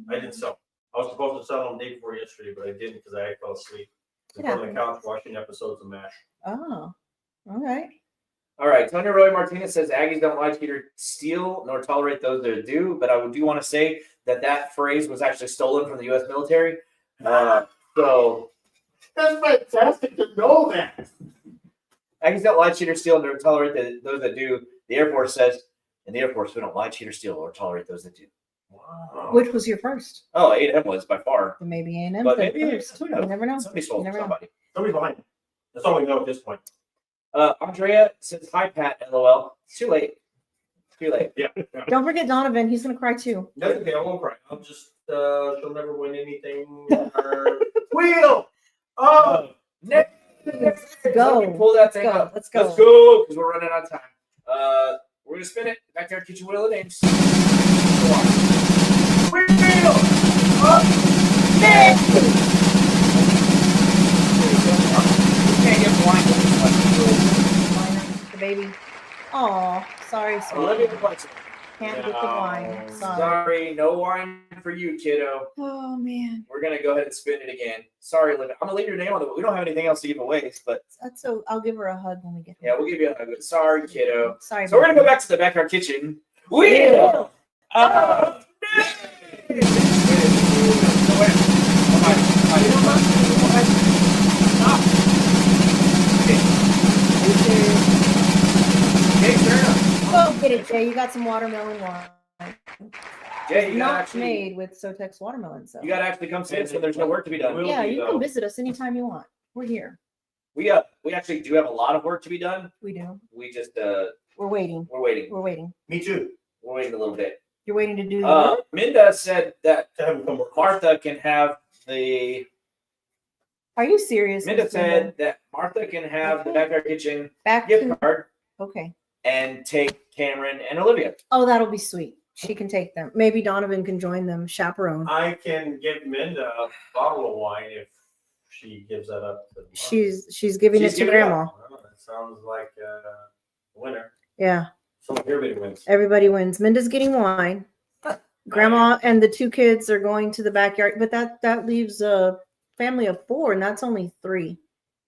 S3: I didn't sell. I was supposed to sell them the day before yesterday, but I didn't because I fell asleep.
S4: It
S3: On the
S4: happens.
S3: couch watching episodes of MASH.
S4: Oh, all right.
S2: All right. Tony Roy Martinez says Aggies don't lie, cheat, or steal, nor tolerate those that do. But I do want to say that phrase was actually stolen from the U.S. military. So
S3: That's fantastic to know that.
S2: Aggies don't lie, cheat, or steal, nor tolerate those that do. The Air Force says, in the Air Force, we don't lie, cheat, or steal, or tolerate those that do.
S4: Which was your first?
S2: Oh, A&M was by far.
S4: Then maybe A&M.
S2: But maybe
S4: first.
S2: who knows?
S4: You never know.
S2: Somebody
S4: You
S2: stole
S4: never know.
S2: somebody.
S3: Somebody's lying. That's all we know at this point.
S2: Andrea says, hi, Pat, LOL. It's too late. Too late.
S3: Yeah.
S4: Don't forget Donovan. He's gonna cry too.
S3: That's okay. I won't cry. I'll just, she'll never win anything. Wheel! Oh!
S2: Let's
S4: go.
S2: Pull that thing
S4: Let's go.
S2: up.
S4: Let's go.
S2: Let's go, because we're running out of time. We're gonna spin it. Backyard Kitchen Wheel of Names. Go on. Wheel! Up! Next! You can't get blind with this one.
S4: The baby. Oh, sorry,
S2: Olivia
S4: sweetie.
S2: Fletcher.
S4: Can't get the wine. Sorry.
S2: Sorry, no wine for you, kiddo.
S4: Oh man.
S2: We're gonna go ahead and spin it again. Sorry, Olivia. I'm gonna leave your name on the. We don't have anything else to give away, but
S4: That's so. I'll give her a hug when we get home.
S2: yeah, we'll give you a hug. Sorry, kiddo.
S4: Sorry.
S2: So we're gonna
S4: baby.
S2: go back to the backyard kitchen. Wheel of
S4: Go get it, Jay. You got some watermelon wine.
S2: Jay, you gotta
S4: Not
S2: actually,
S4: made with SoTex watermelon. So
S2: you gotta actually come sit so there's no work to be done.
S4: yeah, you can visit us anytime you want. We're here.
S2: We actually do have a lot of work to be done.
S4: We do.
S2: We just
S4: We're waiting.
S2: we're waiting.
S4: We're waiting.
S3: Me too.
S2: We're waiting a little bit.
S4: You're waiting to do the work?
S2: Minda said that
S3: To have him come work.
S2: Martha can have the.
S4: Are you serious?
S2: Minda
S4: Miss
S2: said that Martha can have the backyard kitchen
S4: Back
S2: gift
S4: to
S2: card
S4: okay.
S2: and take Cameron and Olivia.
S4: Oh, that'll be sweet. She can take them. Maybe Donovan can join them. Chaperone.
S3: I can give Minda a bottle of wine if she gives that up to the mom.
S4: She's giving
S2: She's
S4: it to
S2: giving it up.
S4: grandma.
S3: Well, that sounds like a winner.
S4: Yeah.
S3: So everybody wins.
S4: Everybody wins. Minda's getting wine. Grandma and the two kids are going to the backyard, but that leaves a family of 4, and that's only 3.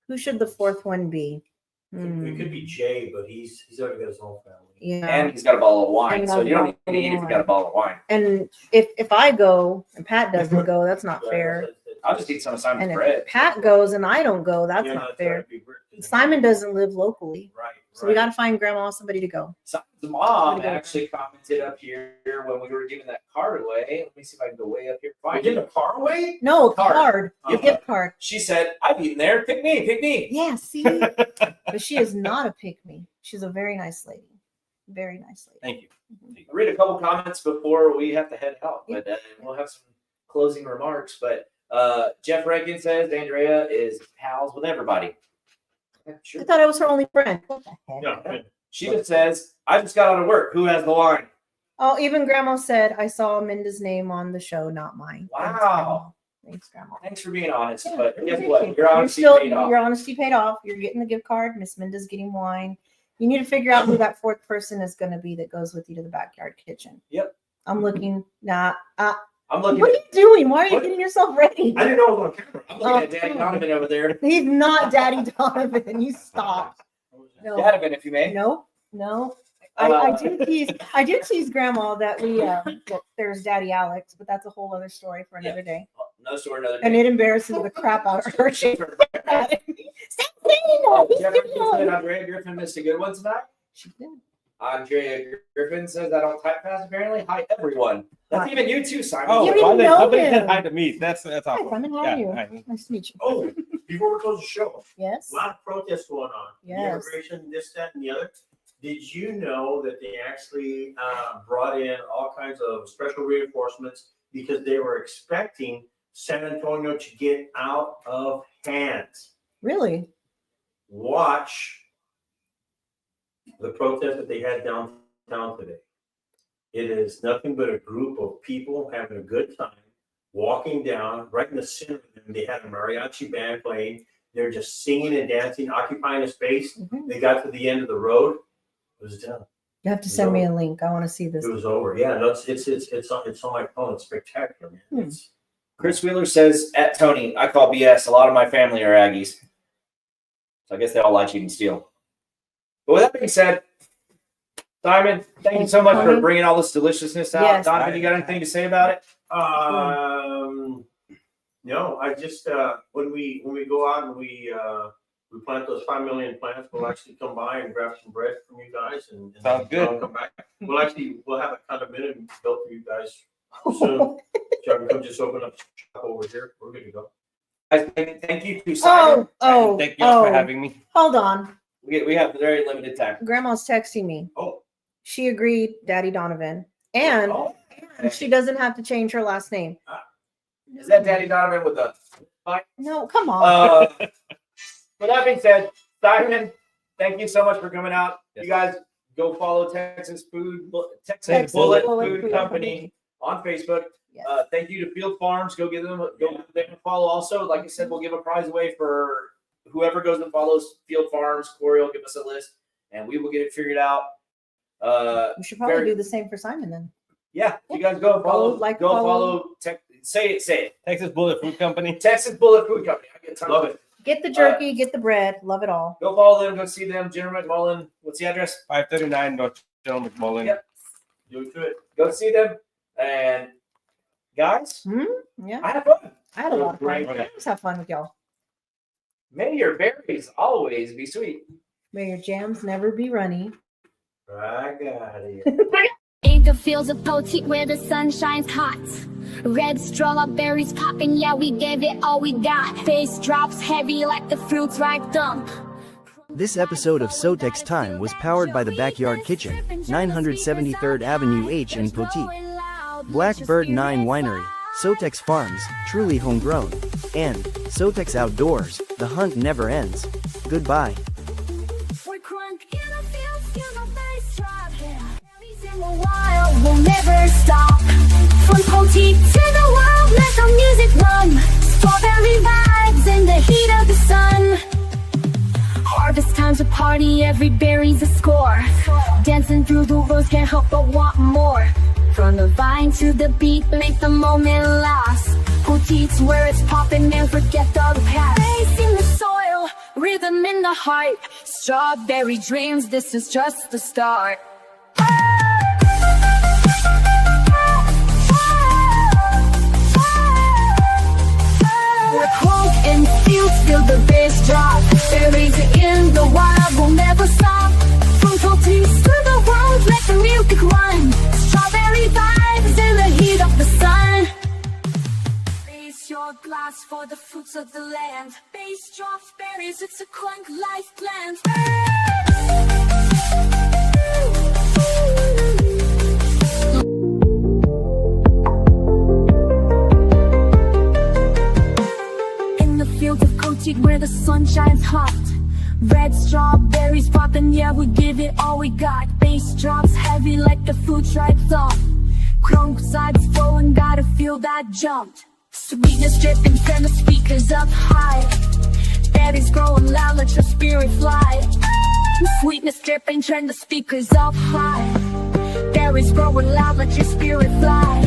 S4: Who should the 4th one be?
S3: It could be Jay, but he's already got his own family.
S4: Yeah.
S2: And he's got a bottle of wine,
S4: And
S2: so
S4: a
S2: you don't need
S4: bottle
S2: to
S4: of
S2: eat if you got a bottle of wine.
S4: And if I go and Pat doesn't go, that's not fair.
S2: I'll just eat some of Simon's
S4: And if
S2: bread.
S4: Pat goes and I don't go, that's
S3: You're
S4: not
S3: trying
S4: fair.
S3: to be British.
S4: Simon doesn't live locally,
S3: Right.
S4: so we got to find grandma somebody to go.
S2: Simon's mom actually commented up here when we were giving that card away. Let me see if I can go way up here.
S3: We're
S2: Find
S3: getting
S2: it.
S3: a car away?
S4: No,
S2: Card.
S4: card.
S3: Okay.
S4: Gift card.
S2: She said, "I've eaten there. Pick me. Pick me."
S4: Yeah, see? But she is not a pick me. She's a very nice lady. Very nice lady.
S9: Thank you.
S2: I'll read a couple comments before we have to head out, but we'll have some closing remarks. But Jeff Rankin says Andrea is pals with everybody. Yeah,
S4: I
S2: sure.
S4: thought I was her only friend. What the heck?
S3: No.
S2: She just says, "I just got out of work. Who has the wine?"
S4: Oh, even grandma said, I saw Minda's name on the show, not mine. Thanks,
S2: Wow.
S4: Grandma. Thanks, grandma.
S2: Thanks for being honest,
S4: Yeah,
S2: but guess
S4: appreciate
S2: what?
S4: it.
S2: Your honesty
S4: You're
S2: paid off.
S4: Your honesty paid off. You're getting the gift card. Miss Minda's getting wine. You need to figure out who that 4th person is going to be that goes with you to the backyard kitchen.
S2: Yep.
S4: I'm looking. Nah.
S2: I'm looking.
S4: What are you doing? Why are you
S2: What?
S4: getting yourself ready?
S3: I didn't know it was on camera.
S2: I'm looking at Daddy Donovan over there.
S4: He's not Daddy Donovan. You stop. No.
S2: Donovan, if you may.
S4: No. I do tease grandma that that there's Daddy Alex, but that's a whole other story for another day.
S2: No story, another
S4: And
S2: day.
S4: it embarrasses the crap out of her. She stop saying
S2: Oh,
S4: that.
S2: Jeff Rankin said Andrea Griffin missed a good one tonight.
S4: She did.
S2: Andrea Griffin says I don't type fast apparently. Hi everyone. That's
S4: Hi.
S2: even you too, Simon.
S9: Oh,
S4: You didn't
S9: somebody
S4: know
S9: said
S4: him.
S9: hi to me. That's
S4: Hi,
S9: awesome.
S4: Simon. How are you?
S9: hi.
S4: Nice to meet you.
S3: Oh, before we close the show,
S4: Yes.
S3: a lot of protests going on.
S4: Yes.
S3: Immigration, this, that, and the other. Did you know that they actually brought in all kinds of special reinforcements because they were expecting San Antonio to get out of hand?
S4: Really?
S3: Watch the protest that they had downtown today. It is nothing but a group of people having a good time, walking down right in the center of them. They had a mariachi band playing. They're just singing and dancing, occupying a space.
S4: Mhm.
S3: They got to the end of the road. It was done.
S4: You have to send me a link. I want to see this.
S3: It was over. Yeah, no, it's on my phone. It's spectacular, man.
S4: Hmm.
S3: It's,
S2: Chris Wheeler says at Tony, I call BS. A lot of my family are Aggies. So I guess they all like cheat and steal. But with that being said, Simon, thank you so much for bringing all this deliciousness out.
S4: Yes.
S2: Donovan, you got anything to say about it?
S3: no, I just when we go out and we plant those 5 million plants, we'll actually come by and grab some bread from you guys and
S9: Sounds good.
S3: Come back. We'll have a condominium built for you guys So, shall we come just open up shop over here? We're good to go.
S2: Guys, thank you to Simon.
S4: Oh,
S9: Thank you all for having me.
S4: hold on.
S2: We have very limited time.
S4: Grandma's texting me.
S2: Oh.
S4: She agreed, Daddy Donovan. And
S2: Oh.
S4: she doesn't have to change her last name.
S2: Is that Daddy Donovan with the
S4: No, come on.
S2: With that being said, Simon, thank you so much for coming out. You guys go follow Texas
S4: Texas
S2: Bullet
S4: Bullet
S2: Food Company on Facebook.
S4: Yes.
S2: Thank you to Field Farms. Go give them a follow. Also, like I said, we'll give a prize away for whoever goes and follows Field Farms. Corey will give us a list, and we will get it figured out.
S4: We should probably do the same for Simon then.
S2: Yeah, you guys go follow.
S4: Follow.
S2: Say it.
S9: Texas Bullet Food Company.
S2: Texas Bullet Food Company. I get
S3: Love it.
S4: Get the jerky, get the bread, love it all.
S2: Go follow them. Go see them. General McMullen. What's the address?
S9: 539 North General McMullen.
S2: Yep. Go see them. And guys,
S4: Yeah,
S2: I had fun.
S4: I had a lot of fun.
S2: Great.
S4: I just have fun with y'all.
S2: May your berries always be sweet.
S4: May your jams never be runny.
S3: I got it.
S8: In the fields of Poteet where the sun shines hot. Red strawberries popping, yeah, we gave it all we got. Face drops heavy like the fruits ripe dump.
S11: This episode of SoTex Time was powered by the Backyard Kitchen, 973rd Avenue H in Poteet. Blackbird 9 Winery, SoTex Farms, truly homegrown, and SoTex Outdoors, the hunt never ends. Goodbye.
S8: We're crunk in the fields, in the bass drop, yeah. Berries in the wild will never stop. From Poteet to the world, let the music run. Strawberry vibes in the heat of the sun. Harvest time's a party, every berry's a score. Dancing through the rows, can't help but want more. From the vine to the beat, make the moment last. Poteet's where it's poppin', and forget all the past. Bass in the soil, rhythm in the heart. Strawberry dreams, this is just the start. We're crunk in fields, feel the bass drop. Berries in the wild, will never stop. From Poteet to the world, let the music run. Strawberry vibes in the heat of the sun. Raise your glass for the fruits of the land. Bass drops berries, it's a crunk life plan. Fields of Poteet where the sun shines hot. Red strawberries poppin', yeah, we give it all we got. Bass drops heavy like the food tribe thump. Crunk sides flowing, gotta feel that jump. Sweetness dripping, turn the speakers up high. Berries growing loud, let your spirit fly. Sweetness dripping, turn the speakers up high. Berries growing loud, let your spirit fly.